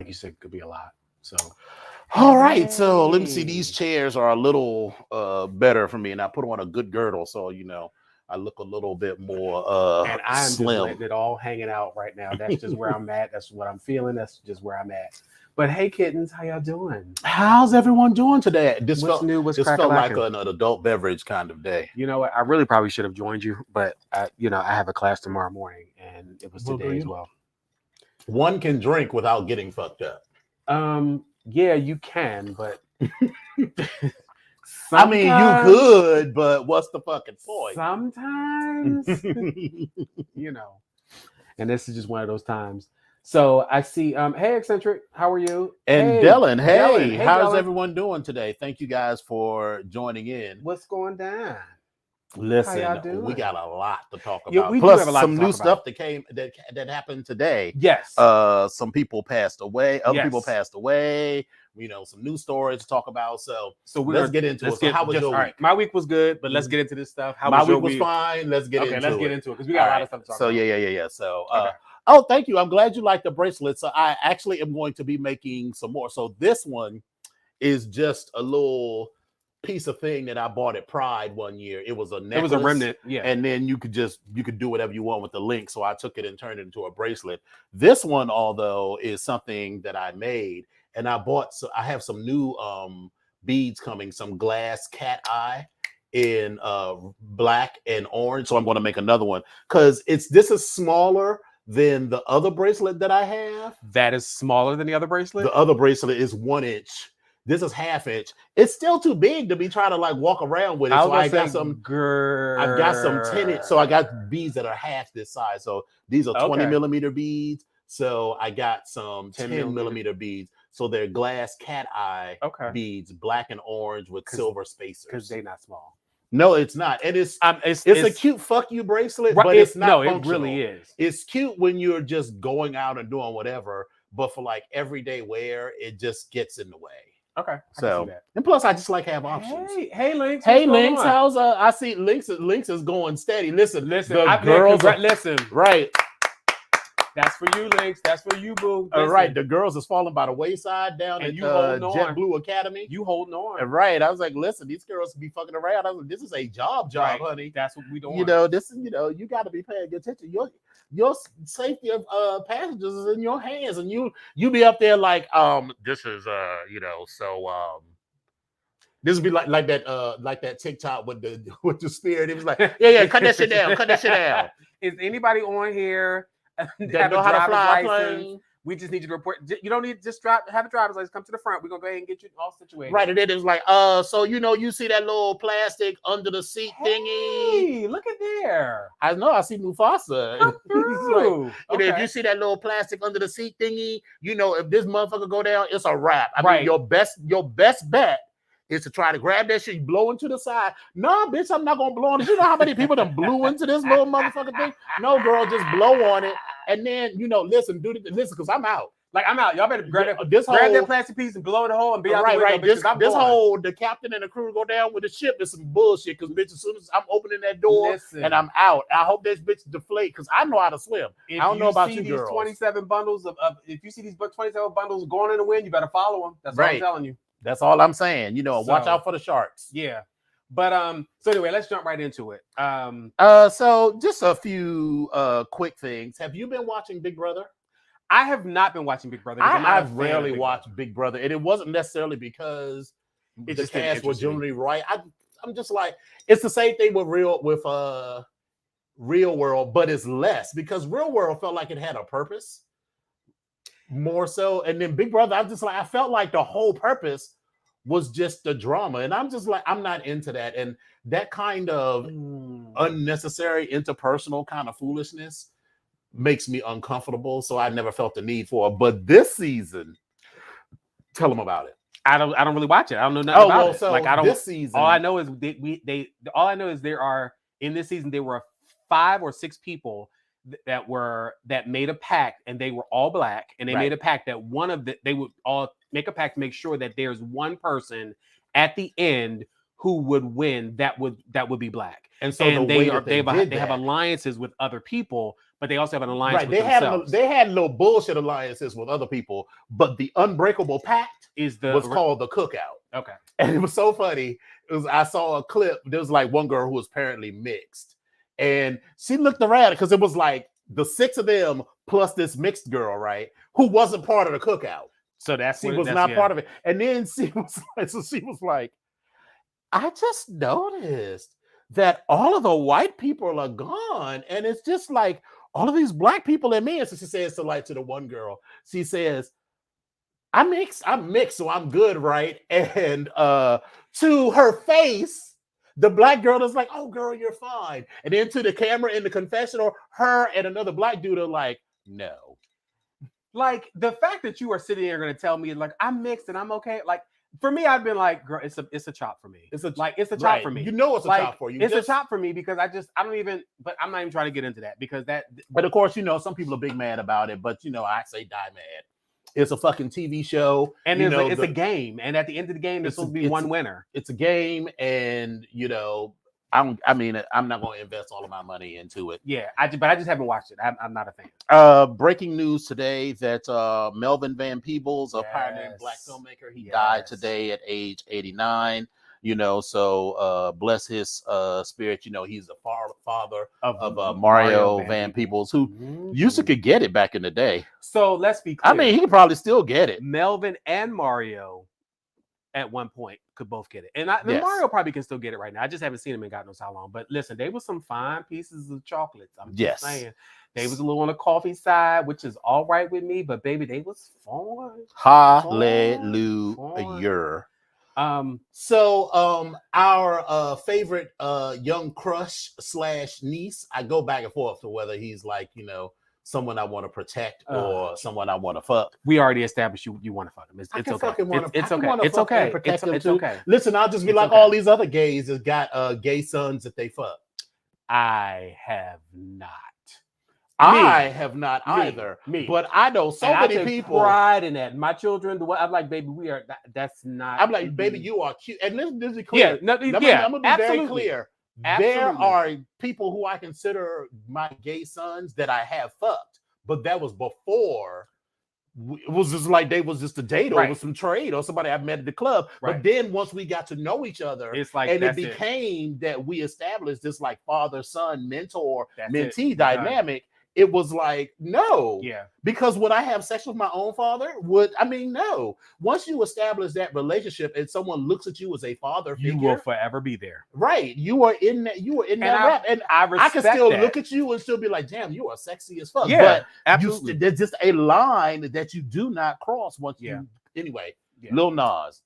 you said it could be a lot. So, All right, so let me see. hey. These chairs are a little better for me, and I put on a good girdle, so I look a little bit more And I'm just slim. letting it all hanging out right now. That's just where I'm at. That's what I'm feeling. That's just where I'm at. But hey, kittens, how y'all doing? How's everyone doing today? This What's felt new? What's this felt like crack-a-lackin'? an adult beverage kind of day. You know what? I really probably should have joined you, but I have a class tomorrow morning, and it was Well, today as well. One can drink without getting fucked up. Yeah, you can, but I mean, you could, but what's the fucking point? Sometimes, and this is just one of those times. So I see, hey, Eccentric, how are you? And hey, Dylan, hey, how's Dylan. everyone doing today? Thank you guys for joining in. What's going down? Listen, we got a lot to talk about. Yeah, we Plus, do have a lot some to new talk stuff about. that came that happened today. Yes. Some people passed away. Other people Yes. passed away. Some new stories to talk about. So let's get into it. So how was your week? All right, my week was good, but let's get into this stuff. My week was fine. Let's get into it. Okay, let's get into it because we got a lot of stuff to talk about. Yeah. So, okay. Oh, thank you. I'm glad you like the bracelet. So I actually am going to be making some more. So this one is just a little piece of thing that I bought at Pride one year. It was a necklace. It was a remnant, yeah. And then you could do whatever you want with the link. So I took it and turned it into a bracelet. This one, although, is something that I made, and I bought. So I have some new beads coming, some glass cat eye in black and orange. So I'm going to make another one because this is smaller than the other bracelet that I have. That is smaller than the other bracelet? The other bracelet is 1 inch. This is 1/2 inch. It's still too big to be trying to like walk around with it. So I've got some 10 inch. So I got beads that are half this size. So these are 20 millimeter beads. So I got some 10 millimeter beads. So they're glass cat eye beads, black and orange with silver spacers. Because they're not small. No, it's not. And it's a cute fuck you bracelet, but it's not functional. It really is. It's cute when you're just going out and doing whatever, but for like everyday wear, it just gets in the way. Okay. So, and plus I just like have options. Hey Lynx. Hey Lynx, how's I see Lynx is going steady. Listen, the girls listen. Right. That's for you, Lynx. That's for you, boo. All right, the girls is falling by the wayside down at JetBlue Academy. You holding on. Right. I was like, listen, these girls be fucking around. I was like, this is a job, right. honey. That's what we doing. This is, you got to be paying attention. Your safety of passengers is in your hands, and you be up there like, this is this would be like that TikTok with the spirit. It was like, yeah, cut that shit down. Is anybody on here that know how to fly a plane? We just need you to report. You don't need to just have a driver's license. Come to the front. We're gonna go ahead and get you all situated. Right, and then it was like, so you see that little plastic under the seat thingy? Hey, look at there. I know. I see Mufasa. Like, if you see that little plastic under the seat thingy, if this motherfucker go down, it's a wrap. I mean, your best bet is to try to grab that shit, blow into the side. No, bitch, I'm not gonna blow on it. You know how many people done blew into this little motherfucking thing? No, girl, just blow on it. And then, listen, because I'm out. Like, I'm out. Y'all better grab that plastic piece and blow the hole and be out the window. Right. This whole, the captain and the crew go down with the ship is some bullshit. Because, bitch, as soon as I'm opening that door and I'm out, I hope this bitch deflate because I know how to swim. I don't know about you girls. 27 bundles if you see these 27 bundles going in the wind, you better follow them. That's what I'm telling you. That's all I'm saying. Watch out for the sharks. Yeah. But so anyway, let's jump right into it. So just a few quick things. Have you been watching Big Brother? I have not been watching Big Brother. I've rarely watched Big Brother, and it wasn't necessarily because the cast was generally right. I'm just like, it's the same thing with Real World, but it's less because Real World felt like it had a purpose more so, and then Big Brother, I felt like the whole purpose was just the drama, and I'm just like, I'm not into that, and that kind of unnecessary interpersonal kind of foolishness makes me uncomfortable. So I never felt the need for it. But this season, tell them about it. I don't really watch it. I don't know nothing about it. So like I don't. This season, all I know is all I know is there are in this season there were 5 or 6 people that made a pact, and they were all black, and they made a pact that they would all make a pact to make sure that there's one person at the end who would win that would be black. And so they have alliances with other people, but they also have an alliance Right. with themselves. They had little bullshit alliances with other people, but the Unbreakable Pact was called the Cookout. Okay. And it was so funny. I saw a clip. There was like one girl who was apparently mixed, and she looked around because it was like the 6 of them plus this mixed girl, right, who wasn't part of the Cookout. So she was not part of it. And then she was like, I just noticed that all of the white people are gone, and it's just like all of these black people and me. And so she says to the one girl, she says, I'm mixed, so I'm good, right? And to her face, the black girl is like, oh girl, you're fine. And then to the camera in the confessional, her and another black dude are like, no. Like the fact that you are sitting there going to tell me like I'm mixed and I'm okay. Like for me, I've been like, girl, it's a chop for me. It's a chop for me. You know, it's a chop for you. It's a chop for me because I don't even. But I'm not even trying to get into that because that. But of course, some people are big mad about it. But I say die mad. It's a fucking TV show, and it's a game. And at the end of the game, there's supposed to be one winner. It's a game, and I'm not going to invest all of my money into it. Yeah, but I just haven't watched it. I'm not a fan. Breaking news today that Melvin Van Peebles, a pioneering black filmmaker, he died today at age 89. So bless his spirit. He's the father of Mario Van Peebles, who used to could get it back in the day. So let's be clear. I mean, he could probably still get it. Melvin and Mario at one point could both get it. And Mario probably can still get it right now. I just haven't seen him in God knows how long. But listen, they were some fine pieces of chocolates. I'm just saying. They was a little on the coffee side, which is all right with me. But baby, they was fun. Hallelujah. Our favorite young crush / niece, I go back and forth to whether he's like, someone I want to protect or someone I want to fuck. We already established you want to fuck him. It's okay. It's okay. Listen, I'll just be like all these other gays that got gay sons that they fuck. I have not. I have not either. But I know so many people. Pride in that. My children, I'm like, baby, we are. That's not. I'm like, baby, you are cute. And this is clear. I'm gonna be very clear. Absolutely. There are people who I consider my gay sons that I have fucked, but that was before. It was just like they was just a date or some trade or somebody I've met at the club. But then once we got to know each other, it's like, and it became that we established this like father-son, mentor, mentee dynamic. It was like, no. Yeah. Because would I have sex with my own father? No. Once you establish that relationship and someone looks at you as a father figure, you will forever be there. Right. You are in that rap. And I can still look at you and still be like, damn, you are sexy as fuck. Yeah, but absolutely. There's just a line that you do not cross once you anyway. Lil Nas.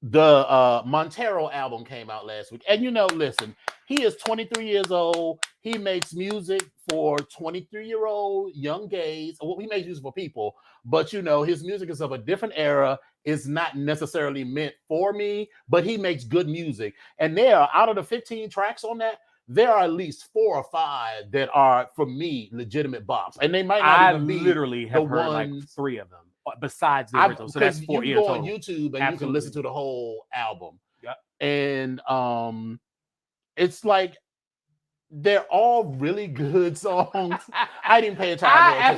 The Montero album came out last week. And listen, he is 23 years old. He makes music for 23-year-old young gays. Well, he makes music for people, but his music is of a different era. It's not necessarily meant for me, but he makes good music. And out of the 15 tracks on that, there are at least 4 or 5 that are, for me, legitimate bops. And they might not even be literally have heard like 3 of them besides the original. So that's 4 years. You go on YouTube and you can listen to the whole album. Yep. And it's like they're all really good songs. I didn't pay attention. I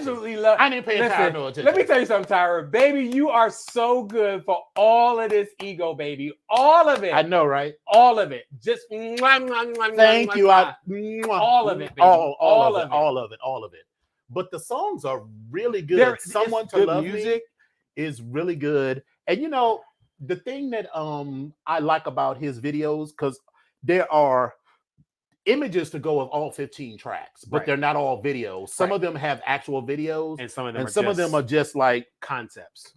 didn't pay attention. Let me tell you something, Tyra. Baby, you are so good for all of this ego, baby. All of it. I know, right? All of it. Just thank you. All of it, baby. All of it. But the songs are really good. Someone to Love Me is really good. And the thing that I like about his videos, because there are images to go with all 15 tracks, but they're not all videos. Some of them have actual videos, and some of them are just like concepts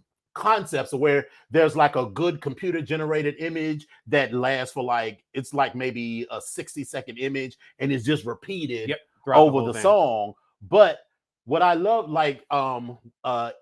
where there's like a good computer generated image that lasts for it's like maybe a 60-second image and it's just repeated over the song. But what I love, like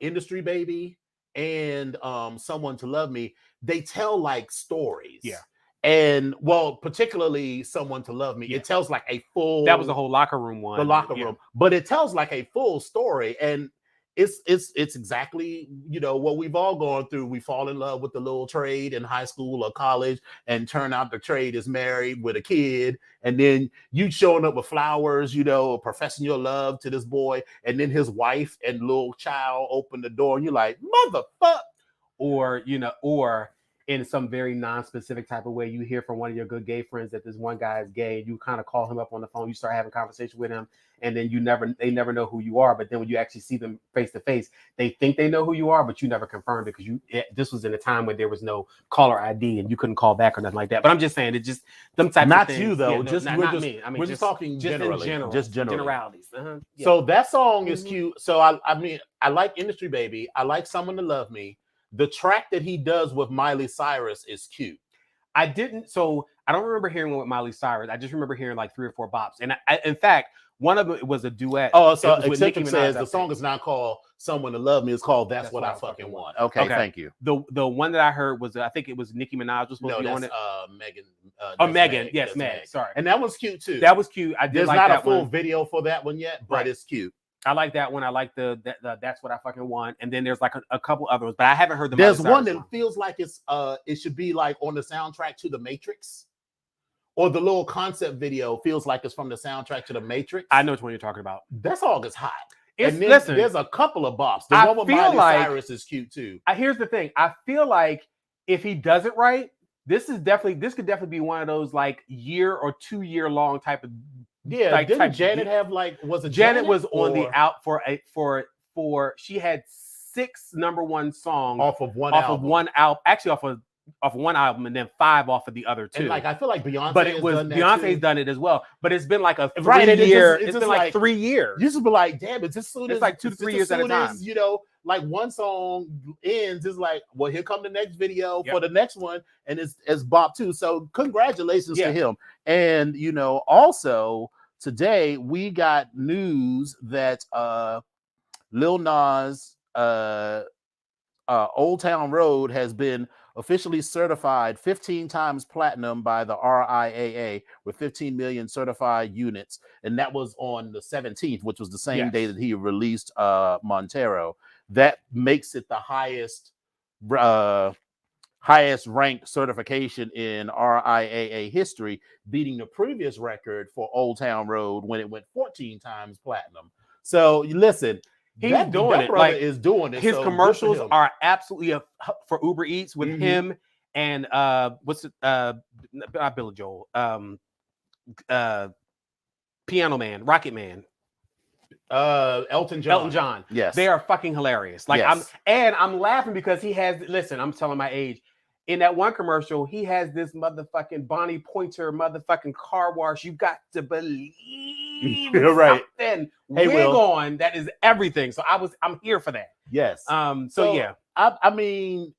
Industry Baby and Someone to Love Me, they tell like stories. Yeah. And particularly Someone to Love Me, it tells like a full. That was the whole locker room one. The locker room, but it tells like a full story, and it's exactly, you know, what we've all gone through. We fall in love with the little trade in high school or college, and turn out the trade is married with a kid, and then you showing up with flowers, you know, professing your love to this boy, and then his wife and little child open the door, and you're like, motherfucker. Or, you know, or in some very non-specific type of way, you hear from one of your good gay friends that this one guy is gay. You kind of call him up on the phone, you start having conversation with him, and then they never know who you are. But then when you actually see them face to face, they think they know who you are, but you never confirmed it because this was in a time when there was no caller ID and you couldn't call back or nothing like that. But I'm just saying, it just them types Not of things. you though, Yeah, no, not me. I mean, we're just talking generally, general, just generally. generalities. Yeah. So that song is cute. So I mean, I like Industry Baby. I like Someone to Love Me. The track that he does with Miley Cyrus is cute. I don't remember hearing one with Miley Cyrus. I just remember hearing like 3 or 4 bops. And in fact, one of them was a duet. Oh, so Nicki Eccentric says Minaj, the song is not called Someone to Love Me. It's called That's What I Fucking Want. Okay, thank you. The one that I heard was, I think it was Nicki Minaj was supposed to be on it. Megan. Megan. Yes, Meg. Sorry. And that was cute too. That was cute. I did There's like not that a full one. video for that one yet, but it's cute. I like that one. I like the That's What I Fucking Want. And then there's like a couple other ones, but I haven't heard the There's one that feels like it should be like on the soundtrack to The Matrix. Or the little concept video feels like it's from the soundtrack to The Matrix. I know which one you're talking about. That song is hot. Listen, there's a couple of bops. The one with Miley Cyrus is cute too. Here's the thing. I feel like if he does it right, this could definitely be one of those like year or 2 year long type of. Yeah, like, didn't Janet have like Janet was on the out for she had 6 #1 songs off of one album. Actually off one album, and then 5 off of the other 2. And like I feel like Beyonce, but it was Beyonce's done it as well. But it's been like a 3 right, year. It's been like 3 years. You used to be like, damn, it's just soon as it's like 2 to 3 years at a time. You know, like one song ends, it's like, well, here come the next video for the next one, and it's bop too. So congratulations to him. And you know, also today we got news that Lil Nas Old Town Road has been officially certified 15 times platinum by the RIAA with 15 million certified units. And that was on the 17th, which was the same day that he released Montero. That makes it the highest ranked certification in RIAA history, beating the previous record for Old Town Road when it went 14 times platinum. So listen, he's doing it. Like is doing it. His commercials are absolutely for Uber Eats with him and what's it? Not Billy Joel. Piano Man, Rocket Man. Elton John. Yes, they are fucking hilarious. Like I'm laughing because he has. Listen, I'm telling my age. In that one commercial, he has this motherfucking Bonnie Pointer motherfucking car wash. You got to believe you're right. Then wig on, that is everything. So I'm here for that. Yes. So yeah. I mean,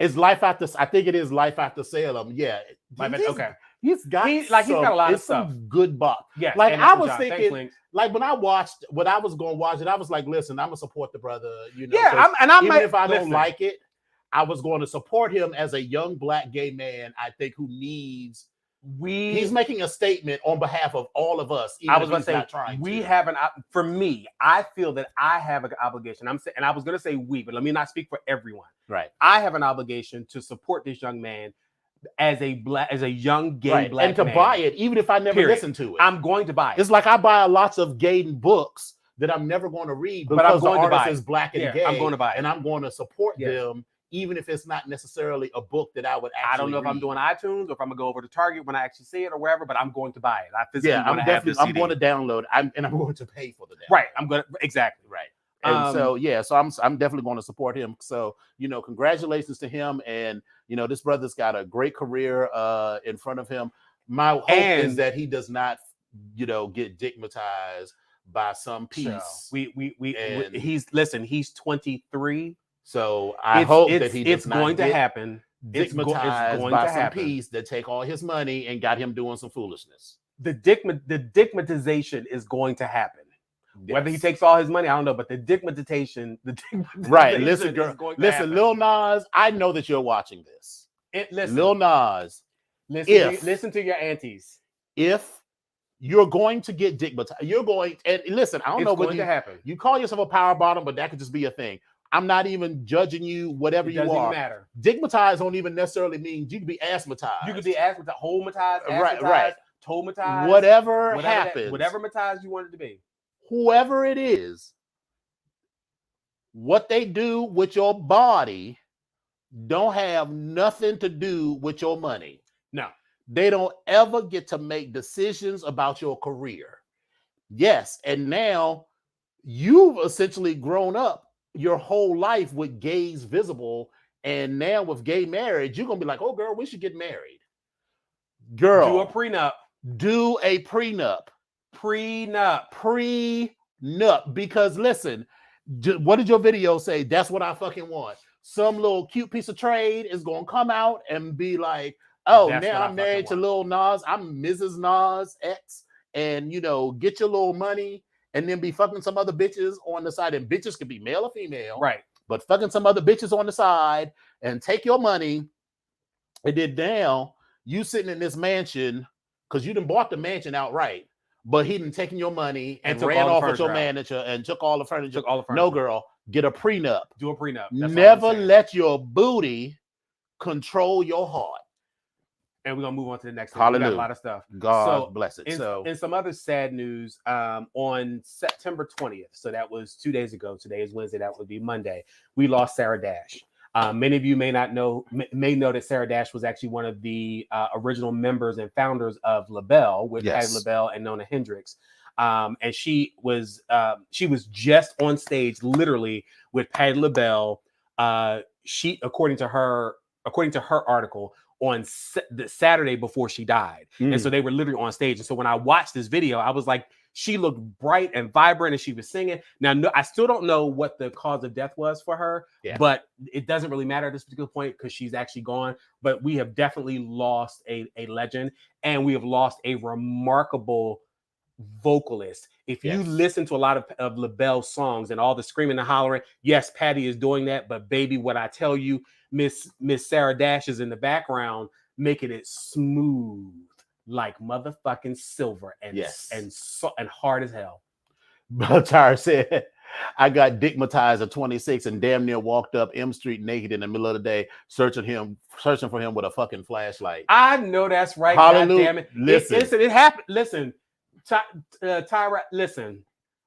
it's Life After. I think it is Life After Salem. Yeah. Okay. He's got a lot of stuff. Some good bop. Yeah. Like I was thinking, like when I was going to watch it, I was like, listen, I'm gonna support the brother. You know. Yeah. Even if I don't like it, I was going to support him as a young Black gay man, I think, who needs. He's making a statement on behalf of all of us. I was going to say, for me, I feel that I have an obligation. And I was going to say we, but let me not speak for everyone. Right. I have an obligation to support this young man as a young gay Black and to man. buy it, even if I never listen to it. I'm going to buy it. It's like I buy lots of gay books that I'm never going to read because the artist is Black and gay. I'm going to buy it. And I'm going to support them. Even if it's not necessarily a book that I would actually I don't know if I'm doing iTunes or if I'm gonna go over to Target when I actually see it or wherever, but I'm going to buy it. I'm going to download it. I'm going to pay for the download. Right. I'm going to exactly right. And so I'm definitely going to support him. So, you know, congratulations to him. And, you know, this brother's got a great career in front of him. My hope is that he does not, you know, get digmatized by some piece. He's 23. So I hope that he does not get happen. Digmatized by some piece that take all his money and got him doing some foolishness. The digmatization is going to happen. Yes. Whether he takes all his money, I don't know, but the digmatization right. Listen, girl. Listen, Lil Nas, I know that you're watching this. Lil Nas, listen to your aunties. If You're going to get digmatized. You're going, and listen, I don't know what going to happen. You call yourself a power bottom, but that could just be a thing. I'm not even judging you, whatever you are. It doesn't even matter. Digmatized don't even necessarily mean you could be asthmatized. You could be asthmatized, homatized, right. tomatized, whatever happens, whatever matized you want it to be. Whoever it is, what they do with your body don't have nothing to do with your money. No. They don't ever get to make decisions about your career. Yes, and now you've essentially grown up your whole life with gays visible, and now with gay marriage, you're gonna be like, oh girl, we should get married. Girl, do a prenup. Do a prenup. Prenup. Because listen, what did your video say? That's what I fucking want. Some little cute piece of trade is gonna come out and be like, oh, that's now I'm married to Lil Nas. I'm Mrs. Nas X, and get your little money and then be fucking some other bitches on the side. And bitches could be male or female, right? But fucking some other bitches on the side and take your money. And then now you sitting in this mansion because you done bought the mansion outright, but he done taken your money and ran off with your manager and took all the furniture. No, girl, get a prenup. Do a prenup. Never let your booty control your heart. And we're gonna move on to the next thing. Hallelujah. We got a lot of stuff. God bless it. In some other sad news, on September 20th, so that was 2 days ago. Today is Wednesday. That would be Monday. We lost Sarah Dash. Many of you may know that Sarah Dash was actually one of the original members and founders of LaBelle with Patti LaBelle and Nona Hendrix. And she was just on stage literally with Patti LaBelle. She, according to her article, on the Saturday before she died. And so they were literally on stage. And so when I watched this video, I was like, she looked bright and vibrant and she was singing. Now, I still don't know what the cause of death was for her, but it doesn't really matter at this particular point because she's actually gone. But we have definitely lost a legend, and we have lost a remarkable vocalist. If you listen to a lot of LaBelle's songs and all the screaming and hollering, yes, Patti is doing that. But baby, what I tell you, Miss Sarah Dash is in the background making it smooth like motherfucking silver and hard as hell. Tara said, I got digmatized at 26 and damn near walked up M Street naked in the middle of the day, searching for him with a fucking flashlight. I know that's right. Hallelujah. God damn it. Listen, it happened. Listen, Tyra, listen.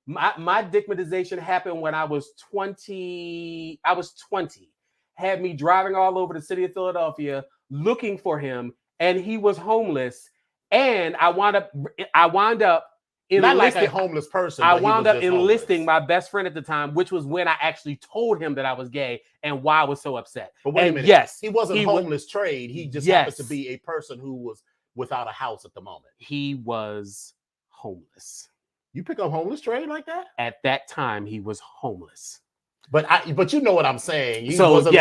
My digmatization happened when I was 20. I was 20. Had me driving all over the city of Philadelphia looking for him, and he was homeless. And I wound up enlisting, not like a homeless person. I wound up enlisting my best friend at the time, which was when I actually told him that I was gay and why I was so upset. But wait a minute. Yes, he wasn't homeless trade. He just happened to be a person who was without a house at the moment. He was homeless. You pick up homeless trade like that? At that time, he was homeless. But you know what I'm saying. He wasn't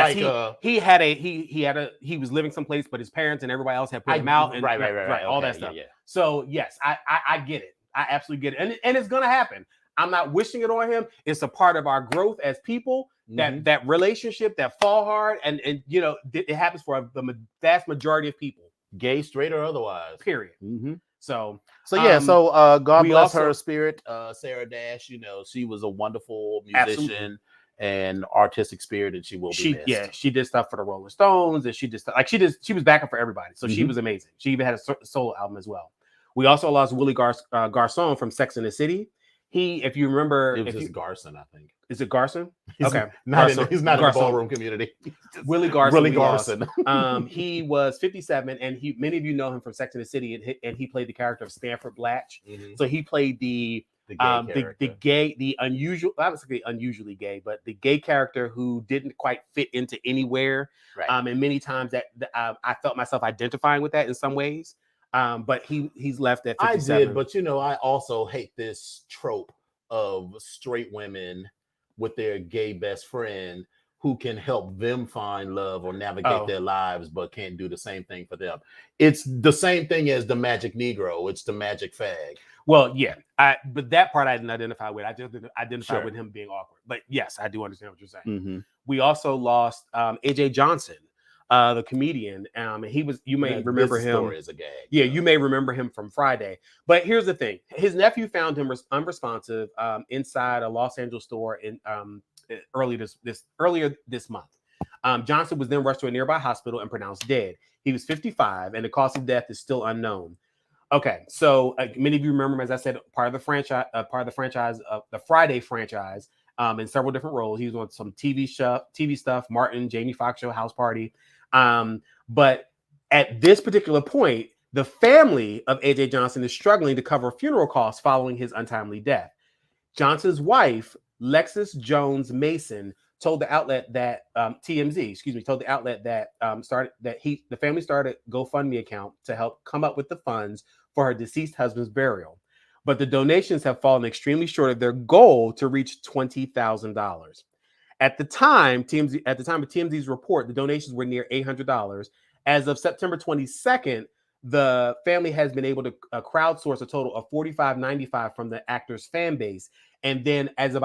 he was living someplace, but his parents and everybody else had put him out and right, all that stuff. Yeah. So yes, I get it. I absolutely get it. And it's gonna happen. I'm not wishing it on him. It's a part of our growth as people. That relationship, that fall hard, and it happens for the vast majority of people, gay, straight, or otherwise. Period. So God bless her spirit, Sarah Dash. She was a wonderful musician and artistic spirit, and she will be missed. Yeah, she did stuff for the Rolling Stones, and she was backing for everybody. So she was amazing. She even had a solo album as well. We also lost Willie Garson from Sex and the City. If you remember, it was just Garson, I think. Is it Garson? He's not in the ballroom community. Willie Garson. Willie Garson. He was 57, and many of you know him from Sex and the City, and he played the character of Stanford Blatch. So he played the unusual, obviously unusually gay, but the gay character who didn't quite fit into anywhere. Right. And many times that I felt myself identifying with that in some ways. But he's left at 57. I did, but I also hate this trope of straight women with their gay best friend who can help them find love or navigate their lives, but can't do the same thing for them. It's the same thing as the magic Negro. It's the magic fag. Well, yeah, but that part I didn't identify with. I just identified with him being awkward. But yes, I do understand what you're saying. We also lost AJ Johnson. the comedian. And you may remember him. Story is a gag. Yeah, you may remember him from Friday. But here's the thing: his nephew found him unresponsive inside a Los Angeles store in earlier this month. Johnson was then rushed to a nearby hospital and pronounced dead. He was 55, and the cause of death is still unknown. Okay, so many of you remember him, as I said, part of the franchise, the Friday franchise, in several different roles. He was on some TV stuff, Martin, Jamie Foxx Show, House Party. But at this particular point, the family of AJ Johnson is struggling to cover funeral costs following his untimely death. Johnson's wife, Lexis Jones Mason, told the outlet that TMZ, told the outlet that the family started a GoFundMe account to help come up with the funds for her deceased husband's burial. But the donations have fallen extremely short of their goal to reach $20,000. At the time of TMZ's report, the donations were near $800. As of September 22nd, the family has been able to crowdsource a total of $45.95 from the actor's fan base. And then as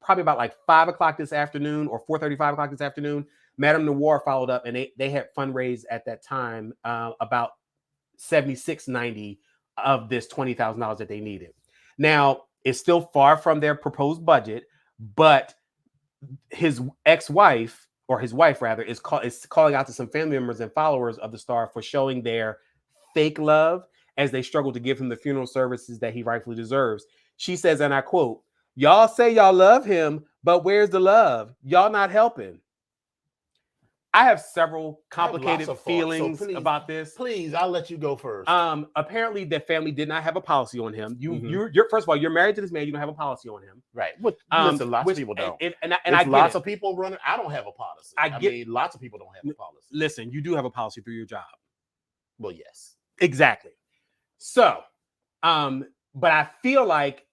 probably about like 5 o'clock this afternoon or 4:30, 5 o'clock this afternoon, Madame Noir followed up, and they had fundraised at that time about $76.90 of this $20,000 that they needed. Now, it's still far from their proposed budget, but his wife rather is calling out to some family members and followers of the star for showing their fake love as they struggle to give him the funeral services that he rightfully deserves. She says, and I quote, "Y'all say y'all love him, but where's the love? Y'all not helping." I have several complicated feelings about this. Please, I'll let you go first. Apparently, the family did not have a policy on him. You're first of all, you're married to this man. You don't have a policy on him, right? Listen, lots of people don't. And I lots of people running. I don't have a policy. I mean, lots of people don't have a policy. Listen, you do have a policy through your job. Well, yes, exactly. So, but I feel like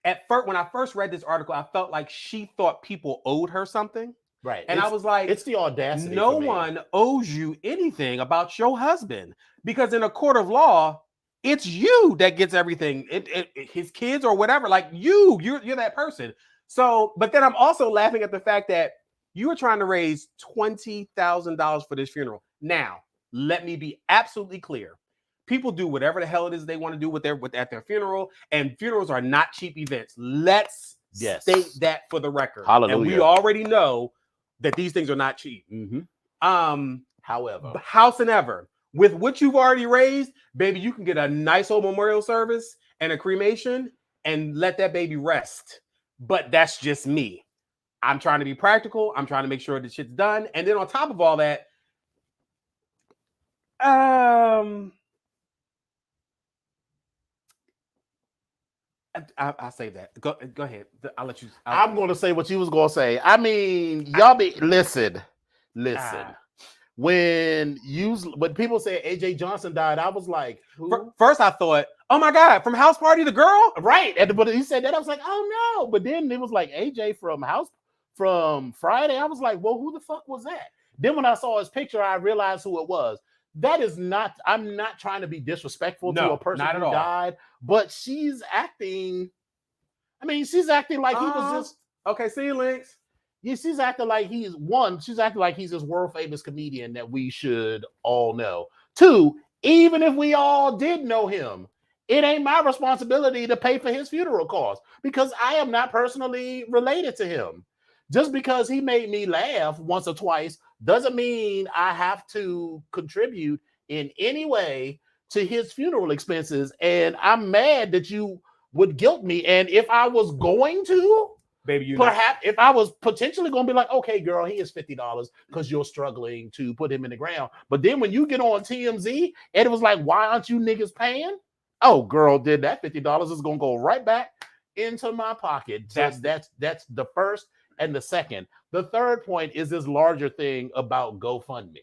at first, when I first read this article, I felt like she thought people owed her something. Right. And I was like, it's the audacity. No one owes you anything about your husband, because in a court of law, it's you that gets everything. His kids or whatever, like you're that person. So, but then I'm also laughing at the fact that you were trying to raise $20,000 for this funeral. Now, let me be absolutely clear. People do whatever the hell it is they want to do at their funeral, and funerals are not cheap events. Let's state that for the record. Hallelujah. And we already know that these things are not cheap. Howsoever, with what you've already raised, baby, you can get a nice old memorial service and a cremation and let that baby rest. But that's just me. I'm trying to be practical. I'm trying to make sure the shit's done. And then on top of all that, I'll say that. Go ahead. I'll let you. I'm going to say what you was going to say. I mean, y'all listen. When people say AJ Johnson died, I was like, who? First I thought, oh my God, from House Party, the girl? Right. But he said that, I was like, oh no. But then it was like AJ from Friday. I was like, well, who the fuck was that? Then when I saw his picture, I realized who it was. That is not, I'm not trying to be disrespectful to a person who died, but she's acting like he was just. Okay, see you, Links. Yeah, she's acting like he's this world famous comedian that we should all know. 2, even if we all did know him, it ain't my responsibility to pay for his funeral costs because I am not personally related to him. Just because he made me laugh once or twice doesn't mean I have to contribute in any way to his funeral expenses. And I'm mad that you would guilt me. And if I was going to, baby, if I was potentially going to be like, okay, girl, he is $50 because you're struggling to put him in the ground. But then when you get on TMZ and it was like, why aren't you niggas paying? Oh, girl, did that $50 is going to go right back into my pocket. That's the first. And the second. The third point is this larger thing about GoFundMe.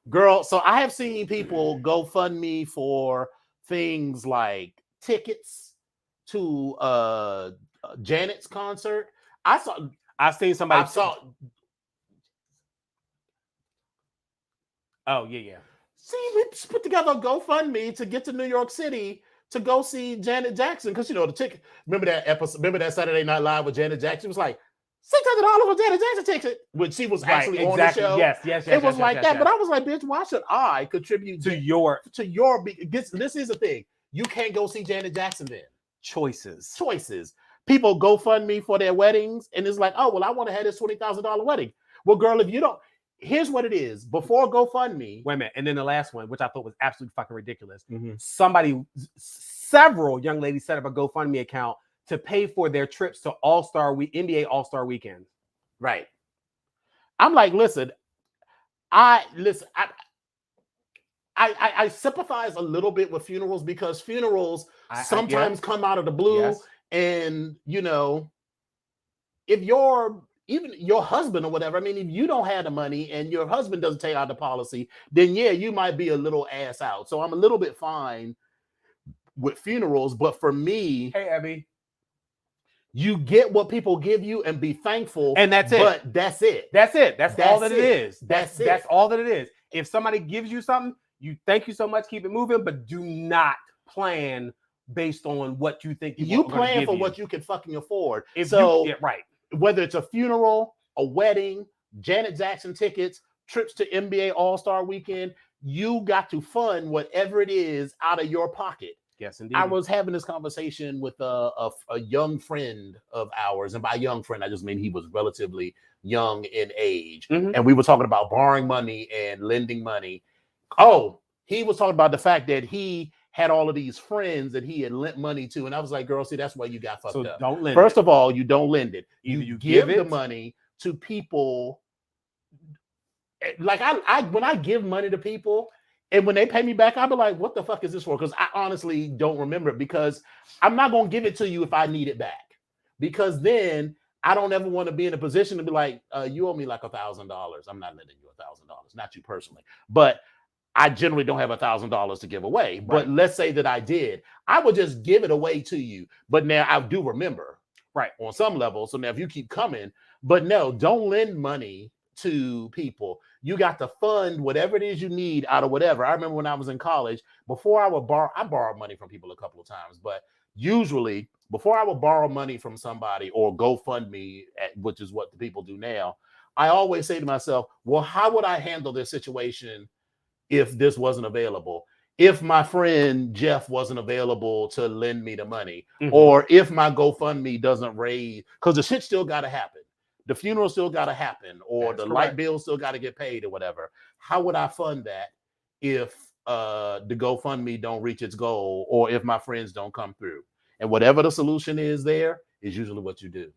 Girl, so I have seen people GoFundMe for things like tickets to Janet's concert. I've seen somebody. Oh, yeah. See, we put together a GoFundMe to get to New York City to go see Janet Jackson, because the ticket. Remember that episode? Remember that Saturday Night Live with Janet Jackson? It was like $600 for Janet Jackson ticket, when she was actually on the show. Yes. It was yes, that. yes. But I was like, bitch, why should I contribute to your this is the thing. You can't go see Janet Jackson then. choices. People GoFundMe for their weddings, and it's like, oh, well, I want to have this $20,000 wedding. Well, girl, if you don't, here's what it is. Before GoFundMe. Wait a minute. And then the last one, which I thought was absolutely fucking ridiculous. Mm-hmm. Several young ladies set up a GoFundMe account to pay for their trips to NBA All-Star Weekend. Right. I'm like, listen, I sympathize a little bit with funerals, because funerals sometimes come out of the blue. Yes. And, you know, if even your husband or whatever, I mean, if you don't have the money and your husband doesn't take out the policy, then yeah, you might be a little ass out. So I'm a little bit fine with funerals. But for me, hey, Abby, you get what people give you and be thankful. And that's it. But that's it. That's all that it is. That's it. That's all that it is. If somebody gives you something, you thank you so much, keep it moving, but do not plan based on what you think you plan for what you can fucking afford. Right. Whether it's a funeral, a wedding, Janet Jackson tickets, trips to NBA All-Star Weekend, you got to fund whatever it is out of your pocket. Yes, indeed. I was having this conversation with a young friend of ours, and by young friend, I just mean he was relatively young in age, and we were talking about borrowing money and lending money. Oh, he was talking about the fact that he had all of these friends that he had lent money to, and I was like, girl, see, that's why you got fucked up. Don't lend First of all, you don't lend it. Either you give the money to people. Like when I give money to people, and when they pay me back, I'll be like, what the fuck is this for? Because I honestly don't remember it, because I'm not going to give it to you if I need it back. Because then I don't ever want to be in a position to be like, you owe me like $1,000. I'm not lending you $1,000, not you personally. But I generally don't have $1,000 to give away. Right. But let's say that I did. I would just give it away to you. But now I do remember, right, on some level. So now if you keep coming, but no, don't lend money to people. You got to fund whatever it is you need out of whatever. I remember when I was in college, before I borrowed money from people a couple of times, but usually before I would borrow money from somebody or GoFundMe, which is what the people do now, I always say to myself, well, how would I handle this situation if this wasn't available? If my friend Jeff wasn't available to lend me the money, or if my GoFundMe doesn't raise, because the shit still got to happen. The funeral still got to happen, or the light bill still got to get paid or whatever. How would I fund that if the GoFundMe don't reach its goal, or if my friends don't come through? And whatever the solution is there is usually what you do.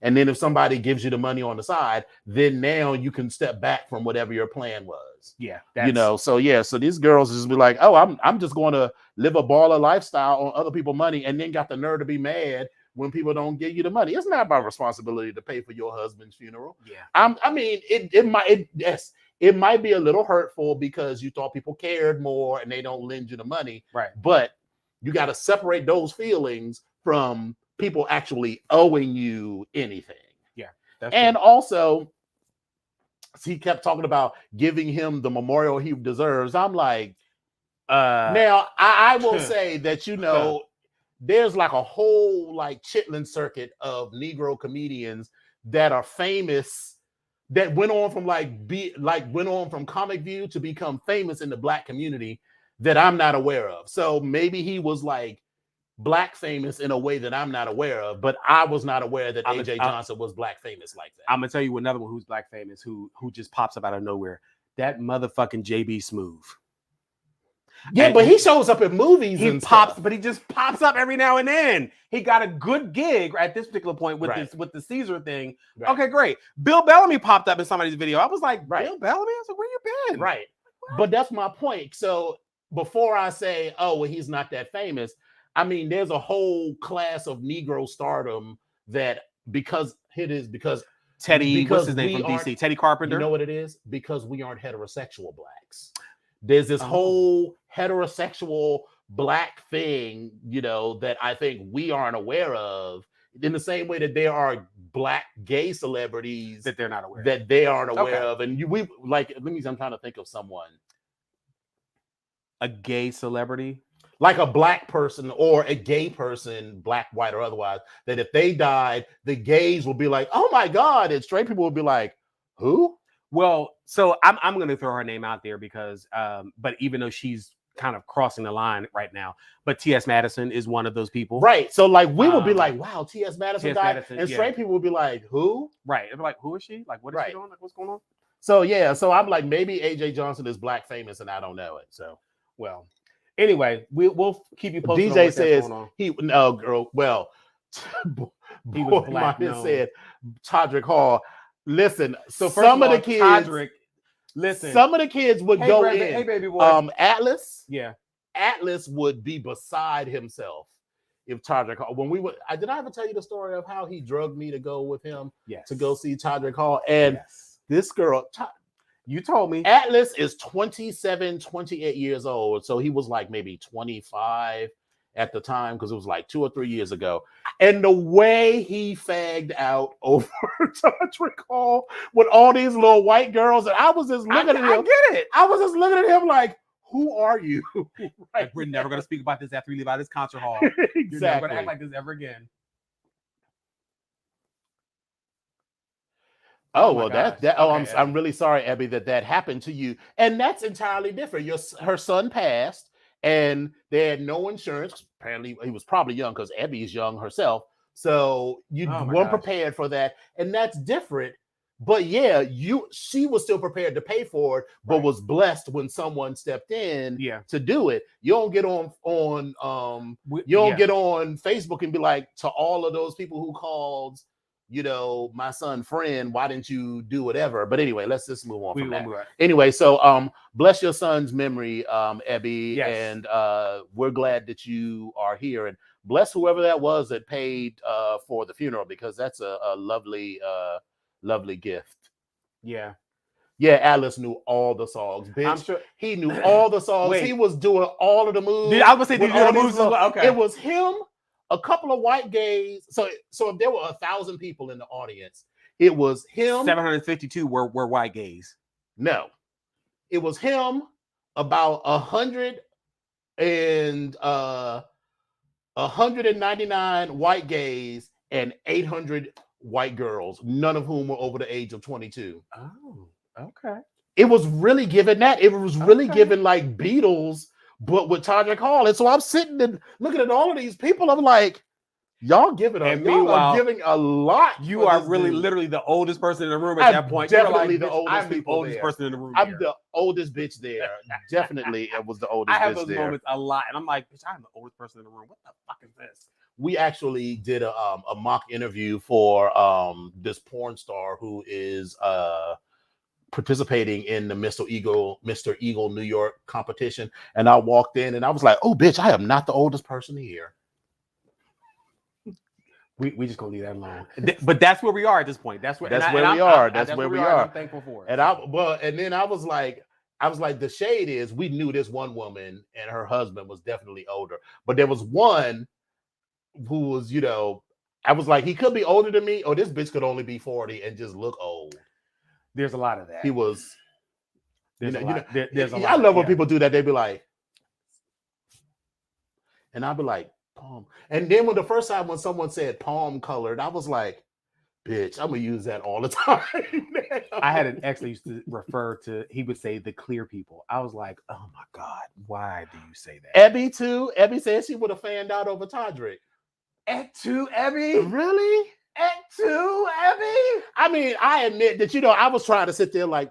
And then if somebody gives you the money on the side, then now you can step back from whatever your plan was. Yeah. So these girls just be like, oh, I'm just going to live a baller lifestyle on other people's money, and then got the nerve to be mad when people don't give you the money. It's not my responsibility to pay for your husband's funeral. Yeah. It might be a little hurtful because you thought people cared more and they don't lend you the money. Right. But you got to separate those feelings from people actually owing you anything. Yeah. And also, he kept talking about giving him the memorial he deserves. I'm like, now I will say that, there's like a whole like Chitlin circuit of Negro comedians that are famous, that went on from Comic View to become famous in the Black community that I'm not aware of. So maybe he was like Black famous in a way that I'm not aware of, but I was not aware that AJ Johnson was Black famous like that. I'm gonna tell you another one who's Black famous who just pops up out of nowhere. That motherfucking JB Smoove. Yeah, and but he shows up in movies. He just pops up every now and then. He got a good gig at this particular point with the Caesar thing. Right. Okay, great. Bill Bellamy popped up in somebody's video. I was like, Bill Bellamy? I was like, where you been? Right. What? But that's my point. So before I say, oh, well, he's not that famous, I mean, there's a whole class of Negro stardom that because Teddy, what's his name from DC? Teddy Carpenter. You know what it is? Because we aren't heterosexual Blacks. There's this whole heterosexual Black thing, that I think we aren't aware of, in the same way that there are Black gay celebrities that they're not aware that they aren't aware of. And I'm trying to think of someone. A gay celebrity? like a black person or a gay person, black, white, or otherwise, that if they died, the gays will be like, oh my God, and straight people will be like, who? Well, so I'm going to throw her name out there because, but even though she's kind of crossing the line right now, but T.S. Madison is one of those people. Right. So like we will be like, wow, T.S. Madison died. Madison, and straight people will be like, who? Right. They'll be like, who is she? Like, what is she doing? Like, what's going on? So yeah, so I'm like, maybe AJ Johnson is black famous and I don't know it. So well, anyway, we'll keep you posted. DJ says he was black. Said Todrick Hall. Listen, so some of the kids, Todrick, listen, some of the kids would go in. Hey, baby boy. Atlas. Yeah. Atlas would be beside himself if Todrick Hall. When we were, did I ever tell you the story of how he drugged me to go with him to go see Todrick Hall? And this girl, you told me, Atlas is 27, 28 years old. So he was like maybe 25 at the time because it was like 2 or 3 years ago. And the way he fagged out over Todrick Hall with all these little white girls, and I was just looking at him. I get it. I was just looking at him like, who are you? Right. Like, we're never going to speak about this after we leave out this concert hall. Exactly. You're never going to act like this ever again. Oh well, I'm really sorry, Abby, that happened to you, and that's entirely different. Her son passed, and they had no insurance. Apparently, he was probably young because Abby's young herself, so you weren't prepared for that, and that's different. But yeah, she was still prepared to pay for it, but was blessed when someone stepped in to do it. You don't get on get on Facebook and be like, to all of those people who called, my son friend, why didn't you do whatever? But anyway, let's just move on from that. Anyway, so bless your son's memory, Abby, and we're glad that you are here, and bless whoever that was that paid for the funeral, because that's a lovely gift. Yeah, Atlas knew all the songs, bitch. I'm sure he knew all the songs. He was doing all of the moves. I was saying, the moves as well. Okay, it was him. A couple of white gays. So if there were 1,000 people in the audience, it was him. 752 were white gays. No, it was him. About 199 white gays and 800 white girls, none of whom were over the age of 22. Oh, okay. It was really giving that. It was really giving like Beatles, but with Todrick Hall. And so I'm sitting and looking at all of these people. I'm like, y'all giving are giving a lot. You are really literally the oldest person in the room at that point. Definitely the oldest person in the room. I'm the oldest bitch there. Definitely, it was the oldest. I have those moments a lot, and I'm like, bitch, I'm the oldest person in the room. What the fuck is this? We actually did a mock interview for this porn star who is participating in the Mr. Eagle New York competition, and I walked in and I was like, oh bitch, I am not the oldest person here. We just gonna leave that alone. But that's where we are at this point. That's where we are. That's where we are. I'm thankful for it. And then I was like, the shade is, we knew this one woman and her husband was definitely older, but there was one who was, I was like, he could be older than me, or this bitch could only be 40 and just look old. There's a lot of that. He was. There's a lot. I love when people do that. They be like, and I'd be like, palm. And then when the first time when someone said palm colored, I was like, bitch, I'm gonna use that all the time. I had an ex that used to refer to, he would say the clear people. I was like, oh my God, why do you say that? Ebby too. Ebby said she would have fanned out over Todrick. Ebby? Really? Ebby? I mean, I admit that, I was trying to sit there like,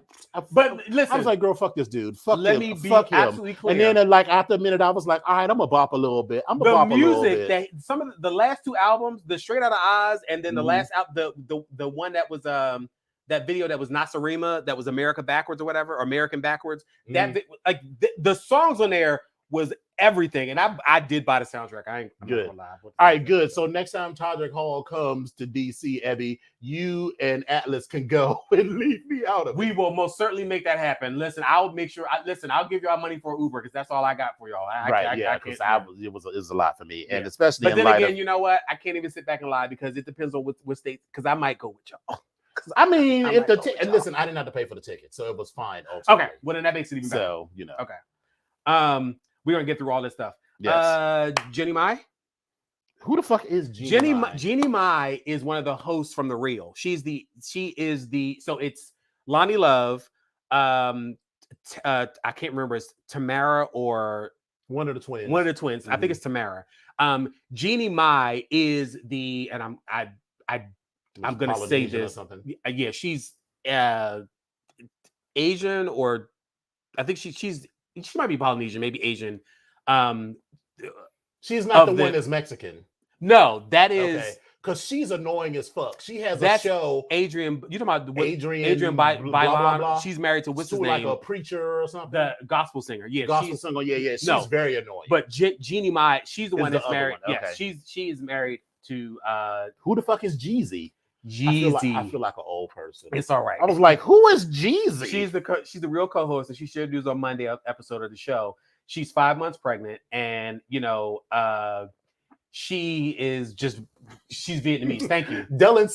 but listen, I was like, girl, fuck this dude. Fuck him. Let me be absolutely clear. And then like after a minute, I was like, all right, I'm gonna bop a little bit. I'm gonna bop a little bit. The music that some of the last two albums, the Straight Outta Oz, and then the last the one that was that video that was Nasarima, that was America Backwards or whatever, or American Backwards. That like the songs on there was everything, and I did buy the soundtrack. I'm good. Not gonna lie. All right, good. So next time Todrick Hall comes to DC, Ebby, you and Atlas can go and leave me out of it. We will most certainly make that happen. Listen, I'll make sure. I'll give y'all money for Uber because that's all I got for y'all. Because it was a lot for me, and especially. But then again, you know what? I can't even sit back and lie because it depends on what state. Because I might go with y'all. I mean, if and listen, I didn't have to pay for the ticket, so it was fine. Ultimately. Okay, well then that makes it even better. So Okay. We're gonna get through all this stuff. Yes. Jenny Mai. Who the fuck is Jeannie Mai? Jeannie Mai is one of the hosts from The Real. So it's Lonnie Love, I can't remember, it's Tamara or one of the twins. One of the twins. I think it's Tamara. Jeannie Mai is and I'm gonna say this. Yeah, she's Asian, or I think she might be Polynesian, maybe Asian. She's not the one that's Mexican. No, that is because she's annoying as fuck. She has a show. Adrian, you talking about Adrian Bailan? She's married to what's his name? Like a preacher or something. The gospel singer. Yeah, gospel singer. Yeah. She's very annoying. But Jeannie Mai, she's the one that's married. Yeah, she is married to who the fuck is Jeezy? Jeezy. I feel like an old person. It's all right. I was like, who is Jeezy? She's the real co-host, and she shared news on Monday episode of the show. She's 5 months pregnant, and she's Vietnamese. Thank you. Dylan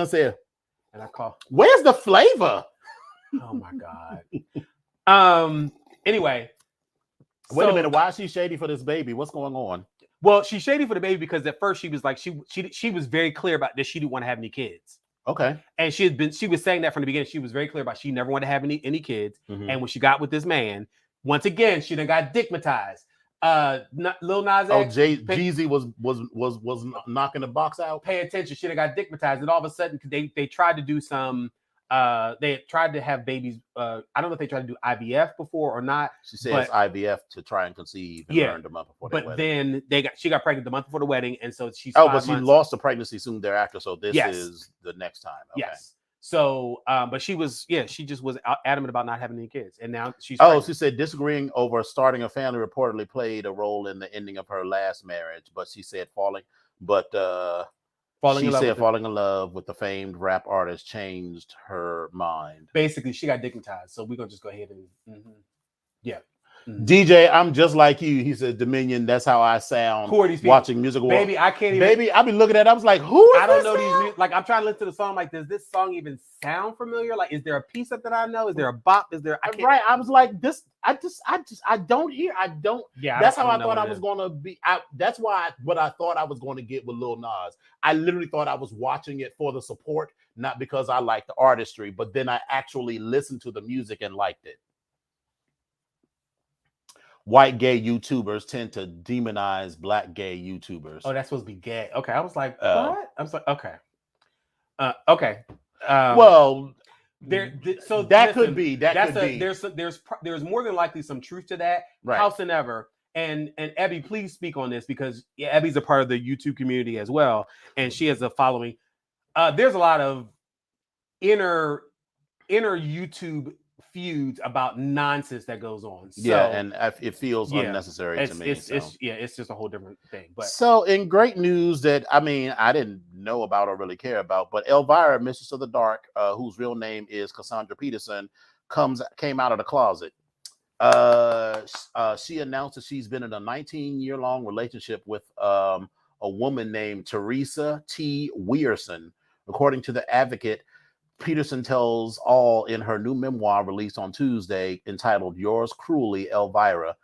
said, and I call. Where's the flavor? Oh my god. Anyway, wait a minute. Why is she shady for this baby? What's going on? Well, she's shady for the baby because at first she was like she was very clear about that she didn't want to have any kids. Okay. And she was saying that from the beginning. She was very clear about she never wanted to have any kids. Mm-hmm. And when she got with this man, once again, she done got dickmatized. Lil Nas X. Jeezy was knocking the box out. Pay attention. She done got dickmatized. And all of a sudden, they tried to do some. They tried to have babies. I don't know if they tried to do IVF before or not. She says IVF to try and conceive. And learn the month before. But then she got pregnant the month before the wedding, and so she's. But she lost the pregnancy soon thereafter. So this is the next time. Okay. Yes. So, but she just was adamant about not having any kids, and now she's. Pregnant. She said disagreeing over starting a family reportedly played a role in the ending of her last marriage, but she said falling in love with the famed rap artist changed her mind. Basically, she got dignitized. So we're gonna just go ahead and yeah. Mm-hmm. DJ, I'm just like you. He said Dominion. That's how I sound. Who are these people? Watching music. Baby, I can't even. Baby, I've been looking at it. I was like, who is I don't know these. Like, I'm trying to listen to the song. Like, does this song even sound familiar? Like, is there a piece of that I know? Is there a bop? Is there? Right. I was like, this. I don't hear. I don't. Yeah. That's how I thought I was going to be. That's why what I thought I was going to get with Lil Nas. I literally thought I was watching it for the support, not because I liked the artistry. But then I actually listened to the music and liked it. White gay YouTubers tend to demonize black gay YouTubers. Oh, that's supposed to be gay. Okay, I was like, what? I was like, okay, okay. Well, so that could be. There's more than likely some truth to that. Right. Howsoever, and Abby, please speak on this because Abby's a part of the YouTube community as well, and she has a following. There's a lot of inner YouTube feuds about nonsense that goes on. So, and it feels unnecessary to me. It's just a whole different thing. But so in great news that I didn't know about or really care about, but Elvira, Mistress of the Dark, whose real name is Cassandra Peterson, came out of the closet. She announced that she's been in a 19-year-long relationship with a woman named Teresa T. Weirson. According to The Advocate, Peterson tells all in her new memoir released on Tuesday entitled Yours Cruelly, Elvira.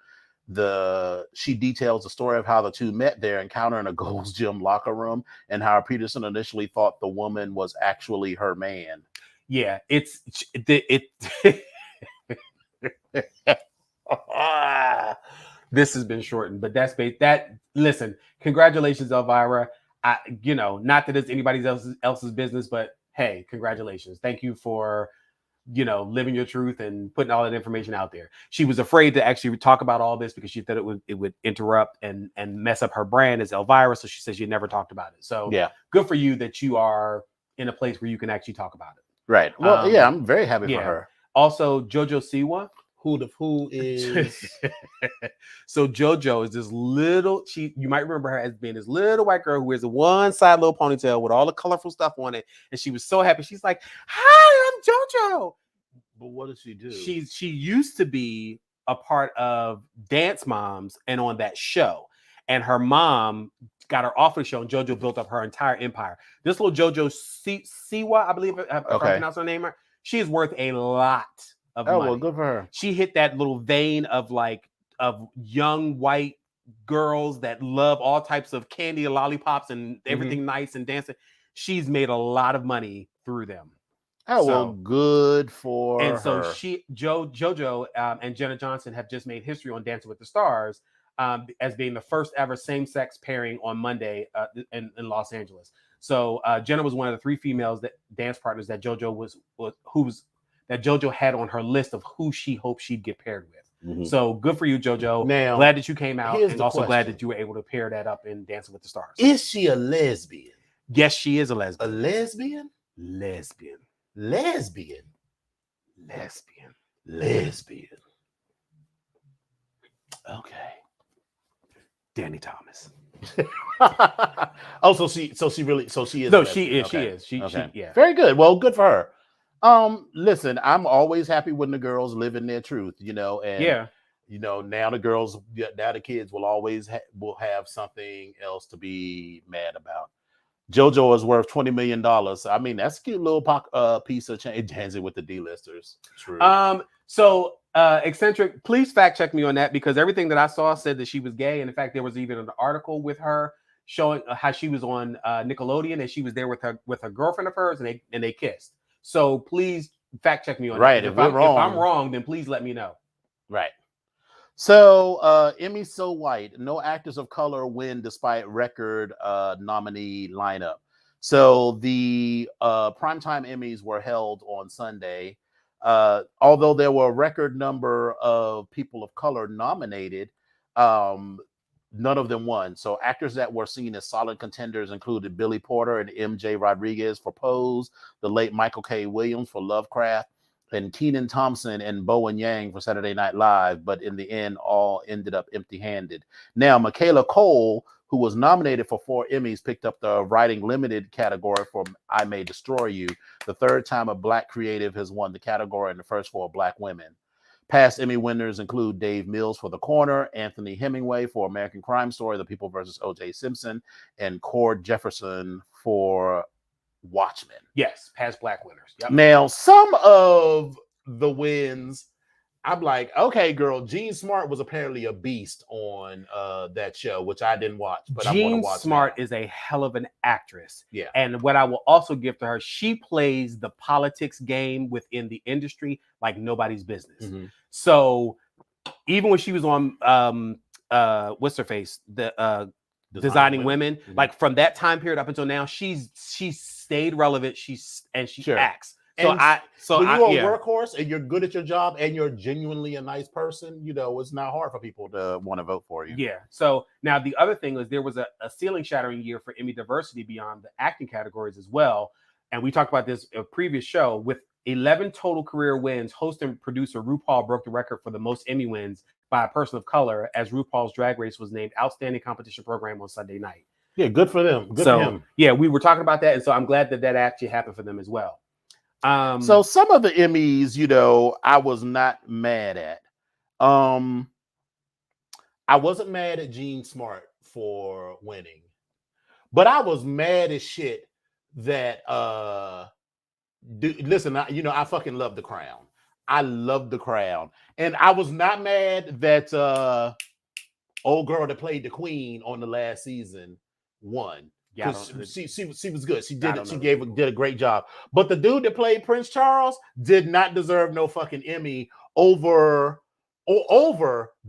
She details the story of how the two met their encounter in a Gold's Gym locker room and how Peterson initially thought the woman was actually her man. Yeah, this has been shortened, but that's that. Listen, congratulations, Elvira. Not that it's anybody else's business, but hey, congratulations. Thank you for, living your truth and putting all that information out there. She was afraid to actually talk about all this because she thought it would interrupt and mess up her brand as Elvira. So she says she never talked about it. So good for you that you are in a place where you can actually talk about it. Right. Well, I'm very happy for her. Also, JoJo Siwa. Who is so JoJo is this little, you might remember her as being this little white girl who wears a one side little ponytail with all the colorful stuff on it, and she was so happy. She's like, hi, I'm JoJo. But what does she do? She used to be a part of Dance Moms and on that show, and her mom got her off the show, and JoJo built up her entire empire. This little JoJo Siwa, I believe if I pronounce her name right, she is worth a lot of money. Well, good for her. She hit that little vein of like young white girls that love all types of candy and lollipops and everything nice and dancing. She's made a lot of money through them. Oh, well, good for her. And so JoJo and Jenna Johnson have just made history on Dancing with the Stars as being the first ever same-sex pairing on Monday in Los Angeles. So Jenna was one of the 3 females that dance partners that JoJo that JoJo had on her list of who she hoped she'd get paired with. So good for you, JoJo. Now, glad that you came out, and also question. glad that you were able to pair that up in Dancing with the Stars. Is she a lesbian? Yes, she is a lesbian. A lesbian? Lesbian. Lesbian. Lesbian. Lesbian. Okay. Danny Thomas. Oh, so she is. No, she is. She yeah. Very good. Well, good for her. Listen, I'm always happy when the girls live in their truth, and now the kids will always will have something else to be mad about. JoJo is worth $20 million. I mean, that's a cute little piece of change. Dancing with the D-listers. True. So Eccentric, please fact check me on that, because everything that I saw said that she was gay, and in fact, there was even an article with her showing how she was on Nickelodeon and she was there with a girlfriend of hers, and they kissed. So please fact check me on that. If I'm wrong, then please let me know. Right. So Emmy So White, no actors of color win despite record nominee lineup. So the primetime Emmys were held on Sunday. Although there were a record number of people of color nominated, none of them won. So actors that were seen as solid contenders included Billy Porter and MJ Rodriguez for Pose, the late Michael K. Williams for Lovecraft, and Kenan Thompson and Bowen Yang for Saturday Night Live, but in the end, all ended up empty-handed. Now, Michaela Cole, who was nominated for 4 Emmys, picked up the Writing Limited category for I May Destroy You, the 3rd time a Black creative has won the category, and the first for Black women. Past Emmy winners include Dave Mills for The Corner, Anthony Hemingway for American Crime Story, The People vs. O.J. Simpson, and Cord Jefferson for Watchmen. Yes, past Black winners. Yep. Now, some of the wins, I'm like, okay, girl, Jean Smart was apparently a beast on that show, which I didn't watch, but I'm going to watch. Jean Smart is a hell of an actress. Yeah. And what I will also give to her, she plays the politics game within the industry like nobody's business. Mm-hmm. So even when she was on what's her face? The Designing Women. Mm-hmm. Like from that time period up until now, she's stayed relevant. She acts. So when you're a workhorse and you're good at your job and you're genuinely a nice person, it's not hard for people to want to vote for you. Yeah. So now the other thing is there was a ceiling shattering year for Emmy diversity beyond the acting categories as well. And we talked about this in a previous show. With 11 total career wins, host and producer RuPaul broke the record for the most Emmy wins by a person of color, as RuPaul's Drag Race was named Outstanding Competition Program on Sunday night. Yeah, good for them. Good for him. Yeah, we were talking about that, and so I'm glad that actually happened for them as well. So some of the Emmys, I was not mad at. I wasn't mad at Jean Smart for winning, but I was mad as shit that listen, I fucking love The Crown. I love The Crown, and I was not mad that old girl that played the Queen on the last season won. Yeah, she was good. She did it. She did a great job. But the dude that played Prince Charles did not deserve no fucking Emmy over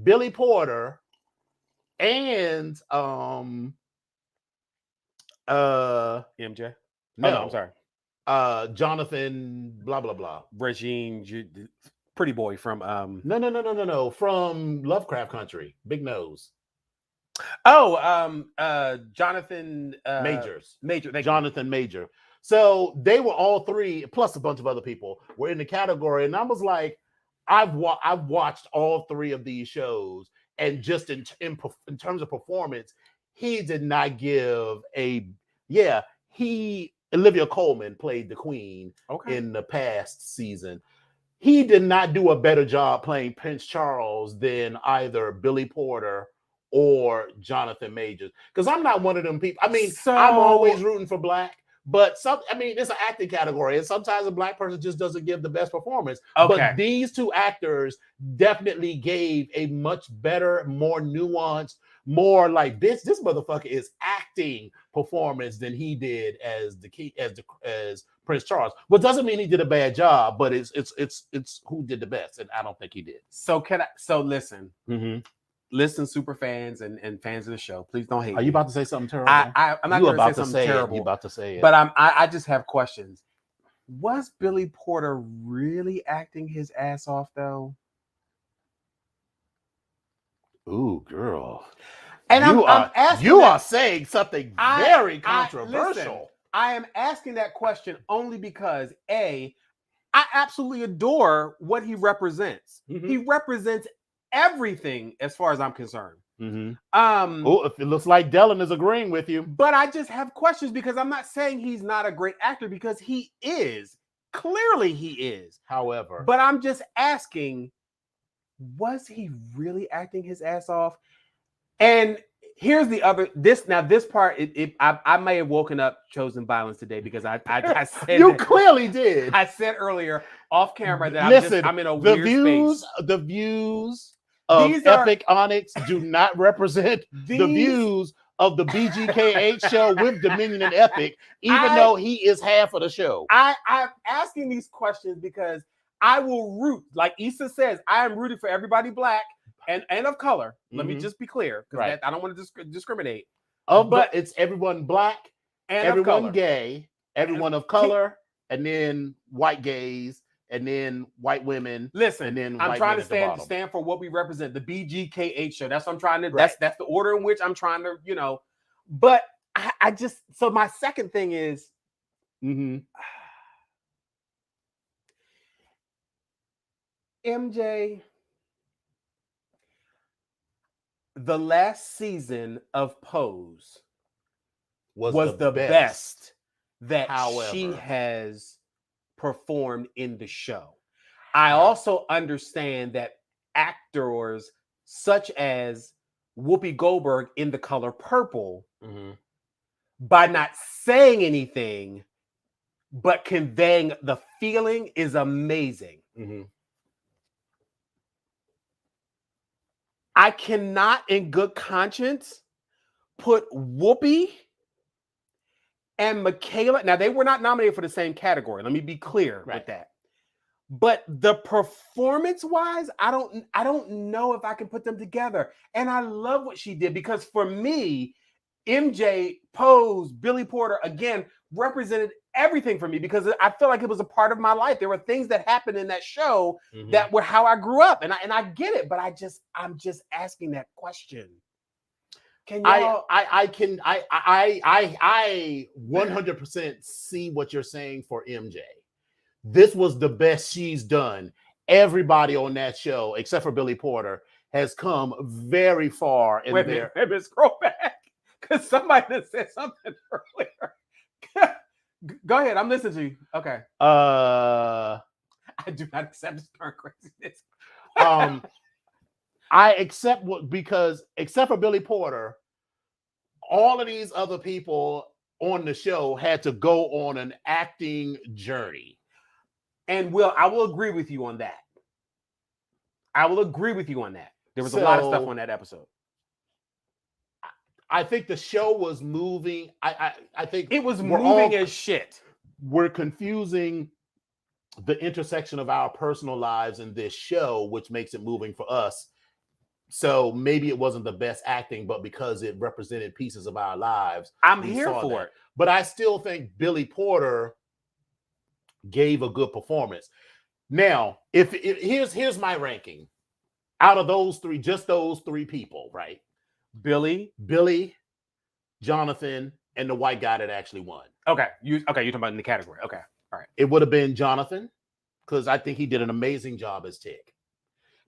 Billy Porter and MJ. No, I'm sorry. Jonathan blah blah blah. Regine, pretty boy from No, from Lovecraft Country, Big Nose. Jonathan Majors. Jonathan Major. So they were all 3, plus a bunch of other people, were in the category, and I was like, I've watched all 3 of these shows, and just in terms of performance, he did not give Olivia Colman played the Queen in the past season. He did not do a better job playing Prince Charles than either Billy Porter or Jonathan Majors, because I'm not one of them people. I mean, I'm always rooting for Black, But it's an acting category, and sometimes a black person just doesn't give the best performance. Okay. But these two actors definitely gave a much better, more nuanced, more like this motherfucker is acting performance than he did as Prince Charles. But doesn't mean he did a bad job, but it's who did the best, and I don't think he did. So listen. Mm-hmm. Listen, super fans and fans of the show, please don't hate. Are you about to say something terrible? I'm not going to say something terrible. You're about to say it. But I just have questions. Was Billy Porter really acting his ass off though? Ooh, girl. And I'm asking you are saying something very controversial. Listen, I am asking that question only because I absolutely adore what he represents. Mm-hmm. He represents everything as far as I'm concerned. Mm-hmm. If it looks like Dylan is agreeing with you. But I just have questions because I'm not saying he's not a great actor, because he is. Clearly he is. However. But I'm just asking, was he really acting his ass off? And here's the other, this part, I may have woken up chosen violence today, because I said you clearly did. I said earlier off camera that I'm in a weird space. The views of Epic Onyx do not represent the views of the BGKH show with Dominion and Epic, even though he is half of the show. I'm asking these questions because I will root, like Issa says, I am rooting for everybody black and of color. Mm-hmm. Let me just be clear, because I don't want to discriminate. But it's everyone black, and everyone gay, everyone of color, and then white gays, and then white women. Listen, and then I'm trying to stand for what we represent, the BGKH show. That's what I'm trying to. That's the order in which I'm trying to, But I just, so my second thing is, MJ. The last season of Pose was the best that she has performed in the show. I also understand that actors such as Whoopi Goldberg in The Color Purple, by not saying anything but conveying the feeling, is amazing. I cannot, in good conscience, put Whoopi and Michaela. Now, they were not nominated for the same category. Let me be clear with that. But the performance-wise, I don't know if I can put them together. And I love what she did, because for me, MJ, Pose, Billy Porter, again, represented everything for me, because I feel like it was a part of my life. There were things that happened in that show that were how I grew up, and I get it, but I'm just asking that question. Can y'all? I 100% see what you're saying for MJ. This was the best she's done. Everybody on that show, except for Billy Porter, has come very far in there. Wait a minute, scroll back, because somebody just said something earlier. Go ahead, I'm listening to you. Okay. I do not accept this current craziness. I accept except for Billy Porter, all of these other people on the show had to go on an acting journey. And I will agree with you on that. There was a lot of stuff on that episode. I think the show was moving. I think it was moving as shit. We're confusing the intersection of our personal lives in this show, which makes it moving for us. So maybe it wasn't the best acting, but because it represented pieces of our lives, I'm here for it. But I still think Billy Porter gave a good performance. Now, here's my ranking. Out of those three, just those three people, right? Billy, Jonathan, and the white guy that actually won. Okay, you're talking about in the category. Okay, all right. It would have been Jonathan, because I think he did an amazing job as Tig.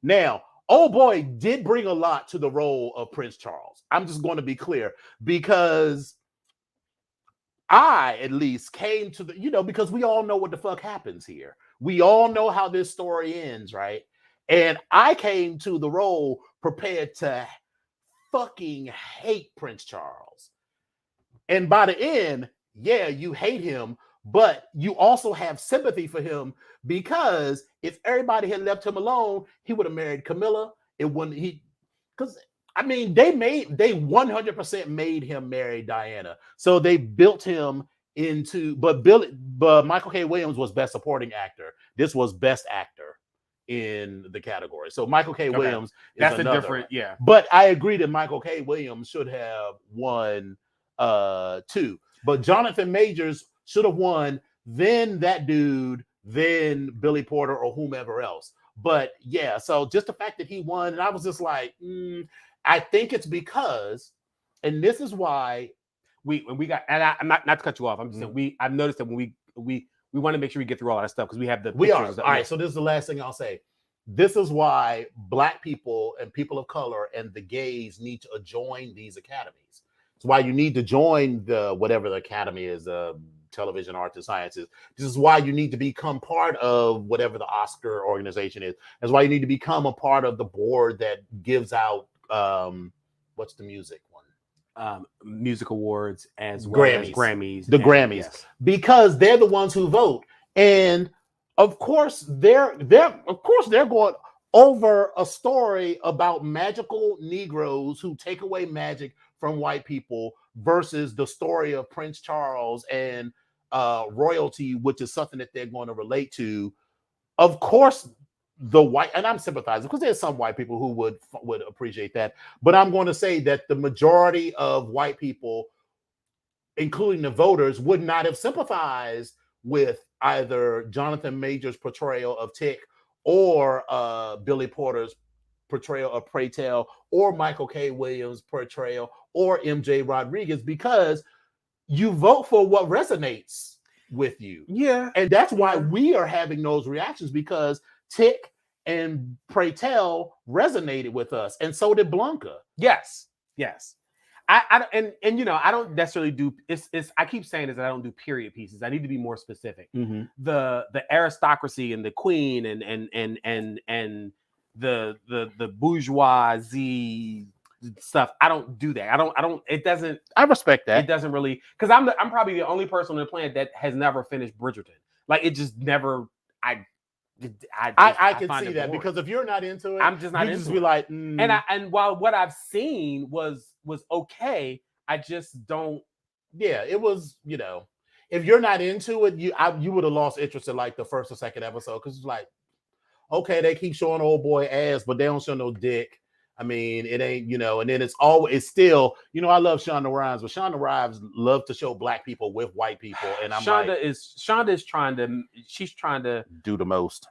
Now, oh boy, did bring a lot to the role of Prince Charles. I'm just going to be clear, because I at least came to the, because we all know what the fuck happens here. We all know how this story ends, right? And I came to the role prepared to fucking hate Prince Charles. And by the end, yeah, you hate him, but you also have sympathy for him because if everybody had left him alone, he would have married Camilla. It wouldn't because I mean they 100% made him marry Diana. So they built him into but Michael K. Williams was best supporting actor. This was best actor in the category. So Michael K. Williams is that's another a different, yeah. But I agree that Michael K. Williams should have won two. But Jonathan Majors should have won, then that dude, then Billy Porter or whomever else. But yeah, so just the fact that he won, and I was just like, I think it's because, and this is why we got, and I'm not to cut you off. I'm just saying I've noticed that when we want to make sure we get through all that stuff because we have the pictures. All right. So this is the last thing I'll say. This is why Black people and people of color and the gays need to join these academies. It's why you need to join the whatever the academy is, television, arts, and sciences. This is why you need to become part of whatever the Oscar organization is. That's why you need to become a part of the board that gives out what's the music one? Music awards as well as Grammys. The Grammys. Yes. Because they're the ones who vote. And of course, they're going over a story about magical Negroes who take away magic from white people versus the story of Prince Charles and royalty, which is something that they're going to relate to. Of course, the white, and I'm sympathizing because there's some white people who would appreciate that, but I'm going to say that the majority of white people, including the voters, would not have sympathized with either Jonathan Majors' portrayal of Tick or Billy Porter's portrayal of Pray Tell or Michael K. Williams' portrayal or MJ Rodriguez, because you vote for what resonates with you. Yeah. And that's why we are having those reactions, because Tick and Pray Tell resonated with us, and so did Blanca. Yes. I you know, I don't necessarily do it's I keep saying this, that I don't do period pieces. I need to be more specific. Mm-hmm. The aristocracy and the queen and the bourgeoisie stuff, I don't do that. I respect that. It doesn't really, because I'm probably the only person on the planet that has never finished Bridgerton. Like, it just never, I can see that, because if you're not into it, I'm just not into it. Just be like, and while what I've seen was okay, I just don't. Yeah, it was, you know, if you're not into it, you would have lost interest in like the first or second episode, because it's like, okay, they keep showing old boy ass, but they don't show no dick. I mean, it ain't, you know, and then it's still, you know, I love Shonda Rhimes, but Shonda Rhimes love to show Black people with white people. And Shonda is trying to do the most.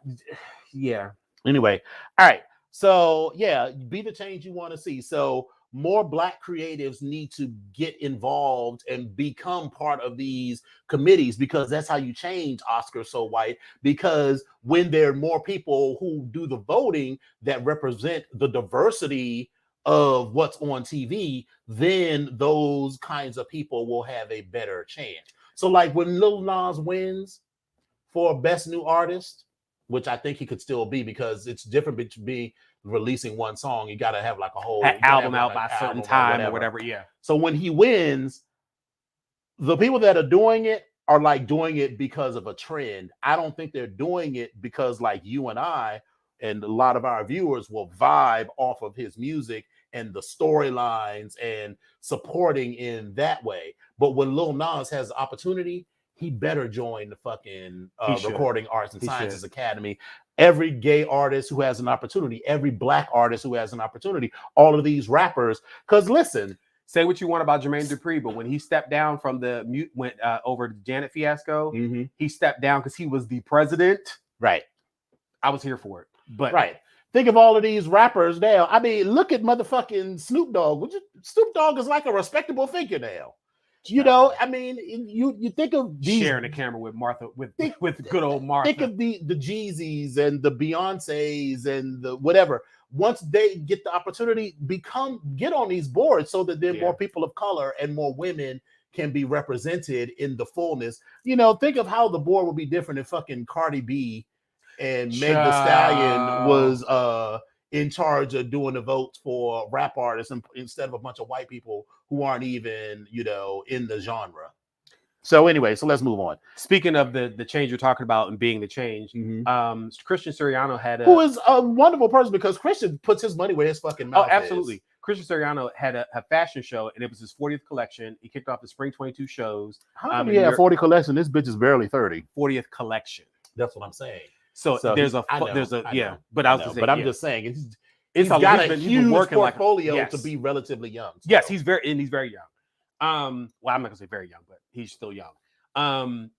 Yeah. Anyway. All right. So yeah, be the change you want to see. So more Black creatives need to get involved and become part of these committees, because that's how you change Oscar So White. Because when there are more people who do the voting that represent the diversity of what's on TV, then those kinds of people will have a better chance. So like when Lil Nas wins for Best New Artist, which I think he could still be, because it's different between releasing one song. You got to have like a whole album out by a certain time or whatever. Yeah. So when he wins, the people that are doing it are like doing it because of a trend. I don't think they're doing it because like you and I and a lot of our viewers will vibe off of his music and the storylines and supporting in that way. But when Lil Nas has the opportunity, he better join the fucking Recording Arts and Sciences Academy. Every gay artist who has an opportunity, every Black artist who has an opportunity, all of these rappers. Because listen, say what you want about Jermaine Dupri, but when he stepped down from went over the Janet fiasco, he stepped down because he was the president. Right. I was here for it. But right. Think of all of these rappers now. I mean, look at motherfucking Snoop Dogg. Snoop Dogg is like a respectable figure now. You know, I mean, you think of these, sharing the camera with Martha, with good old Martha. Think of the Jeezys and the Beyoncés and the whatever. Once they get the opportunity, get on these boards so that then more people of color and more women can be represented in the fullness. You know, think of how the board would be different if fucking Cardi B and Meg Thee Stallion was in charge of doing the votes for rap artists instead of a bunch of white people who aren't even, you know, in the genre. So anyway, so let's move on. Speaking of the change you're talking about and being the change, Christian Siriano had who is a wonderful person because Christian puts his money where his fucking mouth Oh, absolutely. is. Christian Siriano had a fashion show, and it was his 40th collection. He kicked off the Spring 22 shows. How come he had 40 collection? This bitch is barely 30. 40th collection. That's what I'm saying. So there's a but I was gonna say, I'm just saying he's got a huge portfolio yes. to be relatively young. So. Yes, he's very young. Well, I'm not gonna say very young, but he's still young.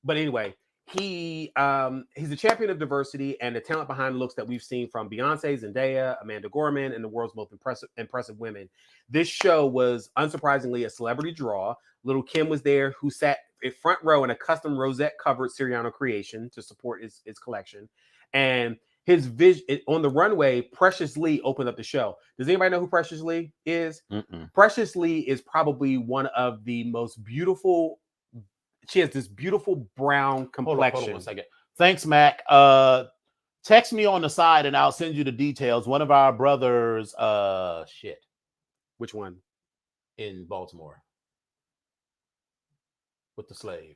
But anyway, he's a champion of diversity and the talent behind looks that we've seen from Beyonce, Zendaya, Amanda Gorman, and the world's most impressive women. This show was unsurprisingly a celebrity draw. Little Kim was there, who sat in front row in a custom rosette covered Siriano creation to support his collection. And his vision on the runway, Precious Lee opened up the show. Does anybody know who Precious Lee is? Precious Lee is probably one of the most beautiful. She has this beautiful brown complexion. Hold on 1 second. Thanks, Mac. Text me on the side and I'll send you the details. One of our brothers, Which one? In Baltimore. With the slave.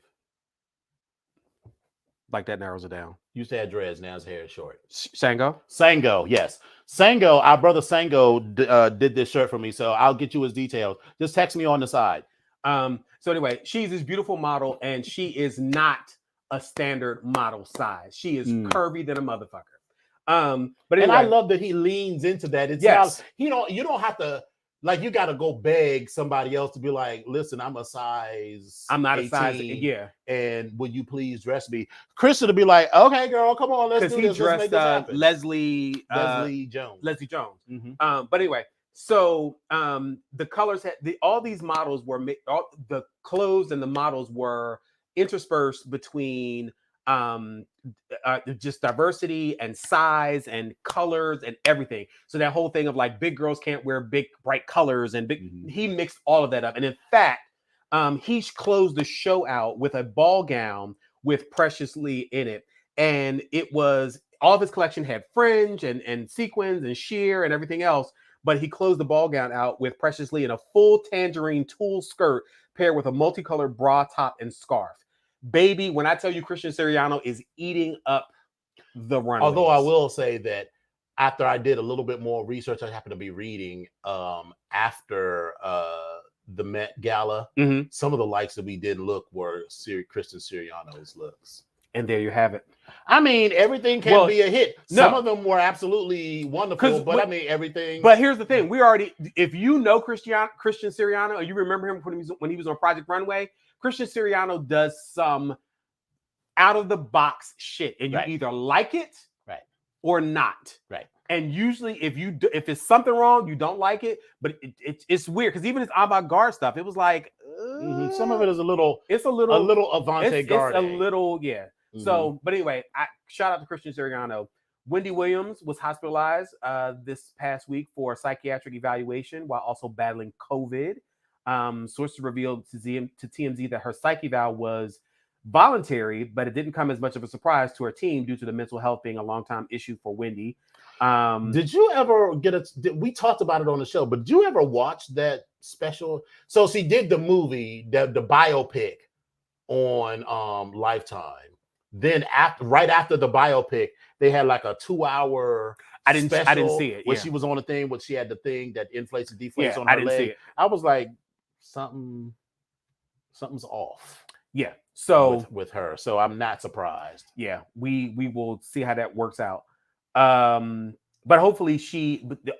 Like that narrows it down. Used to have dreads, now his hair is short. Sango, yes. Sango, our brother Sango did this shirt for me, so I'll get you his details. Just text me on the side. So anyway, she's this beautiful model, and she is not a standard model size. She is curvy than a motherfucker. But anyway, and I love that he leans into that. It's not, you don't have to. Like, you got to go beg somebody else to be like, listen, I'm not a size, yeah. And would you please dress me? Christian to be like, okay, girl, come on, let's do this. Because he dressed Leslie Jones. But anyway, so the colors all these models were the clothes and the models were interspersed between just diversity and size and colors and everything. So that whole thing of like big girls can't wear big bright colors and he mixed all of that up. And in fact, he closed the show out with a ball gown with Precious Lee in it. And it was all of his collection had fringe and sequins and sheer and everything else. But he closed the ball gown out with Precious Lee in a full tangerine tulle skirt paired with a multicolored bra top and scarf. Baby, when I tell you Christian Siriano is eating up the runways. Although I will say that after I did a little bit more research, I happened to be reading after the Met Gala, some of the likes that we did look were Christian Siriano's looks. And there you have it. I mean, everything can be a hit. Some of them were absolutely wonderful, but I mean, everything. But here's the thing. If you know Christian Siriano, or you remember him when he was on Project Runway, Christian Siriano does some out-of-the-box shit. And you either like it or not. Right. And usually if it's something wrong, you don't like it. But it's weird because even his avant-garde stuff, it was like... some of it is a little avant-garde. It's a little, yeah. So, but anyway, shout out to Christian Siriano. Wendy Williams was hospitalized this past week for a psychiatric evaluation while also battling COVID. Sources revealed to TMZ that her psych eval was voluntary, but it didn't come as much of a surprise to her team due to the mental health being a long-time issue for Wendy. Did you ever we talked about it on the show, but did you ever watch that special? So she did the movie, the biopic on Lifetime. Then right after the biopic, they had like a 2-hour I didn't see it. Where she was on a thing where she had the thing that inflates and deflates on her leg. I didn't see it. I was like, something's off. Yeah. So with her. So I'm not surprised. Yeah, we will see how that works out. But hopefully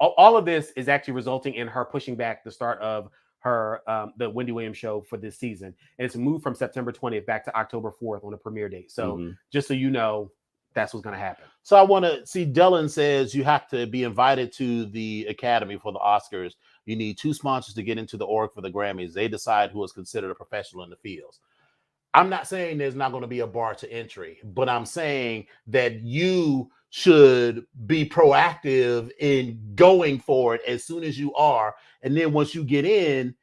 all of this is actually resulting in her pushing back the start of her the Wendy Williams show for this season. And it's moved from September 20th back to October 4th on the premiere date. So just so you know, that's what's going to happen. So I want to see Dylan says you have to be invited to the Academy for the Oscars. You need 2 sponsors to get into the org for the Grammys. They decide who is considered a professional in the fields. I'm not saying there's not going to be a bar to entry, but I'm saying that you should be proactive in going for it as soon as you are. And then once you get in,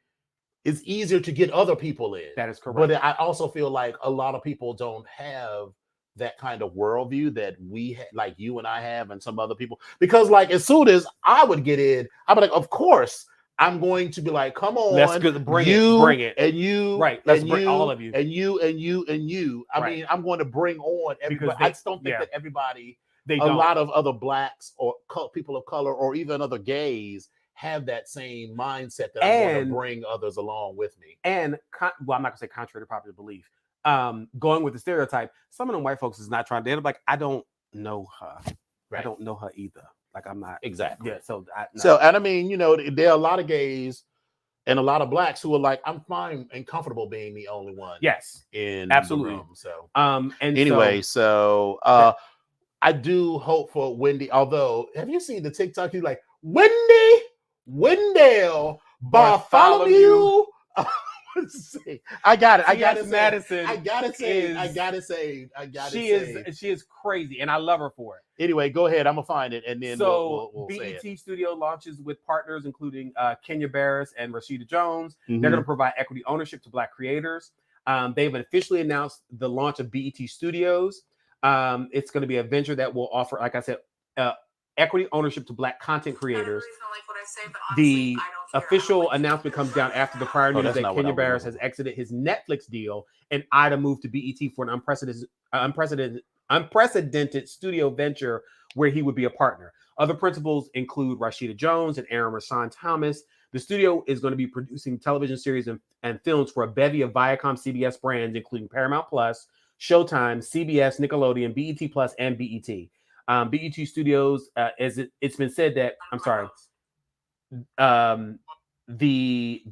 it's easier to get other people in. That is correct. But I also feel like a lot of people don't have that kind of worldview that like you and I have and some other people. Because like as soon as I would get in, I'd be like, of course, I'm going to be like, come on, bring it, and you, right? Let's bring all of you, and you, and you, and you. I mean, I'm going to bring on everybody. I just don't think that everybody, lot of other blacks or people of color, or even other gays, have that same mindset that I'm going to bring others along with me. And I'm not gonna say contrary to popular belief. Going with the stereotype, some of them white folks is not trying to. They're like, I don't know her. Right. I don't know her either. Like, I'm not exactly. Yeah. So, and I mean, there are a lot of gays and a lot of blacks who are like, I'm fine and comfortable being the only one. Yes, in absolutely. the room. So, and anyway, I do hope for Wendy. Although, have you seen the TikTok? He's like, Wendell Bartholomew. I got it. I got to say, Madison. I gotta say. She is crazy, and I love her for it. Anyway, go ahead. I'm gonna find it, and then we'll BET Studio launches with partners including Kenya Barris and Rashida Jones. Mm-hmm. They're going to provide equity ownership to Black creators. They've officially announced the launch of BET Studios. It's going to be a venture that will offer, like I said, equity ownership to Black content creators. The official announcement comes down after the prior news that Kenya Barris has exited his Netflix deal and Ida moved to BET for an unprecedented studio venture where he would be a partner. Other principals include Rashida Jones and Aaron Rashawn Thomas. The studio is going to be producing television series and films for a bevy of Viacom CBS brands, including Paramount Plus, Showtime, CBS, Nickelodeon, BET Plus, and BET. BET Studios, it's been said that, the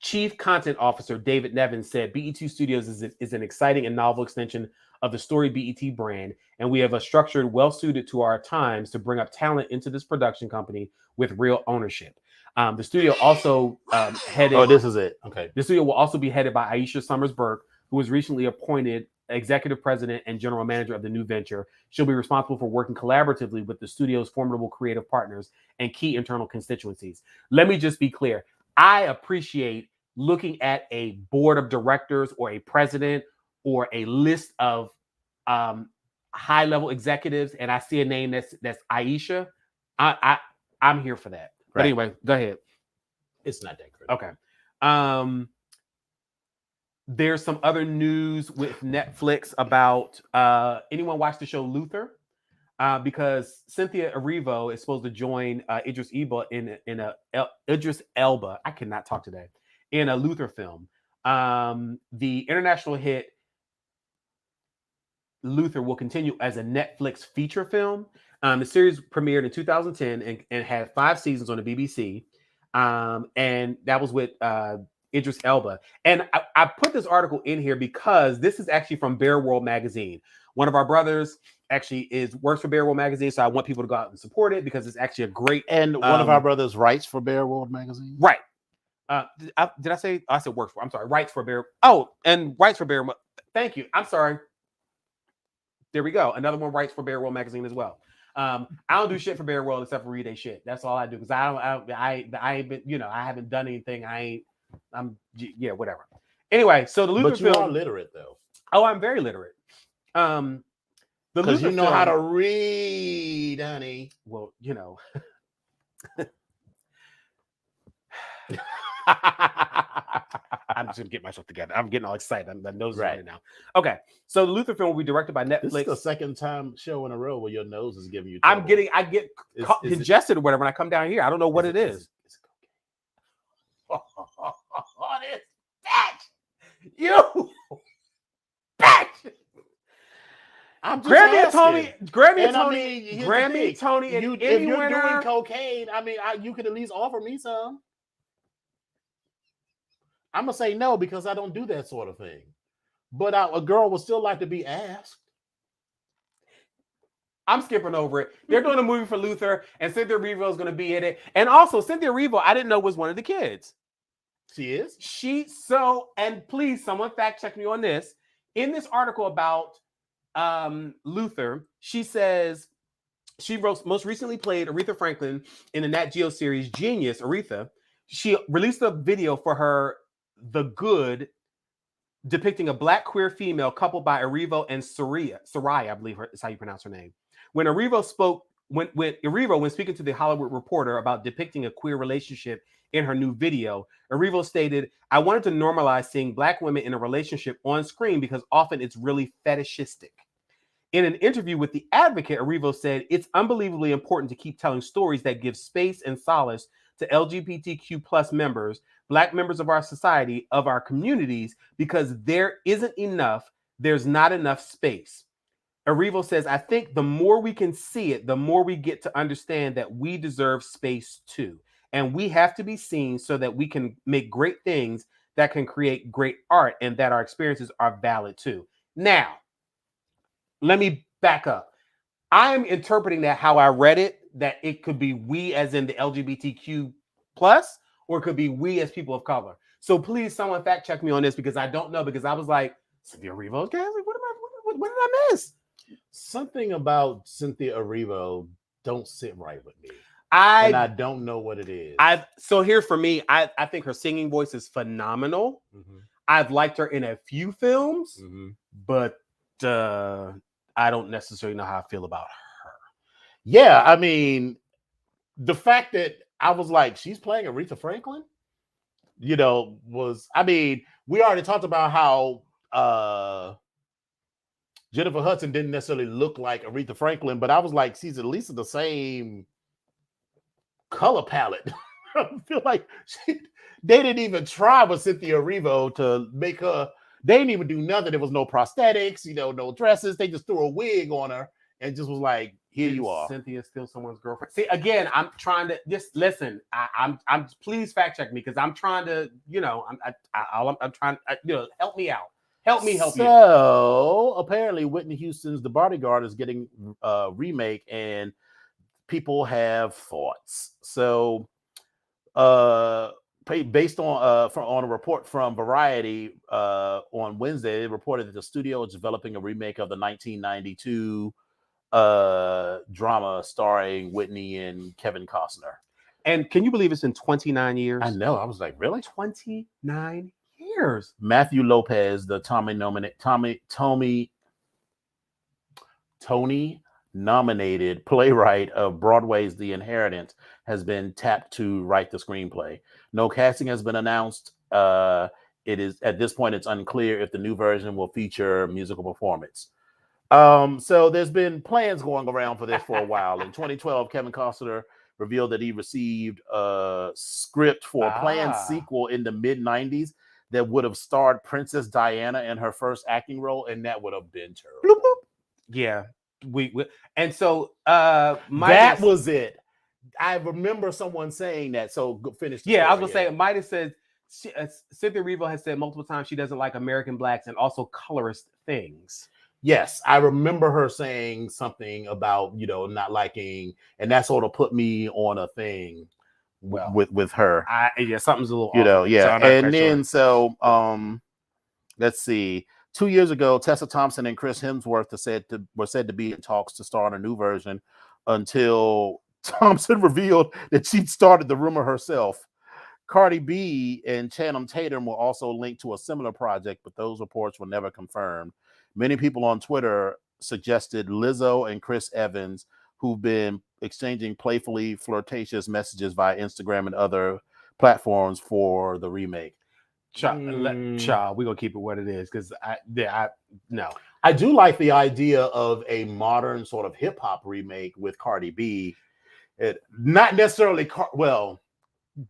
chief content officer, David Nevin, said BET Studios is an exciting and novel extension of the Story BET brand, and we have a structured well-suited to our times to bring up talent into this production company with real ownership. The studio also headed... Oh, this is it. Okay. The studio will also be headed by Aisha Summers Burke, who was recently appointed executive president and general manager of the new venture. She'll be responsible for working collaboratively with the studio's formidable creative partners and key internal constituencies. Let me just be clear. I appreciate looking at a board of directors or a president or a list of high-level executives, and I see a name that's Aisha. I'm here for that. Right. But anyway, go ahead. It's not that critical. Okay. There's some other news with Netflix about anyone watch the show Luther? Because Cynthia Erivo is supposed to join Idris Elba. I cannot talk today. In a Luther film. The international hit Luther will continue as a Netflix feature film. The series premiered in 2010 and had 5 seasons on the BBC. And that was with Idris Elba. And I put this article in here because this is actually from Bear World magazine. One of our brothers actually works for Bear World magazine, so I want people to go out and support it because it's actually a great... And one of our brothers writes for Bear World magazine? Right. Did I say... I said works for... I'm sorry. Writes for Bear... Oh, and writes for Bear... Thank you. I'm sorry. There we go. Another one writes for Bear World magazine as well. I don't do shit for Bear World except for read their shit. That's all I do because I ain't been, I haven't done anything. Whatever. Anyway, so the Luther film... But you are literate though. Oh, I'm very literate. Because you know how to read, honey. Well, I'm just gonna get myself together. I'm getting all excited. My nose is running now. Okay, so the Luther film will be directed by Netflix. This is the second time show in a row where your nose is giving you trouble. I get congested or whatever when I come down here. I don't know what it is. What is that? You bitch! I'm just Grammy, Tony, and if you're doing cocaine, I mean, you could at least offer me some. I'm gonna say no because I don't do that sort of thing. But a girl would still like to be asked. I'm skipping over it. They're doing a movie for Luther, and Cynthia Erivo is going to be in it. And also, Cynthia Erivo, I didn't know was one of the kids. She is? And please, someone fact check me on this. In this article about Luther, she says she most recently played Aretha Franklin in the Nat Geo series Genius, Aretha. She released a video for her The Good, depicting a Black queer female coupled by Erivo and Soraya, I believe is how you pronounce her name. When Erivo when speaking to the Hollywood Reporter about depicting a queer relationship in her new video. Erivo stated, "I wanted to normalize seeing Black women in a relationship on screen because often it's really fetishistic." In an interview with The Advocate, Erivo said, "It's unbelievably important to keep telling stories that give space and solace to LGBTQ plus members, Black members of our society, of our communities, because there's not enough space." Erivo says, "I think the more we can see it, the more we get to understand that we deserve space too. And we have to be seen so that we can make great things that can create great art and that our experiences are valid too." Now, let me back up. I am interpreting that how I read it, that it could be we as in the LGBTQ plus, or it could be we as people of color. So please, someone fact check me on this because I don't know, because I was like, Cynthia Erivo, what did I miss? Something about Cynthia Erivo don't sit right with me. And I don't know what it is. So here for me, I think her singing voice is phenomenal. Mm-hmm. I've liked her in a few films, but I don't necessarily know how I feel about her. Yeah, I mean, the fact that I was like, she's playing Aretha Franklin, we already talked about how Jennifer Hudson didn't necessarily look like Aretha Franklin, but I was like, she's at least in the same color palette. I feel like they didn't even try with Cynthia Erivo to make her. They didn't even do nothing. There was no prosthetics, no dresses. They just threw a wig on her and just was like, "Here you are." Cynthia still someone's girlfriend. See, again, I'm trying to just listen. I'm please fact check me because I'm trying to, I'm trying. Help me out. Help me help you. So apparently, Whitney Houston's The Bodyguard is getting a remake, and people have thoughts. So, based on a report from Variety on Wednesday, they reported that the studio is developing a remake of the 1992 drama starring Whitney and Kevin Costner. And can you believe it's in 29 years? I know. I was like, really? 29 years. Matthew Lopez, the Tony nominated playwright of Broadway's The Inheritance, has been tapped to write the screenplay. No casting has been announced. It is at this point, it's unclear if the new version will feature musical performance. So there's been plans going around for this for a while. In 2012, Kevin Costner revealed that he received a script for a planned sequel in the mid-90s that would have starred Princess Diana in her first acting role, and that would have been terrible. Bloop, bloop. Yeah. And so that was it. I remember someone saying that. So finish. I was gonna say Midas said Cynthia Erivo has said multiple times she doesn't like American blacks and also colorist things. Yes, I remember her saying something about not liking, and that sort of put me on a thing with her. Something's a little and then sure. So let's see. 2 years ago, Tessa Thompson and Chris Hemsworth were said to be in talks to star in a new version until Thompson revealed that she'd started the rumor herself. Cardi B and Channing Tatum were also linked to a similar project, but those reports were never confirmed. Many people on Twitter suggested Lizzo and Chris Evans, who've been exchanging playfully flirtatious messages via Instagram and other platforms for the remake. We're gonna keep it what it is because no. I do like the idea of a modern sort of hip hop remake with Cardi B. Not necessarily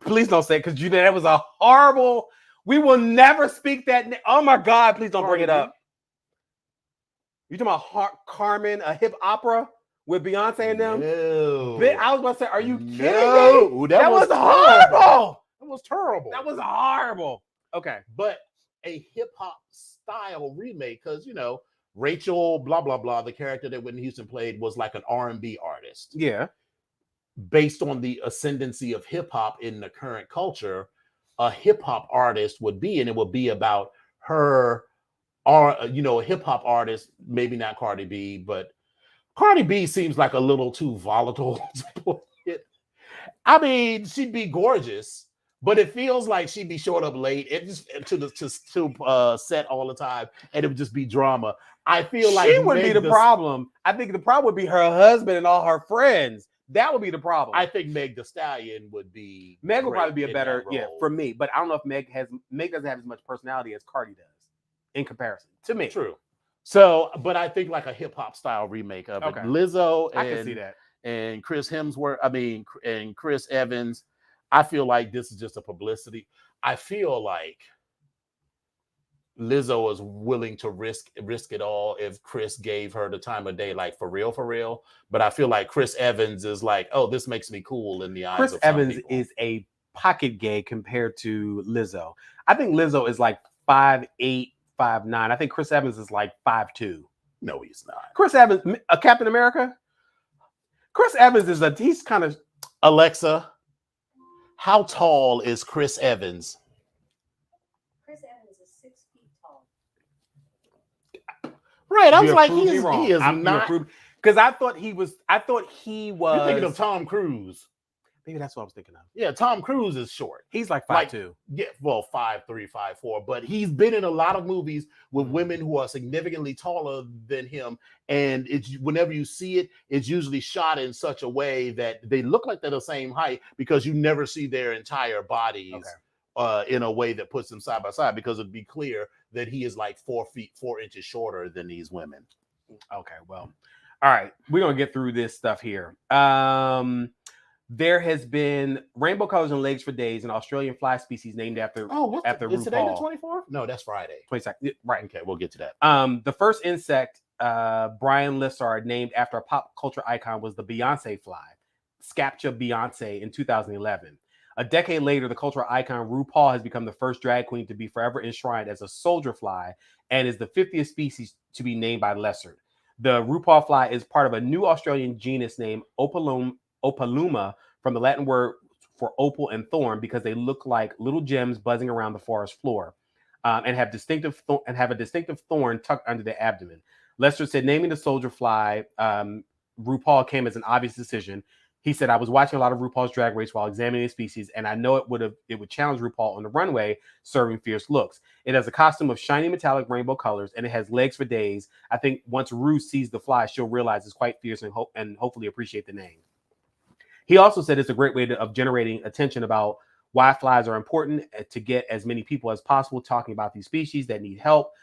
please don't say it because that was a horrible. We will never speak that. Oh my God! Please don't bring it up. You talking about Carmen, a hip opera with Beyonce and them? No. I was about to say, are you kidding me? That was horrible. That was terrible. That was horrible. Okay, but a hip hop style remake because Rachel blah blah blah, the character that Whitney Houston played, was like an R&B artist. Yeah. Based on the ascendancy of hip hop in the current culture, a hip hop artist would be, and it would be about her, or a hip hop artist, maybe not Cardi B, but Cardi B seems like a little too volatile to play it. I mean, she'd be gorgeous, but it feels like she'd be showing up late to set all the time, and it would just be drama. I feel like she would be the problem. I think the problem would be her husband and all her friends. That would be the problem. I think Meg Thee Stallion would be. Meg would probably be a in better, that yeah, role. for me. But I don't know if Meg doesn't have as much personality as Cardi does in comparison to me. True. So, but I think like a hip hop style remake of it. Okay. Lizzo I can see that. and Chris Hemsworth. And Chris Evans. I feel like this is just a publicity. I feel like Lizzo is willing to risk it all if Chris gave her the time of day, like for real. But I feel like Chris Evans is like, oh, this makes me cool in the eyes Chris of some Evans people. is a pocket gay compared to Lizzo. I think Lizzo is like 5'8", 5'9". I think Chris Evans is like 5'2". No, he's not. Chris Evans, a Captain America. Chris Evans he's kind of. Alexa, how tall is Chris Evans? Chris Evans is 6 feet tall. Right, I was like, he is not. Because I thought he was. You're thinking of Tom Cruise. Maybe that's what I was thinking of. Yeah, Tom Cruise is short. He's like 5'2". Yeah, well, 5'3", 5'4", but he's been in a lot of movies with women who are significantly taller than him, and it's whenever you see it, it's usually shot in such a way that they look like they're the same height because you never see their entire bodies. Okay. In a way that puts them side by side, because it'd be clear that he is like 4 feet 4 inches shorter than these women. Okay, well, all right, we're gonna get through this stuff here. There has been rainbow colors and legs for days, an Australian fly species named after Is RuPaul. today the 24th? No, that's Friday. 22nd. Right. Okay, we'll get to that. The first insect, Brian Lissard, named after a pop culture icon, was the Beyonce fly, Scaptia Beyonce, in 2011. A decade later, the cultural icon RuPaul has become the first drag queen to be forever enshrined as a soldier fly and is the 50th species to be named by Lessard. The RuPaul fly is part of a new Australian genus named Opaluma, from the Latin word for opal and thorn, because they look like little gems buzzing around the forest floor, and have a distinctive thorn tucked under the abdomen. Lester said naming the soldier fly RuPaul came as an obvious decision. He said, I was watching a lot of RuPaul's Drag Race while examining the species, and I know it would challenge RuPaul on the runway, serving fierce looks. It has a costume of shiny metallic rainbow colors, and it has legs for days. I think once Ru sees the fly, she'll realize it's quite fierce and hopefully appreciate the name. He also said it's a great way of generating attention about why flies are important, to get as many people as possible talking about these species that need help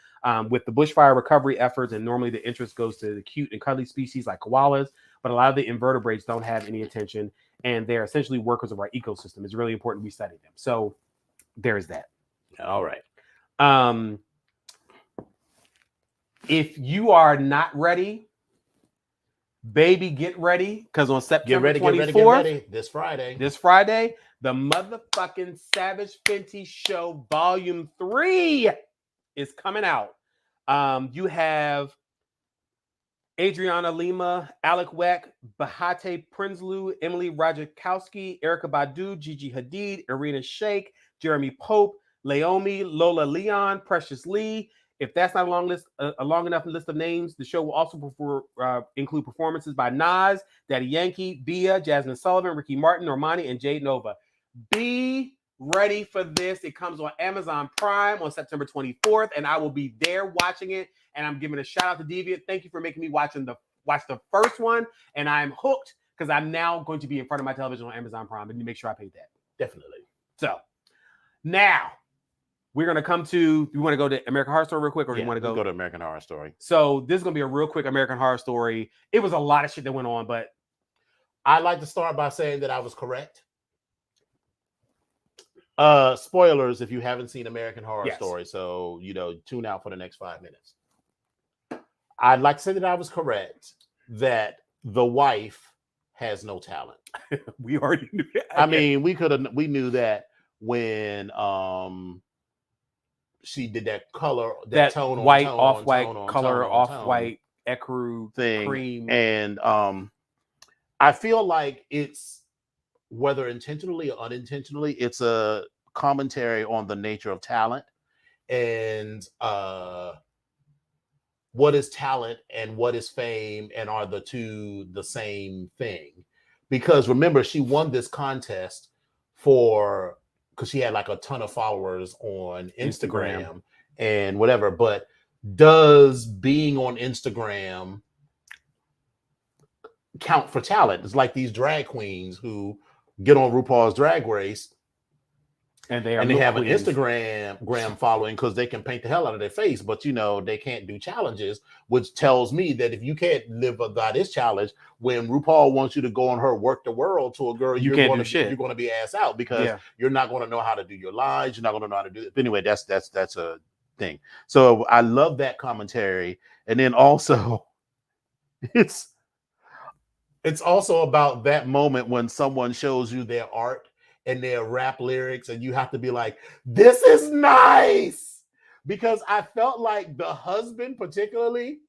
with the bushfire recovery efforts. And normally the interest goes to the cute and cuddly species like koalas, but a lot of the invertebrates don't have any attention, and they're essentially workers of our ecosystem. It's really important we study them. So there's that. All right. If you are not ready, baby, get ready, because on September 24th, this Friday, the motherfucking Savage Fenty Show Volume 3 is coming out. You have Adriana Lima, Alec Weck, Bahate Prinsloo, Emily Ratajkowski, Erykah Badu, Gigi Hadid, Irina Shayk, Jeremy Pope, Laomi, Lola Leon, Precious Lee. If that's not a long enough list of names, the show will also include performances by Nas, Daddy Yankee, Bia, Jasmine Sullivan, Ricky Martin, Normani, and Jade Nova. Be ready for this. It comes on Amazon Prime on September 24th, and I will be there watching it. And I'm giving a shout out to Deviant. Thank you for making me watch the first one, and I'm hooked because I'm now going to be in front of my television on Amazon Prime, and make sure I pay that. Definitely. So now we're going to come to, you want to go to American Horror Story real quick, or you want to go to American Horror Story? So this is going to be a real quick American Horror Story. It was a lot of shit that went on, but I'd like to start by saying that I was correct. Spoilers if you haven't seen American Horror Story, so tune out for the next 5 minutes. I'd like to say that I was correct, that the wife has no talent. We already knew that. I mean, we knew that when she did that color, that tone, white, on tone, off-white, on tone, color, on off-white, ecru thing, cream. And I feel like it's, whether intentionally or unintentionally, it's a commentary on the nature of talent and what is talent and what is fame, and are the two the same thing? Because remember, she won this contest because she had like a ton of followers on Instagram and whatever. But does being on Instagram count for talent. It's like these drag queens who get on RuPaul's Drag Race and they have queens. an Instagram following because they can paint the hell out of their face, but they can't do challenges, which tells me that if you can't live by this challenge, when RuPaul wants you to go on her Work the World to a girl, you're going to be ass out because you're not going to know how to do your lines. You're not going to know how to do it. But anyway, that's a thing. So I love that commentary. And then also it's also about that moment when someone shows you their art and their rap lyrics, and you have to be like, this is nice. Because I felt like the husband particularly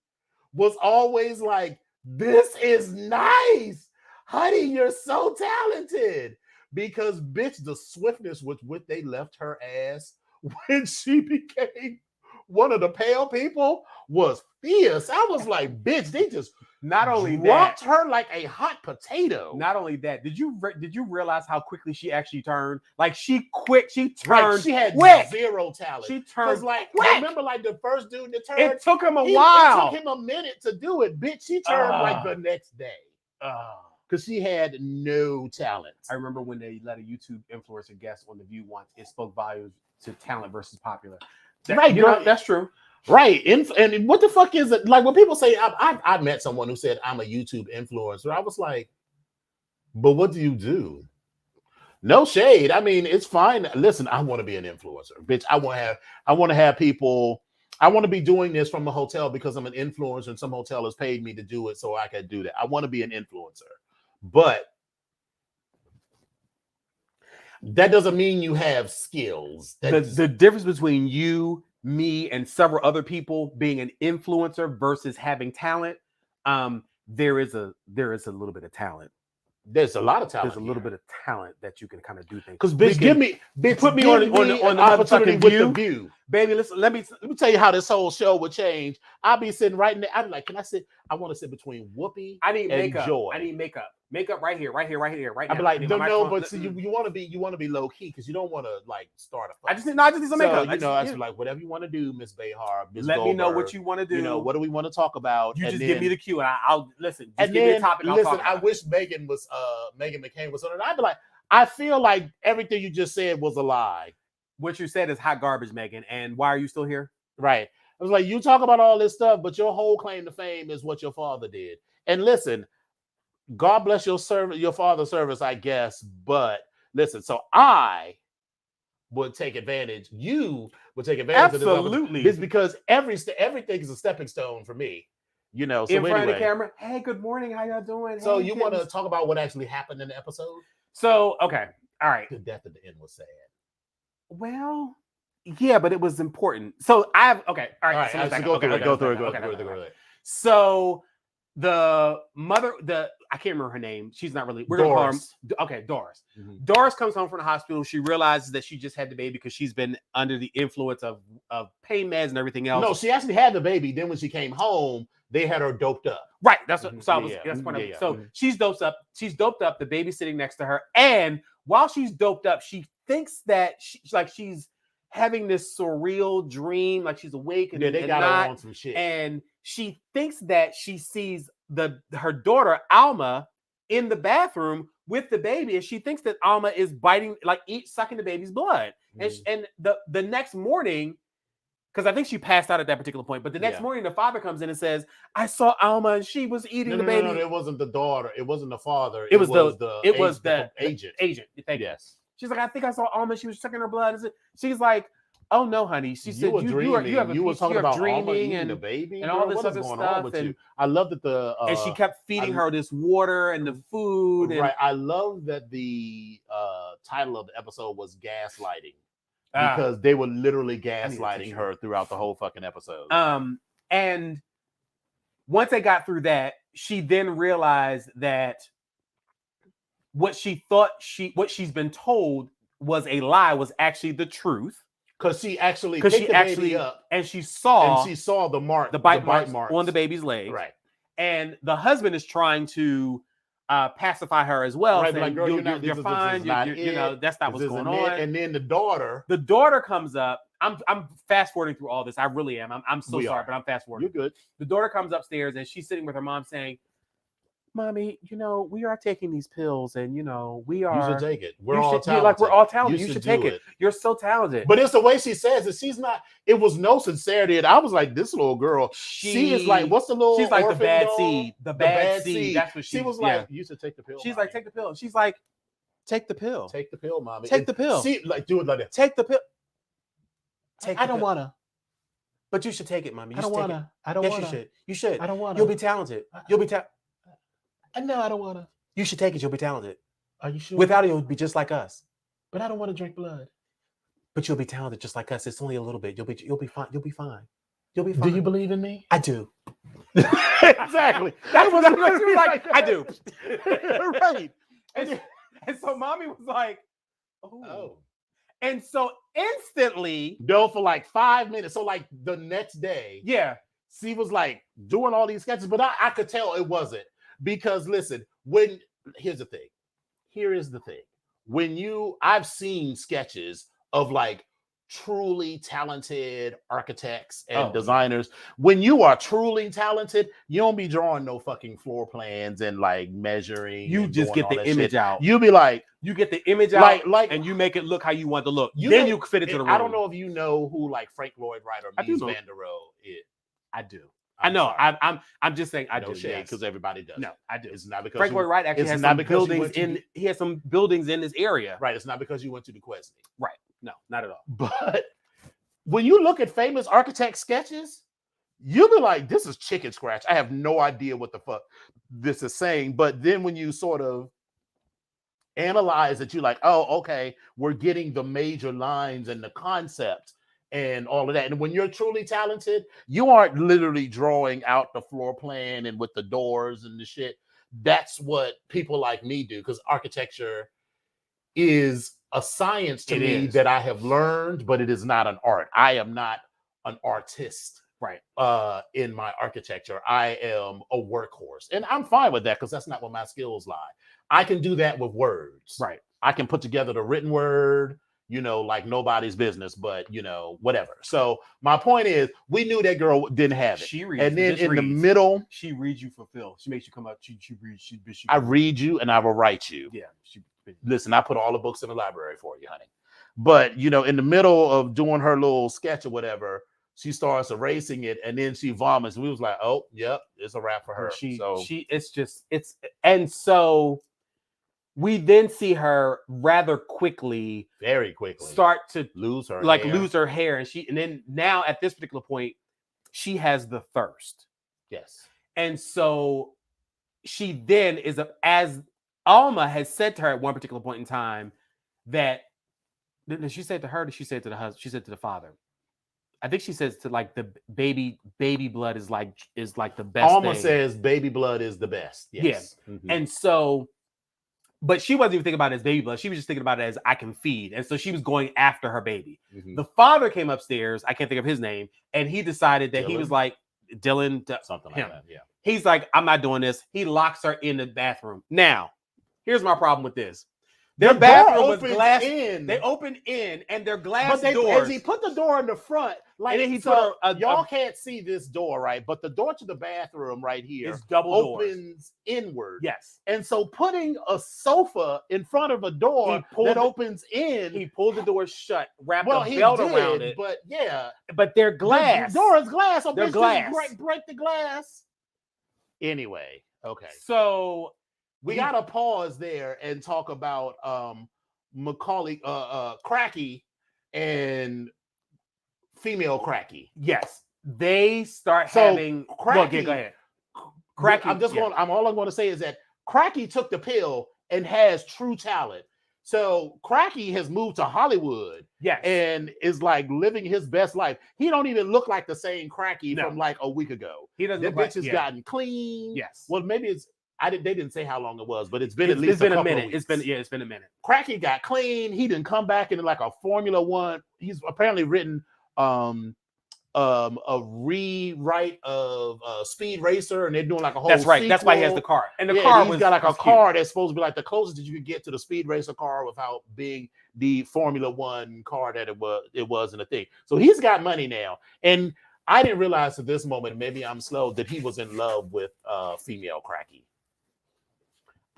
was always like, this is nice. Honey, you're so talented. Because, bitch, the swiftness with which they left her ass when she became one of the pale people was fierce. I was like, bitch, they just not only dropped her like a hot potato. Not only that, did you realize how quickly she actually turned? Like she turned. Right, she had quick. Zero talent. She turned like quick. Remember, like the first dude that turned. It took him a while. It took him a minute to do it, bitch. She turned like the next day. Because she had no talent. I remember when they let a YouTube influencer guest on The View once. It spoke volumes to talent versus popular. Right, girl, that's true. Right. And what the fuck is it? Like when people say, I met someone who said, I'm a YouTube influencer. I was like, but what do you do? No shade. I mean, it's fine. Listen, I want to be an influencer, bitch. I want to have people. I want to be doing this from a hotel because I'm an influencer and some hotel has paid me to do it so I can do that. I want to be an influencer. But that doesn't mean you have skills. The difference between you, me, and several other people being an influencer versus having talent, there is a little bit of talent. There's a lot of talent. There's a little bit of talent that you can kind of do things. Because bitch, put me on the opportunity with The View. Baby, listen, let me tell you how this whole show would change. I'll be sitting right in there. I'm like, can I sit? I want to sit between Whoopi and Joy. I need makeup. Makeup right here, right now. I'd be like, no, but see, you want to be low key because you don't want to like start a fight. I just need some makeup. I just like whatever you want to do, Miss Behar. Let me know what you want to do. What do we want to talk about? You just give me the cue and I'll listen. Just give me a topic. Listen, I wish Megan McCain was on it. I'd be like, I feel like everything you just said was a lie. What you said is hot garbage, Megan. And why are you still here? Right. I was like, you talk about all this stuff, but your whole claim to fame is what your father did. And listen, God bless your father's service, I guess. But listen, so I would take advantage. You would take advantage of this. Absolutely. It's because everything is a stepping stone for me. So in front of the camera. Hey, good morning. How y'all doing? So you want to talk about what actually happened in the episode? So, okay. All right. The death at the end was sad. Well, yeah, but it was important. So okay. All right. So go through it. So the mother, I can't remember her name. She's not really. We're gonna call her. Okay, Doris. Mm-hmm. Doris comes home from the hospital. She realizes that she just had the baby because she's been under the influence of pain meds and everything else. No, she actually had the baby. Then when she came home, they had her doped up. Right. That's what. So So she's doped up. She's doped up. The baby's sitting next to her, and while she's doped up, she thinks that she's having this surreal dream, like she's awake and they got her on some shit. And she thinks that she sees her daughter Alma in the bathroom with the baby, and she thinks that Alma is sucking the baby's blood. And the next morning, because I think she passed out at that particular point, but the next morning the father comes in and says, "I saw Alma and she was eating the baby." No, it wasn't the daughter. It wasn't the father. It was the agent. Thank you. She's like, I think I saw Alma. She was sucking her blood. She's like, oh no, honey. She said, you were talking about dreaming and the baby and all this other stuff. And I love that and she kept feeding her this water and the food. Right. I love that the title of the episode was gaslighting because they were literally gaslighting her throughout the whole fucking episode. And once they got through that, she then realized that what she's been told was a lie was actually the truth. Because she actually picked the baby up and she saw the bite marks on the baby's leg. Right. And the husband is trying to pacify her as well. Right, saying, like, girl, you're fine. That's not what's going on. And then the daughter comes up. I'm fast forwarding through all this. I really am. I'm so sorry, but I'm fast forwarding. You're good. The daughter comes upstairs and she's sitting with her mom saying, Mommy, we are taking these pills, and we are. You should take it. We're you all should, talented. like we're all talented. You You should should take do it. it. You're so talented. But it's the way she says it. She's not. It was no sincerity, and I was like, this little girl. She is like, what's the little? She's like the orphan bad doll? seed. The bad seed. That's what she was like. You should take the pill. She's mommy. like, take the pill. She's like, take the pill. Take the pill, mommy. Take the pill. See, like, do it like that. Take the pill. I don't want to. But you should take it, mommy. I don't want to. I don't want to. Yes, you should. You should. I don't want to. You'll be talented. You'll be talented. No, I don't want to. You should take it. You'll be talented. Are you sure? Without it, you'll be just like us. But I don't want to drink blood. But you'll be talented just like us. It's only a little bit. You'll be fine. You'll be fine. You'll be fine. Do you believe in me? I do. Exactly. That's what she was like. I do. Right. And so mommy was like, oh. And so instantly, no, for like 5 minutes. So like the next day, yeah, she was like doing all these sketches, but I could tell it wasn't because listen, here's the thing. Here is the thing. I've seen sketches of like truly talented architects and designers. When you are truly talented, you don't be drawing no fucking floor plans and like measuring. You just get the image out. You be like, you get the image out, like, and you make it look how you want to look. You fit it to the room. I don't know if you know who like Frank Lloyd Wright or Mies van der Rohe is. I do. I know. I'm just saying. I do because everybody does. No, I do. It's not because Frank Lloyd Wright actually has some buildings in. He has some buildings in this area. Right. It's not because you went to the Duquesne. Right. No, not at all. But when you look at famous architect sketches, you'll be like, "This is chicken scratch." I have no idea what the fuck this is saying. But then when you sort of analyze it, you're like, "Oh, okay, we're getting the major lines and the concept." And all of that. And when you're truly talented, you aren't literally drawing out the floor plan and with the doors and the shit. That's what people like me do, because architecture is a science to me that I have learned, but it is not an art. I am not an artist, right? In my architecture, I am a workhorse, and I'm fine with that because that's not where my skills lie. I can do that with words, right? I can put together the written word, like nobody's business, but whatever. So my point is, we knew that girl didn't have it. She reads, and then in the middle, she reads you for Phil. She makes you come out. She reads. I read you, and I will write you. Yeah. Listen, I put all the books in the library for you, honey. But in the middle of doing her little sketch or whatever, she starts erasing it, and then she vomits. We was like, oh, yep, it's a wrap for her. And so we then see her rather quickly, very quickly, start to lose her hair, and then now at this particular point, she has the thirst. Yes, and so she then is as Alma has said to her at one particular point in time that she said to her, did she say to the husband? She said to the father. I think she says to like the baby blood is like the best. Alma says baby blood is the best. Yes. Yeah, and so. But she wasn't even thinking about it as baby blood. She was just thinking about it as I can feed. And so she was going after her baby. Mm-hmm. The father came upstairs. I can't think of his name. And he decided that he was like, Dylan. Something like that, yeah. He's like, I'm not doing this. He locks her in the bathroom. Now, here's my problem with this. Their bathroom was glass. They opened in, and they're glass doors. As he put the door in the front, like, and then y'all can't see this door, right? But the door to the bathroom right here is double opens inward. Yes. And so putting a sofa in front of a door that opens in. He pulled the door shut, wrapped a belt around it. But yeah. But they're glass. The door is glass. So they're glass. Break the glass. Anyway, okay. So we gotta pause there and talk about Macaulay Cracky and female Cracky. Yes, they start having. Cracky, go ahead. Cracky. All I'm going to say is that Cracky took the pill and has true talent. So Cracky has moved to Hollywood, yes, and is like living his best life. He don't even look like the same Cracky from like a week ago. He doesn't. The bitch has gotten clean. Yes. Well, maybe it's. They didn't say how long it was, but it's been at least a minute. It's been a minute. Cracky got clean. He didn't come back into like a Formula One. He's apparently written a rewrite of Speed Racer, and they're doing like a whole. That's right. Sequel. That's why he has the car. And the car he's got like a car that's supposed to be like the closest that you could get to the Speed Racer car without being the Formula One car that it was in the thing. So he's got money now, and I didn't realize at this moment, maybe I'm slow, that he was in love with female Cracky.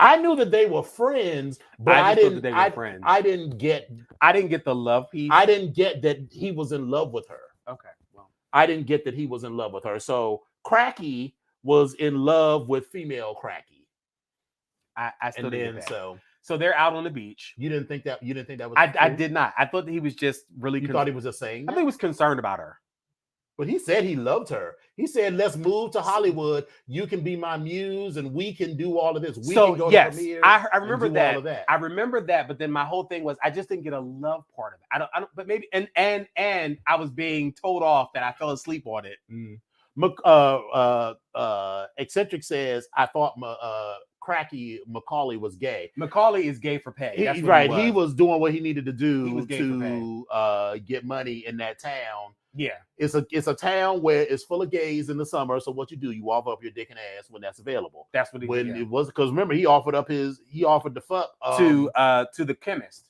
I knew that they were friends, but I just thought that didn't. they were friends. I didn't get the love piece. I didn't get that he was in love with her. Okay, well, I didn't get that he was in love with her. So Cracky was in love with female Cracky. I still didn't get that. So they're out on the beach. You didn't think that was I did not. I thought that he was just really. You thought he was just saying that? I think he was concerned about her. But he said he loved her. He said, "Let's move to Hollywood. You can be my muse, and we can do all of this. We can go to premiere." I remember and do that. all of that. I remember that. But then my whole thing was I just didn't get a love part of it. I don't. But maybe and I was being told off that I fell asleep on it. Eccentric says, "I thought Cracky Macaulay was gay." Macaulay is gay for pay. That's what right. He was doing what he needed to do to get money in that town. Yeah, it's a town where it's full of gays in the summer. So what you do, you offer up your dick and ass when that's available. That's what it was, because remember he offered to fuck to the chemist,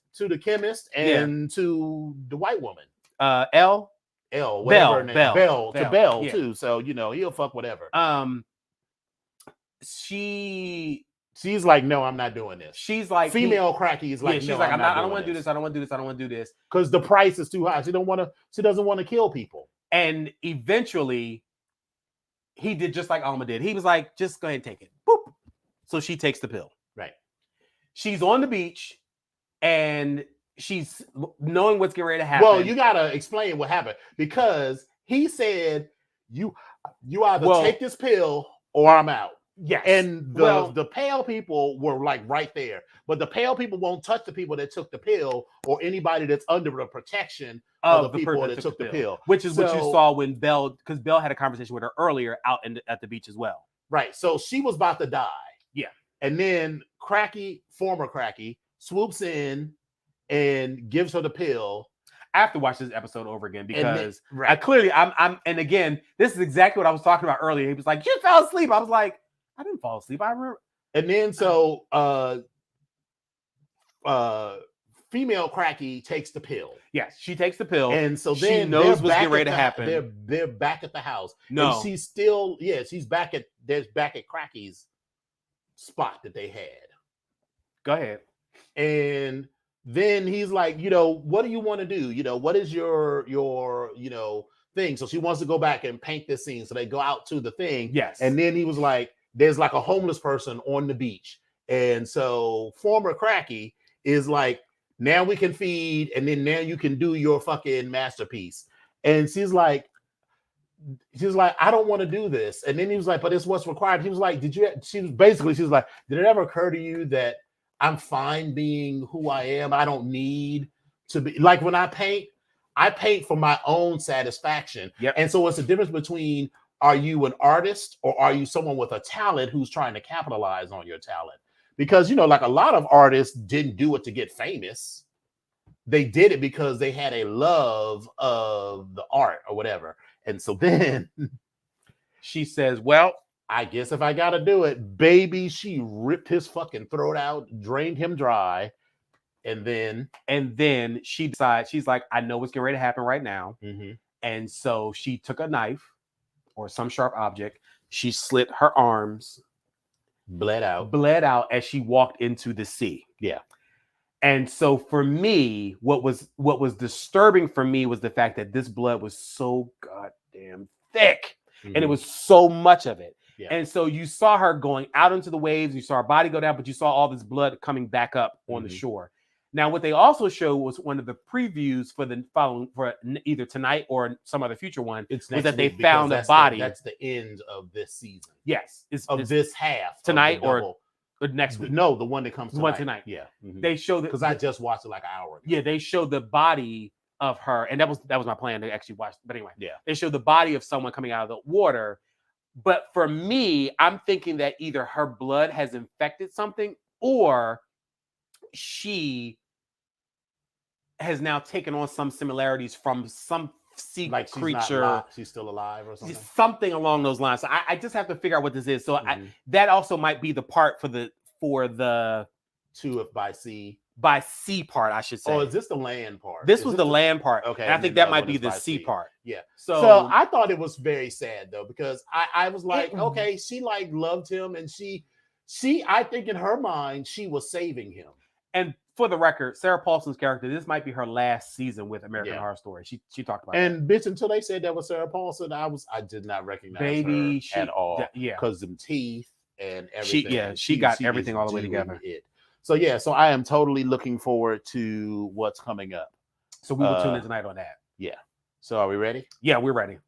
and to the white woman, Belle too. So he'll fuck whatever. She's like, no, I'm not doing this. She's like, female Cracky is like, she's like, I don't want to do this. I don't want to do this. I don't want to do this because the price is too high. She doesn't want to kill people. And eventually, he did just like Alma did. He was like, just go ahead and take it. Boop. So she takes the pill. Right. She's on the beach, and she's knowing what's getting ready to happen. Well, you gotta explain what happened, because he said, you either take this pill or I'm out. Yes. And the pale people were like right there, but the pale people won't touch the people that took the pill or anybody that's under the protection of the people that took the pill. Which is what you saw when Belle, because Belle had a conversation with her earlier out at the beach as well. Right. So she was about to die. Yeah. And then former Cracky, swoops in and gives her the pill. I have to watch this episode over again because I'm and again, this is exactly what I was talking about earlier. He was like, you fell asleep. I was like, I didn't fall asleep. I remember. And then female Cracky takes the pill. Yes, she takes the pill. And so then she knows what's getting ready to happen. They're back at the house. No. And she's still, she's back at Cracky's spot that they had. Go ahead. And then he's like, what do you want to do? What is your thing? So she wants to go back and paint this scene. So they go out to the thing. Yes. And then he was like, there's like a homeless person on the beach. And so former Cracky is like, now we can feed, and then now you can do your fucking masterpiece. And she's like, I don't want to do this. And then he was like, but it's what's required. He was like, she was like, did it ever occur to you that I'm fine being who I am? I don't need to be like, when I paint for my own satisfaction. Yep. And so it's a difference between, are you an artist or are you someone with a talent who's trying to capitalize on your talent? Because, like a lot of artists didn't do it to get famous. They did it because they had a love of the art or whatever. And so then she says, well, I guess if I got to do it, baby, she ripped his fucking throat out, drained him dry. And then she decides, she's like, I know what's getting ready to happen right now. Mm-hmm. And so she took a knife or some sharp object. She slit her arms. Bled out as she walked into the sea. Yeah. And so for me, what was disturbing for me was the fact that this blood was so goddamn thick. Mm-hmm. And it was so much of it. Yeah. And so you saw her going out into the waves, you saw her body go down, but you saw all this blood coming back up on the shore. Now, what they also showed was one of the previews for the following, for either tonight or some other future one, was that they found a body. That's the end of this season. Yes. It's this half. Tonight or next week. No, the one that comes tonight. The one tonight. Yeah. Mm-hmm. They showed it. Because I just watched it like an hour ago. Yeah, they showed the body of her. And that was my plan to actually watch. But anyway. Yeah. They showed the body of someone coming out of the water. But for me, I'm thinking that either her blood has infected something or she has now taken on some similarities from some sea creature. She's still alive or something. Something along those lines. So I just have to figure out what this is. So that also might be the part for the to if by sea part, I should say. Oh, is this the land part? This was the land part. Okay. And I think that might be the sea part. Yeah. So I thought it was very sad though, because I was like, okay, she like loved him and she I think in her mind, she was saving him. And for the record, Sarah Paulson's character, this might be her last season with American Horror Story. She talked about and bitch, until they said that was Sarah Paulson, I did not recognize her at all. Yeah, because them teeth and everything. She got everything all the way together. So I am totally looking forward to what's coming up. So we will tune in tonight on that. Yeah. So are we ready? Yeah, we're ready.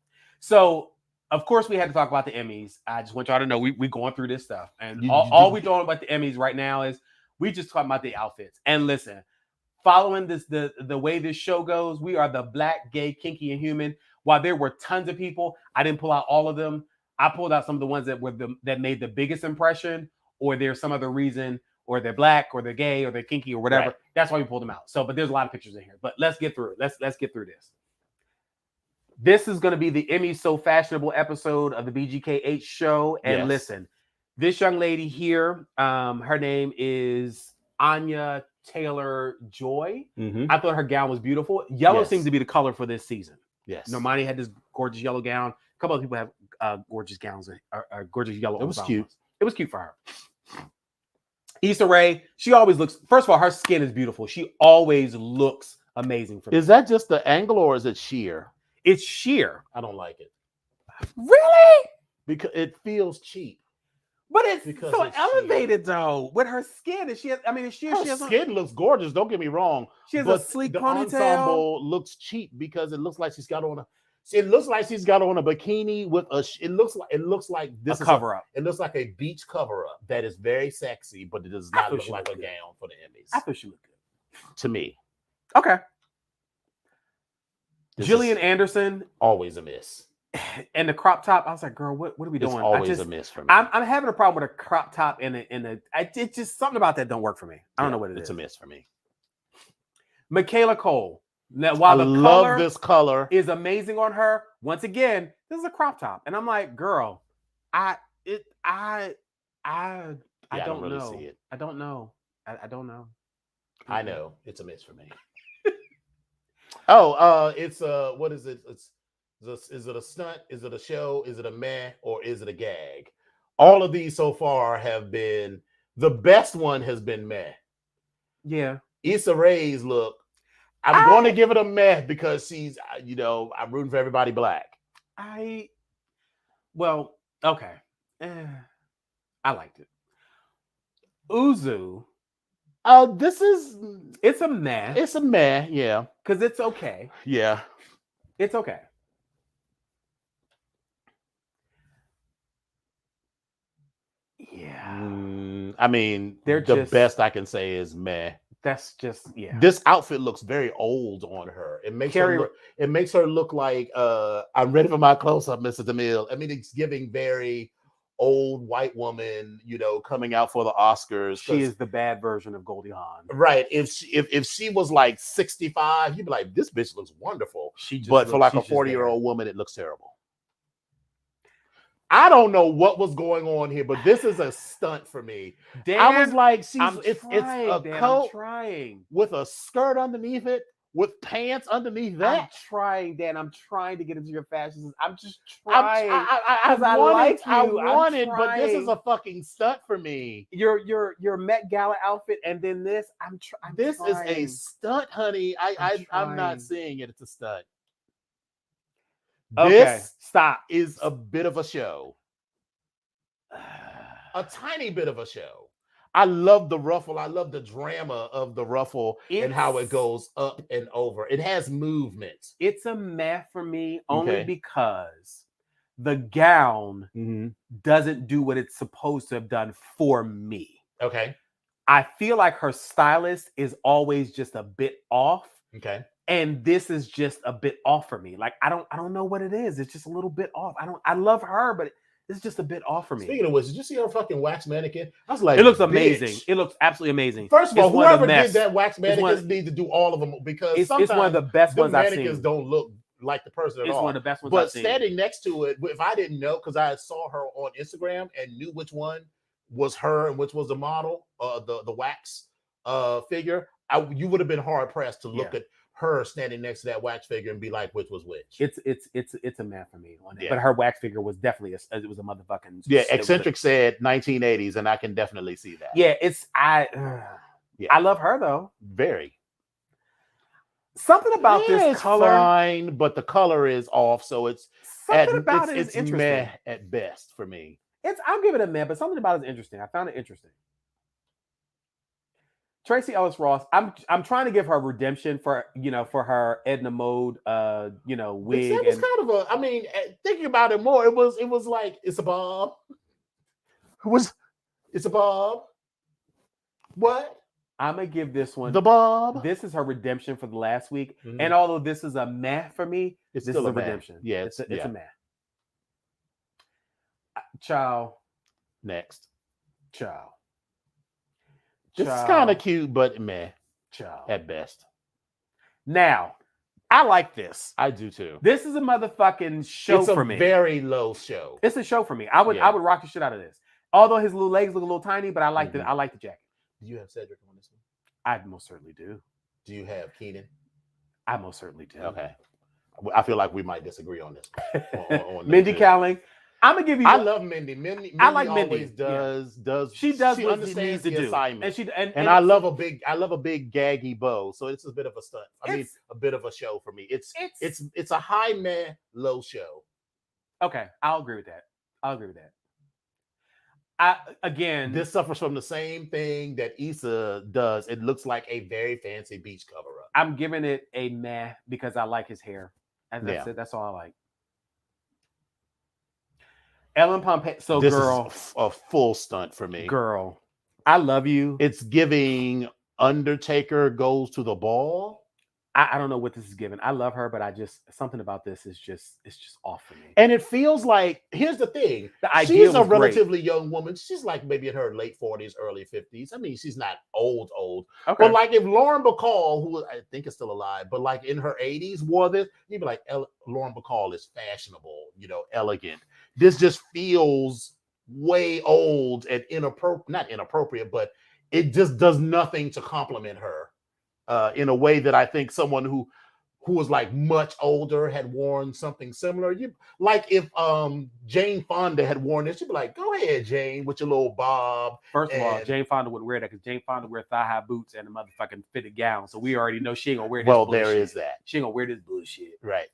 So of course we had to talk about the Emmys. I just want y'all to know we going through this stuff, and all we doing about the Emmys right now is we just talking about the outfits. And listen, following this the way this show goes, we are the Black, Gay, Kinky, and Human. While there were tons of people, I didn't pull out all of them. I pulled out some of the ones that made the biggest impression, or there's some other reason, or they're Black, or they're gay, or they're kinky, or whatever. Right. That's why we pulled them out. So, but there's a lot of pictures in here. But let's get through it. Let's get through this. This is going to be the Emmy So Fashionable episode of the BGKH show. And listen, this young lady here, her name is Anya Taylor-Joy. Mm-hmm. I thought her gown was beautiful. Yellow seems to be the color for this season. Yes. Normani had this gorgeous yellow gown. A couple of people have gorgeous gowns, gorgeous yellow. It was cute. It was cute for her. Issa Rae, she always looks, first of all, her skin is beautiful. She always looks amazing for me. Is that just the angle or is it sheer? It's sheer. I don't like it. Really? Because it feels cheap. But it's so elevated though with her skin. And her skin looks gorgeous. Don't get me wrong. She has a sleek ponytail. The ensemble looks cheap because it looks like she's got on a bikini with a. It looks like this is a cover up. It looks like a beach cover up that is very sexy, but it does not look like a gown for the Emmys. I thought she looked good to me. Okay. Gillian Anderson, always a miss. And the crop top, I was like, girl, what are we doing? It's always a miss for me. I'm having a problem with a crop top it's just something about that don't work for me. I don't know what it is. It's a miss for me. Michaela Cole. Now, while I love this color is amazing on her, once again, this is a crop top. And I'm like, girl, I don't really know. See it. I don't know. I don't know. I know. It's a miss for me. It's what is it? Is it a stunt? Is it a show? Is it a meh? Or is it a gag? All of these so far have been, the best one has been meh. Yeah. Issa Rae's look, I'm going to give it a meh because she's, I'm rooting for everybody Black. Okay. I liked it. Uzu. It's a meh. It's a meh, yeah. Because it's okay. Yeah. It's okay. Yeah. I mean, the best I can say is meh. That's just, yeah. This outfit looks very old on her. It makes her look like I'm ready for my close-up, Mr. DeMille. I mean, it's giving very old white woman, coming out for the Oscars. She is the bad version of Goldie Hawn. Right. If she was like 65, you'd be like, this bitch looks wonderful. But for like a 40-year-old woman, it looks terrible. I don't know what was going on here, but this is a stunt for me. Dan, I was like, it's a coat with a skirt underneath it, with pants underneath that. I'm trying, Dan. I'm trying to get into your fashion. I'm just trying. I wanted, but this is a fucking stunt for me. Your Met Gala outfit, and then this. This is a stunt, honey. I'm not seeing it. It's a stunt. This is a bit of a show. A tiny bit of a show. I love the ruffle. I love the drama of the ruffle and how it goes up and over. It has movement. It's a meh for me only because the gown doesn't do what it's supposed to have done for me. Okay. I feel like her stylist is always just a bit off. Okay. And this is just a bit off for me. Like I don't know what it is. It's just a little bit off. I love her, but it's just a bit off for me. Speaking of which, did you see her fucking wax mannequin? I was like, it looks amazing. It looks absolutely amazing. First of all, whoever did that wax mannequins need to do all of them because sometimes it's one of the best ones I've seen. Mannequins don't look like the person at all. It's one of the best ones I've seen. But standing next to it, if I didn't know, because I saw her on Instagram and knew which one was her and which was the model, the wax figure, you would have been hard pressed to look at her standing next to that wax figure and be like, which was which. It's a man for me on it. Yeah. But her wax figure was definitely it was a motherfucking Yeah, Eccentric said 1980s, and I can definitely see that. Yeah, I love her though. Very. Something about this it's color, fine, but the color is off, so it's something about it is it's interesting. meh at best for me. I'll give it a meh, but something about it is interesting. I found it interesting. Tracy Ellis Ross, I'm trying to give her redemption for her Edna Mode wig. It's kind of a, I mean, thinking about it more, it was like, it's a bob. It's a bob. What? I'm gonna give this one the bob. This is her redemption for the last week. Mm-hmm. And although this is a meh for me, it's this still is a redemption. Yeah, it's a meh. Ciao. Next. Ciao. This is kind of cute, but meh. Ciao. At best. Now, I like this. I do too. This is a motherfucking show for me. It's a very low show. It's a show for me. I would rock the shit out of this. Although his little legs look a little tiny, but I like the jacket. Do you have Cedric on this one? I most certainly do. Do you have Keenan? I most certainly do. Okay. I feel like we might disagree on this. on Mindy Kaling. I'm gonna give you. I love Mindy. Mindy I like always Mindy. She does what she needs to do. Assignment. And I love a big gaggy bow. So it's a bit of a stunt. I mean, a bit of a show for me. It's a high meh, low show. Okay, I'll agree with that. This suffers from the same thing that Issa does. It looks like a very fancy beach cover up. I'm giving it a meh because I like his hair. And that's it. That's all I like. Ellen Pompeo. So this girl, is a full stunt for me. Girl, I love you. It's giving Undertaker goes to the ball. I don't know what this is giving. I love her, but something about this is just off for me. And it feels like, here's the thing. She's a relatively young woman. She's like maybe in her late 40s, early 50s. I mean, she's not old. Okay. But like if Lauren Bacall, who I think is still alive, but like in her 80s wore this, you'd be like, Lauren Bacall is fashionable, elegant. This just feels way old and not inappropriate, but it just does nothing to compliment her. In a way that I think someone who was like much older had worn something similar. Like if Jane Fonda had worn this, you'd be like, go ahead, Jane, with your little bob. First of all, Jane Fonda wouldn't wear that because Jane Fonda wear thigh-high boots and a motherfucking fitted gown. So we already know she ain't gonna wear this bullshit. There is that. She ain't gonna wear this bullshit. Right.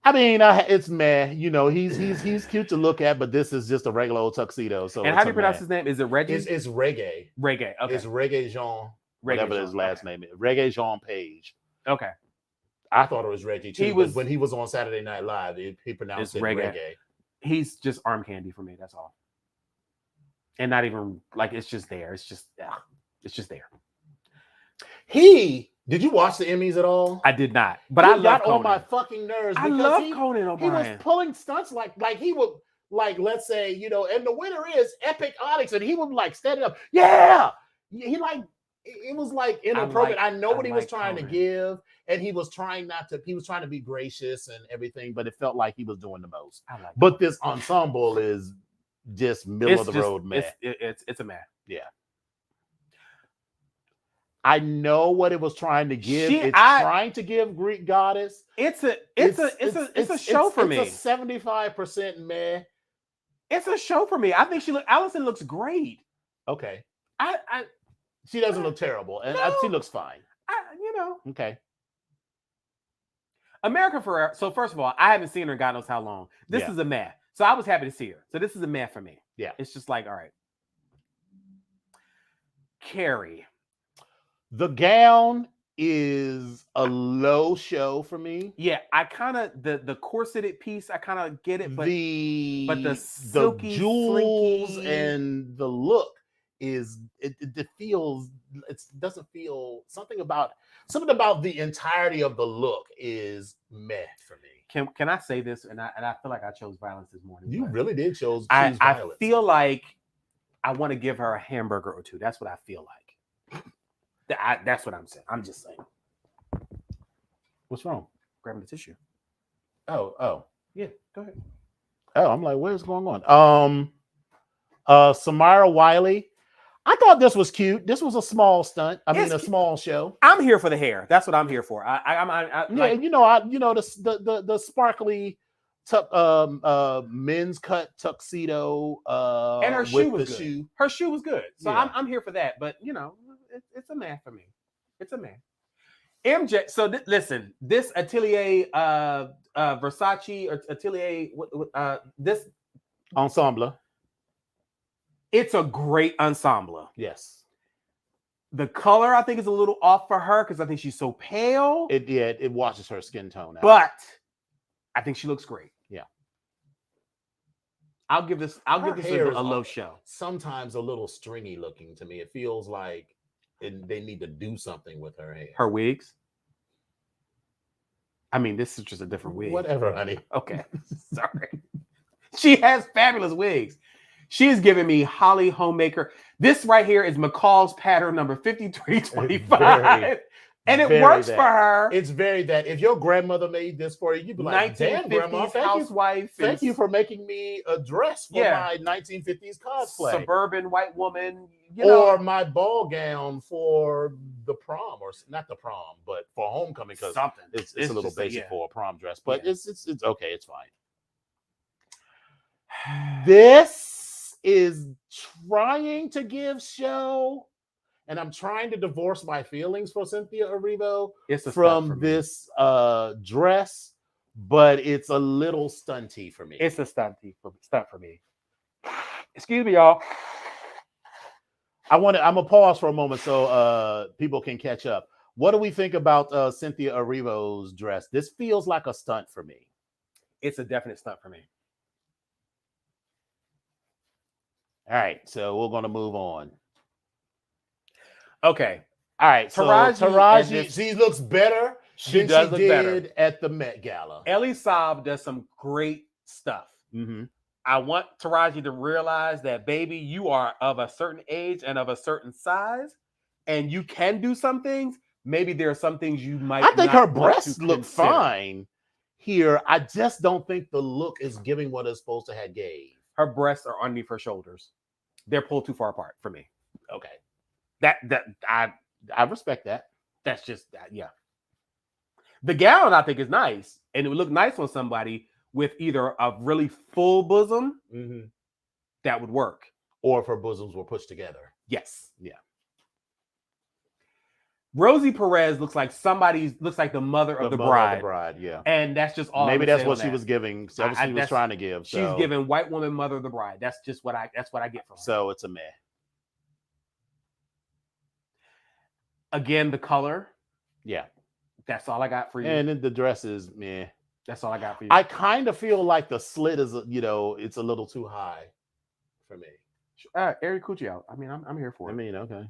I mean, it's meh. He's cute to look at, but this is just a regular old tuxedo. So, and how do you pronounce his name? Is it Reggie? It's Reggae. Reggae. Okay. It's Reggae Jean. Whatever his last name is. Reggae Jean Page. Okay. I thought it was Reggie too. When he was on Saturday Night Live, he pronounced it reggae. He's just arm candy for me. That's all. And not even like it's just there. It's just there. Did you watch the Emmys at all? I did not, but I love Conan. On my fucking nerves. I love Conan O'Brien. He was pulling stunts like he would, like, let's say, and the winner is Epic Onyx, and he would like stand up. Yeah, he like it was like inappropriate. I know what he was trying to give, and he was trying not to. He was trying to be gracious and everything, but it felt like he was doing the most. But this ensemble is just middle of the road, man. It's a man. Yeah. I know what it was trying to give. Trying to give Greek goddess. It's a show for me. It's a 75% meh. It's a show for me. I think Allison looks great. Okay. She doesn't look terrible, and she looks fine. Okay. America Ferrera. So first of all, I haven't seen her God knows how long. This is a meh. So I was happy to see her. So this is a meh for me. Yeah. It's just like, all right. Carrie. The gown is a low show for me. Yeah, I kind of the corseted piece. I kind of get it, but the silky, jewels slinky, and the look is it doesn't feel something about the entirety of the look is meh for me. Can I say this? And I feel like I chose violence this morning. You really did choose violence. I feel like I want to give her a hamburger or two. That's what I feel like. That's what I'm saying. I'm just saying. What's wrong? Grabbing the tissue. Oh. Yeah, go ahead. Oh, I'm like, where's going on? Samara Wiley. I thought this was cute. This was a small stunt. I mean, It's a cute. small show. I'm here for the hair. That's what I'm here for. Yeah, like, the sparkly men's cut tuxedo and her with shoe was the good. shoe. Her shoe was good. So Yeah. I'm here for that. But it's a man for me. It's a man. MJ. So listen, this Atelier Versace or Atelier this Ensemble. it's a great ensemble. Yes. The color I think is a little off for her because I think she's so pale. It washes her skin tone out. But I think she looks great. Yeah. I'll give this a low show. Sometimes a little stringy looking to me. It feels like they need to do something with her hair. Her wigs. I mean, this is just a different wig. Whatever, honey. Okay. Sorry. She has fabulous wigs. She's giving me Holly Homemaker. This right here is McCall's pattern number 5325. And it works for her. It's very that. If your grandmother made this for you, you'd be like, damn, grandma, thank you for making me a dress for my 1950s cosplay. Suburban white woman. Or my ball gown for the prom, or not the prom, but for homecoming, because it's a little basic for a prom dress. But it's okay, it's fine. This is trying to give show, and I'm trying to divorce my feelings for Cynthia Erivo from this dress, but it's a little stunty for me. It's a stunt for me. Excuse me, y'all. I'm gonna pause for a moment so people can catch up. What do we think about Cynthia Erivo's dress? This feels like a stunt for me. It's a definite stunt for me. All right, so we're gonna move on. Okay. All right. Taraji, she looks better. She does look did better at the Met Gala. Elie Saab does some great stuff. Mm-hmm. I want Taraji to realize that, baby, you are of a certain age and of a certain size, and you can do some things. Maybe there are some things you might. I think her breasts look fine here. I just don't think the look is giving what it's supposed to have gave. Her breasts are underneath her shoulders. They're pulled too far apart for me. Okay. I respect that. That's just that, yeah. The gown I think is nice, and it would look nice on somebody with either a really full bosom that would work, or if her bosoms were pushed together. Yes, yeah. Rosie Perez looks like the mother of the bride. Yeah, and that's just all. Maybe that's what she was giving. That's what she was trying to give. She's giving white woman mother of the bride. That's just what I get from her. So it's a meh. Again, the color. Yeah. That's all I got for you. And then the dress is meh. That's all I got for you. I kind of feel like the slit is, it's a little too high for me. Eric Cucci out. I mean, I'm here for it. I mean, okay.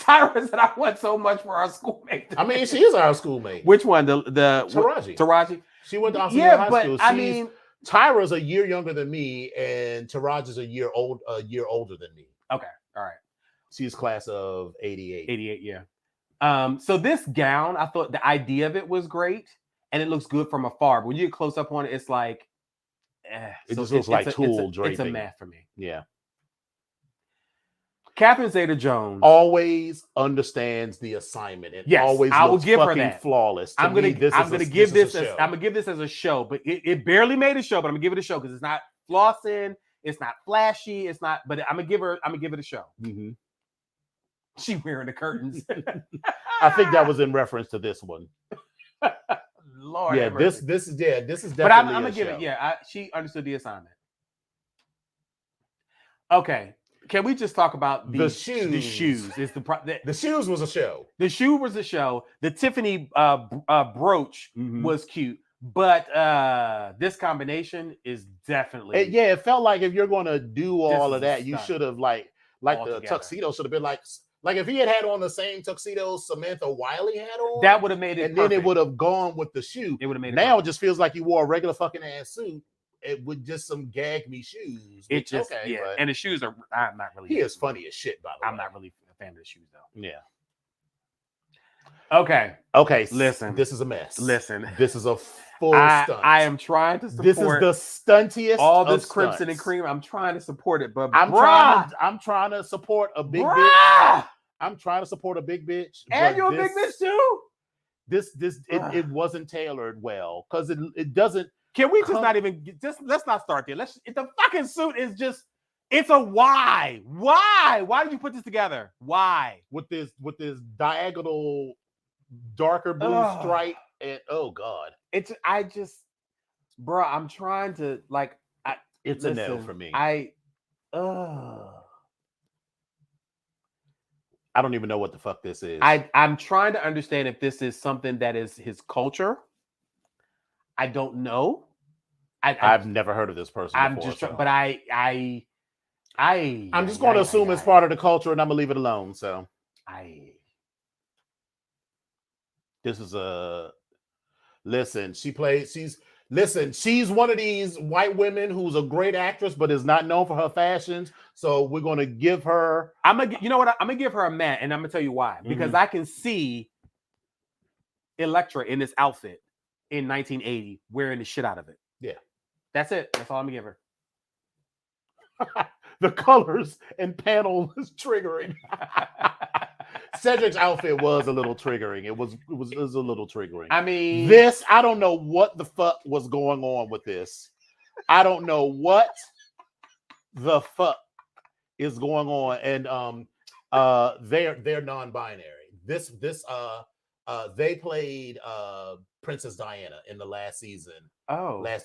Tyra said, I want so much for our schoolmate today. I mean, she is our schoolmate. Which one? The Taraji. She went to high school. I mean, Tyra's a year younger than me, and Taraji's a year older than me. Okay, all right. She's class of 88. 88, yeah. So this gown, I thought the idea of it was great, and it looks good from afar. But when you get close up on it, it's like, it just looks like tulle draping. It's a math for me. Yeah. Catherine Zeta-Jones always understands the assignment and always I will looks give fucking her that. flawless. I'm gonna give this as a show, but it barely made a show. But I'm gonna give it a show because it's not flossing, it's not flashy, it's not. But I'm gonna give it a show. Mm-hmm. She wearing the curtains. I think that was in reference to this one. Lord, yeah, this is definitely. But I'm gonna give it. Yeah, she understood the assignment. Okay. Can we just talk about the shoes? The shoes is the shoes was a show. The shoe was a show. The Tiffany brooch was cute, but this combination is definitely. It felt like if you're going to do all of that, you should have like the tuxedo should have been like if he had on the same tuxedo Samantha Wiley had on. That would have made it. And then it would have gone with the shoe. It would have made it. Now it just feels like you wore a regular fucking ass suit. With just some gag me shoes. It just and the shoes are. I'm not really. He is funny as shit, by the way. I'm not really a fan of the shoes though. Yeah. Okay. Okay, Listen. this is a mess. Listen. This is a full stunt. I am trying to support This is the stuntiest all of this crimson stunts. and cream. I'm trying to support it, but I'm trying to support a big bitch. I'm trying to support a big bitch. And you're a big bitch too. It wasn't tailored well because it doesn't. Can we just not even let's not start there. The fucking suit is just it's a why. Why did you put this together? Why? With this diagonal darker blue stripe and oh god. Bro, I'm trying to it's a no for me. I don't even know what the fuck this is. I'm trying to understand if this is something that is his culture. I don't know. I've never heard of this person. I'm before, just, so. but I'm just going to assume it's part of the culture, and I'm gonna leave it alone. So this is she's one of these white women who's a great actress, but is not known for her fashions. So we're gonna give her. You know what? I'm gonna give her a man, and I'm gonna tell you why. Because I can see Elektra in this outfit in 1980 wearing the shit out of it. Yeah. That's it. That's all I'm gonna give her. The colors and panel is triggering. Cedric's outfit was a little triggering. It was a little triggering. I mean, I don't know what the fuck was going on with this. I don't know what the fuck is going on. And they're non-binary. They played Princess Diana in the last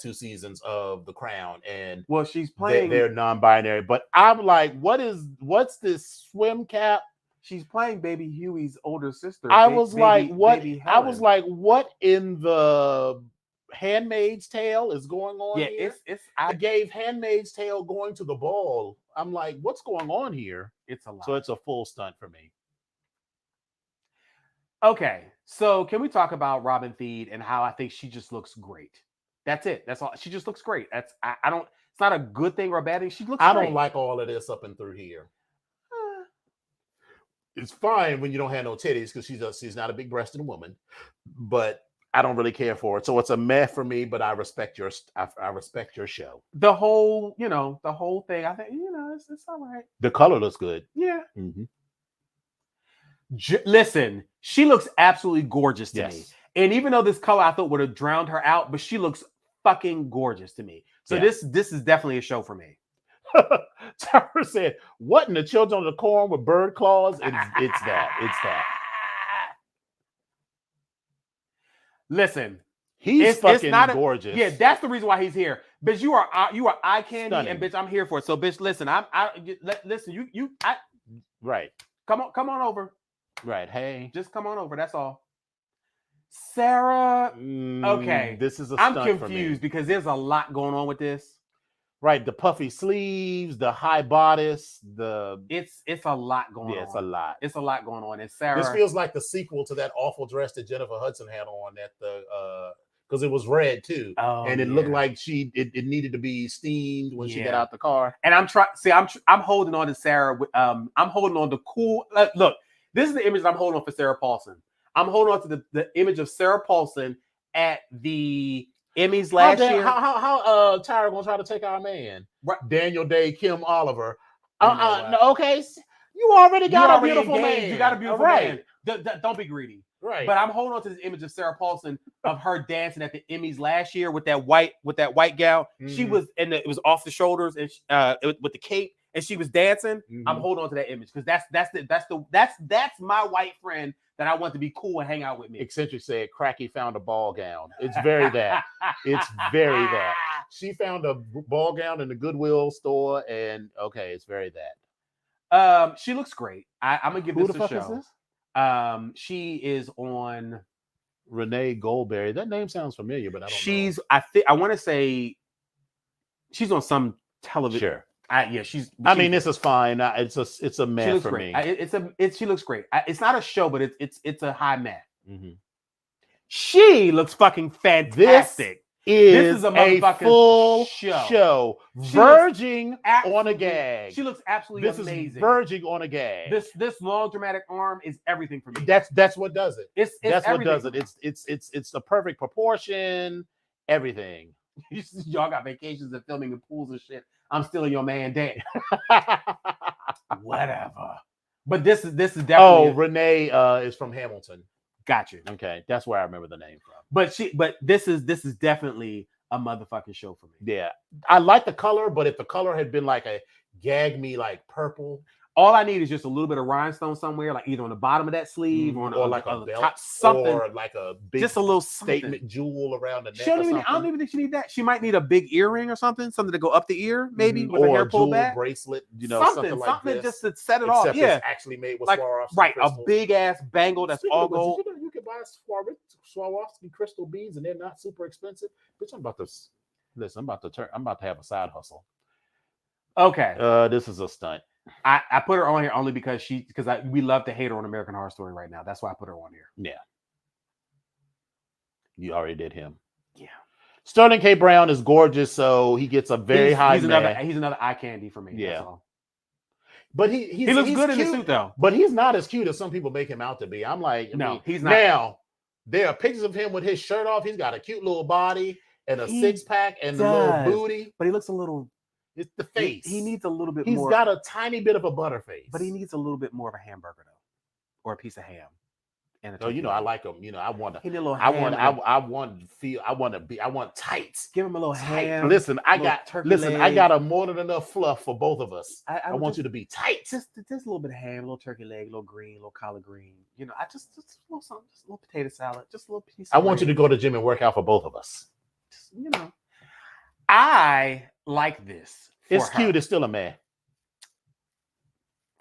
two seasons of The Crown, and she's playing. They're non-binary, but I'm like, what's this swim cap? She's playing Baby Huey's older sister. I was like, what in the Handmaid's Tale is going on here? I gave Handmaid's Tale going to the ball. I'm like, what's going on here? It's a lot. So it's a full stunt for me. Okay, so can we talk about Robin Thede and how I think she just looks great? That's it. That's all. She just looks great. I don't. It's not a good thing or a bad thing. She looks. I great. don't like all of this up and through here. It's fine when you don't have no titties because she's not a big breasted woman, but I don't really care for it. So it's a meh for me. But I respect your show. The whole thing. I think it's all right. The color looks good. Yeah. Mm-hmm. Listen, she looks absolutely gorgeous to me. And even though this color I thought would have drowned her out, but she looks fucking gorgeous to me. So this is definitely a show for me. Tara said, "What in the Children of the Corn with bird claws?" It's that. Listen, he's fucking gorgeous. Yeah, that's the reason why he's here. Bitch, you are eye candy, Stunning. and bitch, I'm here for it. So, bitch, listen, listen, right. Come on over. Right. Hey, just come on over. That's all. Sarah. Okay. This is I'm confused because there's a lot going on with this. Right. The puffy sleeves, the high bodice, it's a lot going on. Yeah, it's a lot. It's a lot going on. And Sarah. This feels like the sequel to that awful dress that Jennifer Hudson had on at because it was red too. And it looked like it needed to be steamed when she got out the car. And I'm holding on to Sarah. I'm holding on to cool. Look, this is the image I'm holding on for Sarah Paulson. I'm holding on to the image of Sarah Paulson at the Emmys last year. How Tyra gonna try to take our man? Right. Daniel Day, Kim Oliver. No, okay. You already got a beautiful man. You got a beautiful man. Don't be greedy. Right. But I'm holding on to this image of Sarah Paulson of her dancing at the Emmys last year with that white gown. Mm-hmm. She was it was off the shoulders and with the cape and she was dancing. Mm-hmm. I'm holding on to that image because that's my white friend that I want to be cool and hang out with me. Eccentric said Cracky found a ball gown. It's very that. It's very that. She found a ball gown in the Goodwill store and it's very that. She looks great. I'm gonna give Who this the a fuck show. Is this? She is on Renee Goldberry. That name sounds familiar, but I don't know. I want to say she's on some television. Sure. This is fine. It's a meh for me. She looks great. It's not a show, but it's a high meh. Mm-hmm. She looks fucking fantastic. is a a motherfucking full show. show, She verging on a absolutely- gag. She looks absolutely This amazing. is verging on a gag. This long dramatic arm is everything for me. That's what does it. It's That's what everything does for it. me. It's the perfect proportion, everything. Y'all got vacations and filming in pools and shit. I'm stealing your man day. Whatever. But this is definitely. Oh, Renee is from Hamilton. Got you. Okay, that's where I remember the name from. But this is definitely a motherfucking show for me. Yeah, I like the color, but if the color had been like a gag me like purple, all I need is just a little bit of rhinestone somewhere, like either on the bottom of that sleeve or like a belt, top, something, or like a big, just a little statement jewel around the neck. I don't even think she need that. She might need a big earring or something to go up the ear, maybe with her or hair a pulled jewel back. bracelet, something like this, just to set it off. off. Yeah, it's actually made with like Swarovski right, crystals. a big ass bangle that's all gold. You can buy Swarovski crystal beads and they're not super expensive. Bitch, I'm about to have a side hustle. Okay. This is a stunt. I put her on here only because we love to hate her on American Horror Story right now. That's why I put her on here. Yeah. You already did him. Yeah. Sterling K. Brown is gorgeous, so he gets a very high. He's another eye candy for me. Yeah. But he looks good in the suit though. But he's not as cute as some people make him out to be. I'm like, he's not. Now there are pictures of him with his shirt off. He's got a cute little body and a six-pack and a little booty. But he looks a little. It's the face. He needs a little bit more. He's got a tiny bit of a butter face. But he needs a little bit more of a hamburger though, or a piece of ham. And I like him. I want to. He need a little ham. I want tights. Give him a little ham. Listen, I got a more than enough fluff for both of us. I want you to be tight. Just a little bit of ham, a little turkey leg, a little green, a little collard green. I just a little something, just a little potato salad, just a little piece. I want you to go to the gym and work out for both of us. Just, I like this. It's cute. It's still a man.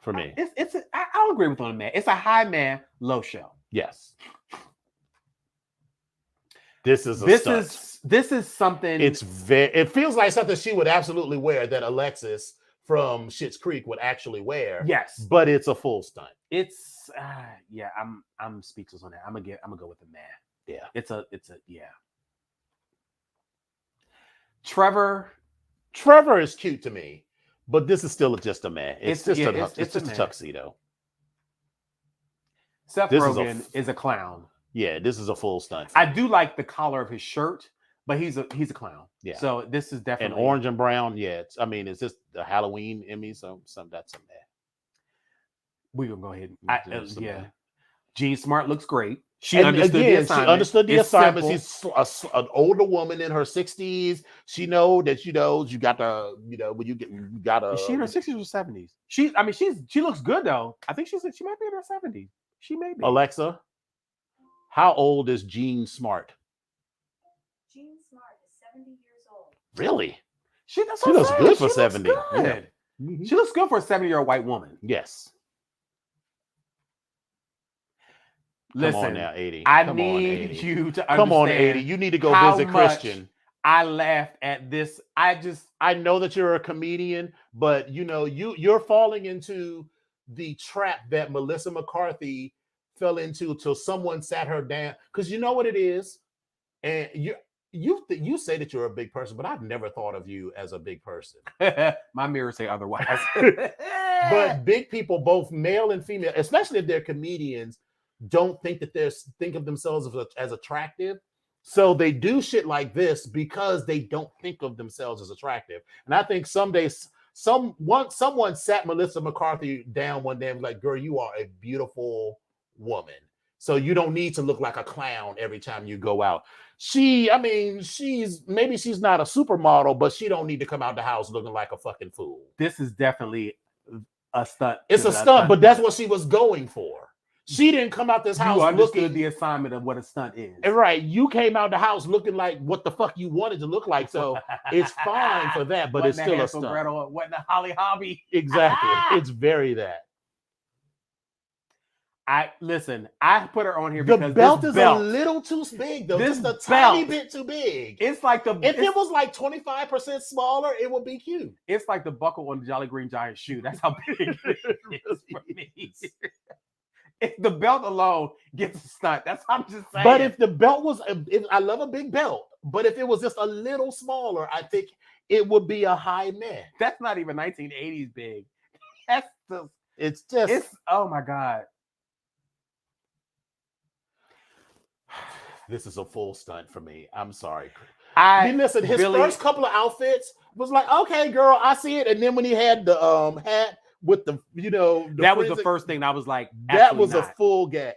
For me, I'll agree with on a man. It's a high man, low show. Yes. This is something. It feels like something she would absolutely wear, that Alexis from Schitt's Creek would actually wear. Yes, but it's a full stunt. It's I'm speechless on that. I'm gonna go with the man. Yeah, it's a Trevor is cute to me, but this is still just a man. It's just a tuxedo. Seth Rogen is a clown. Yeah, this is a full stunt. I do like the collar of his shirt, but he's a clown. Yeah. So this is definitely and orange and brown. Yeah, it's just the Halloween Emmy. So that's a man. We gonna go ahead. Jean Smart looks great. She understood the assignment. She understood the assignment. She's an older woman in her 60s. She know that you got to when you got to. Is she in her 60s or 70s? She looks good though. I think she might be in her 70s. She may be. Alexa, how old is Jean Smart? Jean Smart is 70 years old. Really? She looks good for 70. Yeah. She looks good for a 70-year-old white woman. Yes. Listen, come on now, 80. I need you to understand. Come on, 80. You need to go visit Christian. I laughed at this. I know that you're a comedian, but you're falling into the trap that Melissa McCarthy fell into till someone sat her down. Because you know what it is, and you say that you're a big person, but I've never thought of you as a big person. My mirrors say otherwise. But big people, both male and female, especially if they're comedians, don't think of themselves as attractive. So they do shit like this because they don't think of themselves as attractive. And I think someday someone sat Melissa McCarthy down one day and was like, girl, you are a beautiful woman. So you don't need to look like a clown every time you go out. She's not a supermodel, but she don't need to come out the house looking like a fucking fool. This is definitely a stunt. It's a stunt, but that's what she was going for. She didn't come out this house looking the assignment of what a stunt is. Right. You came out the house looking like what the fuck you wanted to look like. So it's fine for that, but it's still a stunt. What the Holly Hobby. Exactly. It's very that. I put her on here because the belt is a little too big, though. Just a tiny bit too big. It's like if it was like 25% smaller, it would be cute. It's like the buckle on the Jolly Green Giant shoe. That's how big it is for me. if the belt alone gets a stunt, that's what I'm just saying. But if the belt was, I love a big belt, but if it was just a little smaller, I think it would be a high meh. That's not even 1980s big. That's just, it's oh my God. This is a full stunt for me. I'm sorry. I mean, listen, his first couple of outfits was like, okay, girl, I see it. And then when he had the hat with the, that was the first thing I was like, that was not. a full gag.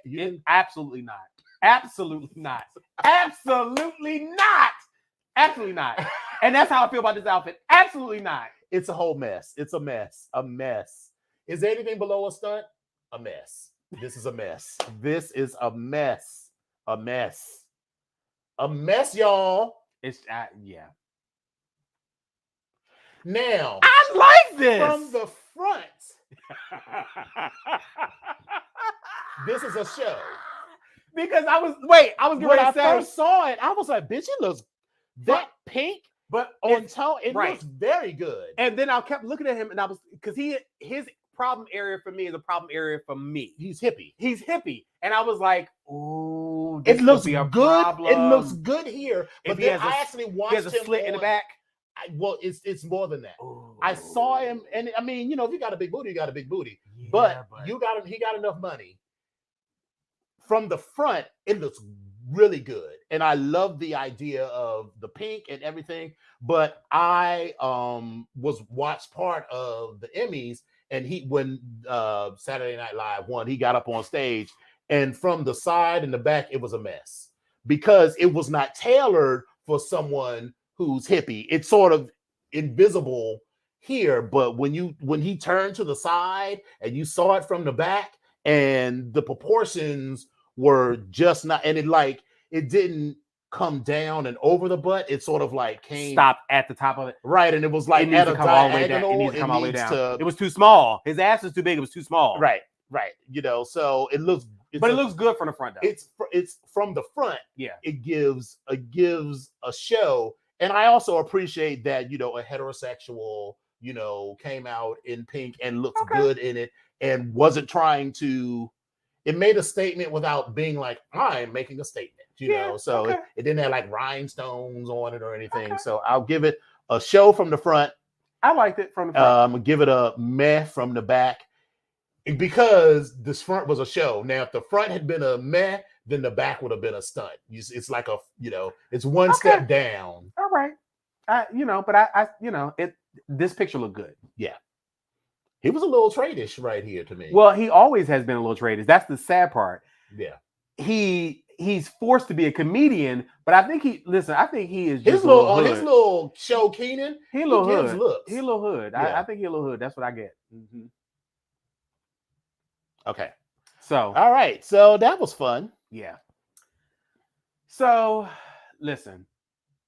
Absolutely not. Absolutely not. Absolutely not. Absolutely not. And that's how I feel about this outfit. Absolutely not. It's a whole mess. It's a mess. A mess. Is there anything below a stunt? A mess. This is a mess. This is a mess. A mess. A mess, y'all. It's yeah. Now, I like this from the front. This is a show. Because I was when I first saw it, I was like, bitch, it looks that pink, but on tone, it looks very good. And then I kept looking at him, and I was because his problem area for me is a problem area for me. He's hippie. And I was like, "Ooh, it looks good. Problem. It looks good here." But then I actually watched him. He has a slit in the back. It's more than that. Ooh. I saw him, and I mean, if you got a big booty, you got a big booty. Yeah, but he got enough money. From the front, it looks really good, and I love the idea of the pink and everything. But I watched part of the Emmys, and when Saturday Night Live won, he got up on stage, and from the side and the back, it was a mess because it was not tailored for someone who's hippie. It's sort of invisible here, but when he turned to the side and you saw it from the back, and the proportions were just not, and it didn't come down and over the butt. It sort of came stopped at the top of it, right? And it was like at a diagonal. It needs to come all the way down. It was too small. His ass is too big. It was too small. Right. So it looks, but it looks good from the front though. It's from the front. Yeah. It gives a show, and I also appreciate that a heterosexual came out in pink and looks good in it, and wasn't trying to. It made a statement without being like, I'm making a statement, So it didn't have rhinestones on it or anything. So I'll give it a show from the front. I liked it from the front. I'm gonna give it a meh from the back because this front was a show. Now, if the front had been a meh, then the back would have been a stunt. It's like it's one step down. All right. This picture looked good. Yeah. He was a little trade-ish right here to me. Well, he always has been a little trade-ish. That's the sad part. Yeah. He's forced to be a comedian, but I think he is just his little show Keenan. He a little hood. Looks. He a little hood. Yeah. I think he a little hood. That's what I get. Mm-hmm. Okay. So all right. So that was fun. Yeah. So listen,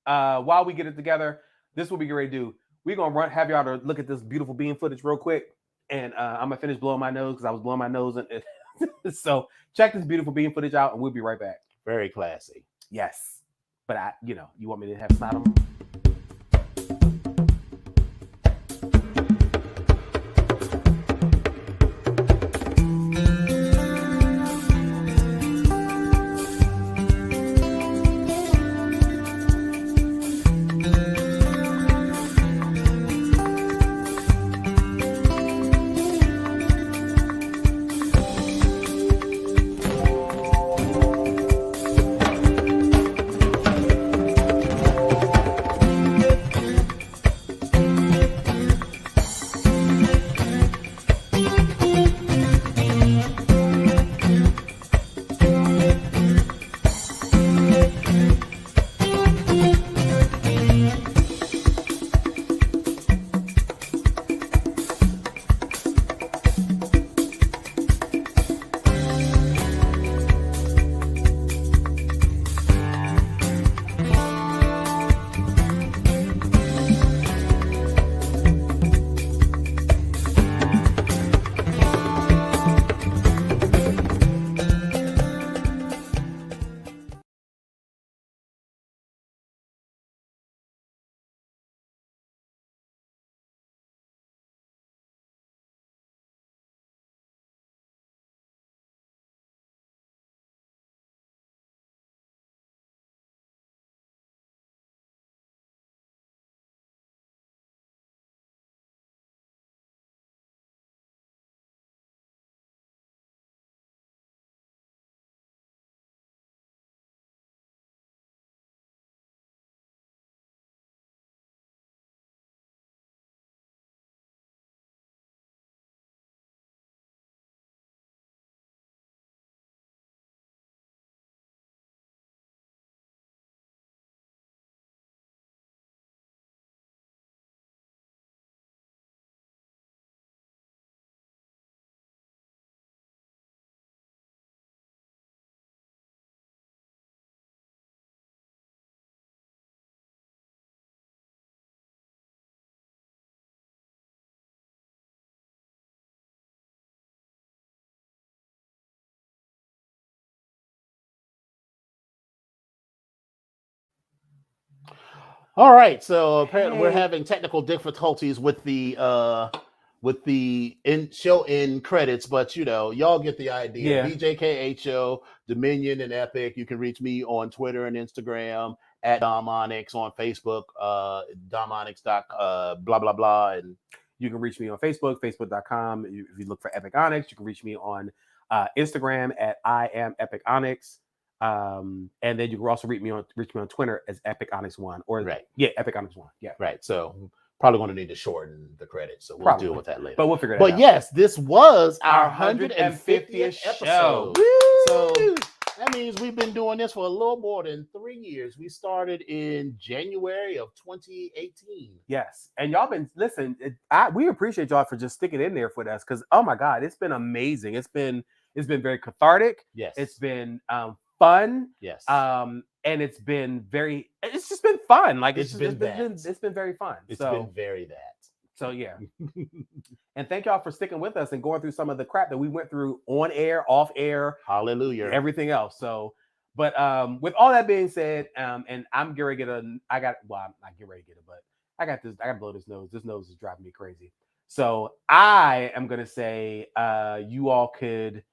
while we get it together, this is what we get ready to do. We're gonna have y'all to look at this beautiful bean footage real quick, and I'm gonna finish blowing my nose because I was blowing my nose, and so check this beautiful bean footage out, and we'll be right back. Very classy. Yes, but you want me to have snot on? All right, so apparently we're Hey. having technical difficulties with the show in credits, but y'all get the idea. Yeah. BGKH Show, Dominion and Epic. You can reach me on Twitter and Instagram at Dom Onyx, on Facebook, DomOnyx. Blah blah blah, and You can reach me on Facebook, facebook.com. If you look for Epic Onyx, you can reach me on Instagram at I am Epic Onyx. And then you can also reach me on Twitter as Epic Onyx 1 or right, Epic Onyx 1. Yeah. right. So probably going to need to shorten the credits, so we'll Probably. deal with that later. But we'll figure it But out. yes, this was our Our 150th episode. show. So that means we've been doing this for a little more than 3 years. We started in January of 2018. Yes. And y'all been, listen, we appreciate y'all for just sticking in there with us because, oh my God, it's been amazing. It's been very cathartic. Yes. It's been fun. Yes. And it's just been fun. Like It's been very fun. It's been very that. So yeah. And thank y'all for sticking with us and going through some of the crap that we went through on air, off air, Hallelujah, everything else. So, but with all that being said, and I'm getting ready to get I'm not getting ready to get it, but I got to blow this nose. This nose is driving me crazy. So I am gonna say you all could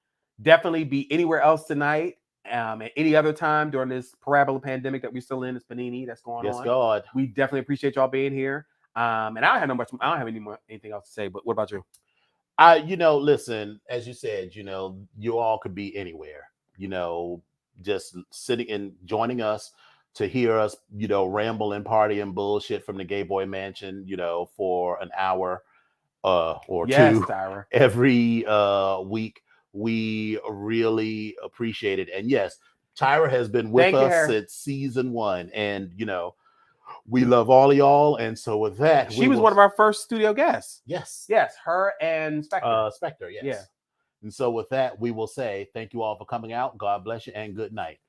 definitely be anywhere else tonight. At any other time during this parabola pandemic that we're still in, this panini that's going on. Yes, God. We definitely appreciate y'all being here. And I don't have anything else to say, but what about you? Listen, as you said, you all could be anywhere, just sitting and joining us to hear us, ramble and party and bullshit from the Gay Boy Mansion, for an hour or two Tyra. every week. We really appreciate it. And yes, Tyra has been with us since season 1, and we love all of y'all. And so with that, she was one of our first studio guests. Yes. Her and Spectre. Spectre, yes. Yeah. And so with that, we will say thank you all for coming out. God bless you and good night.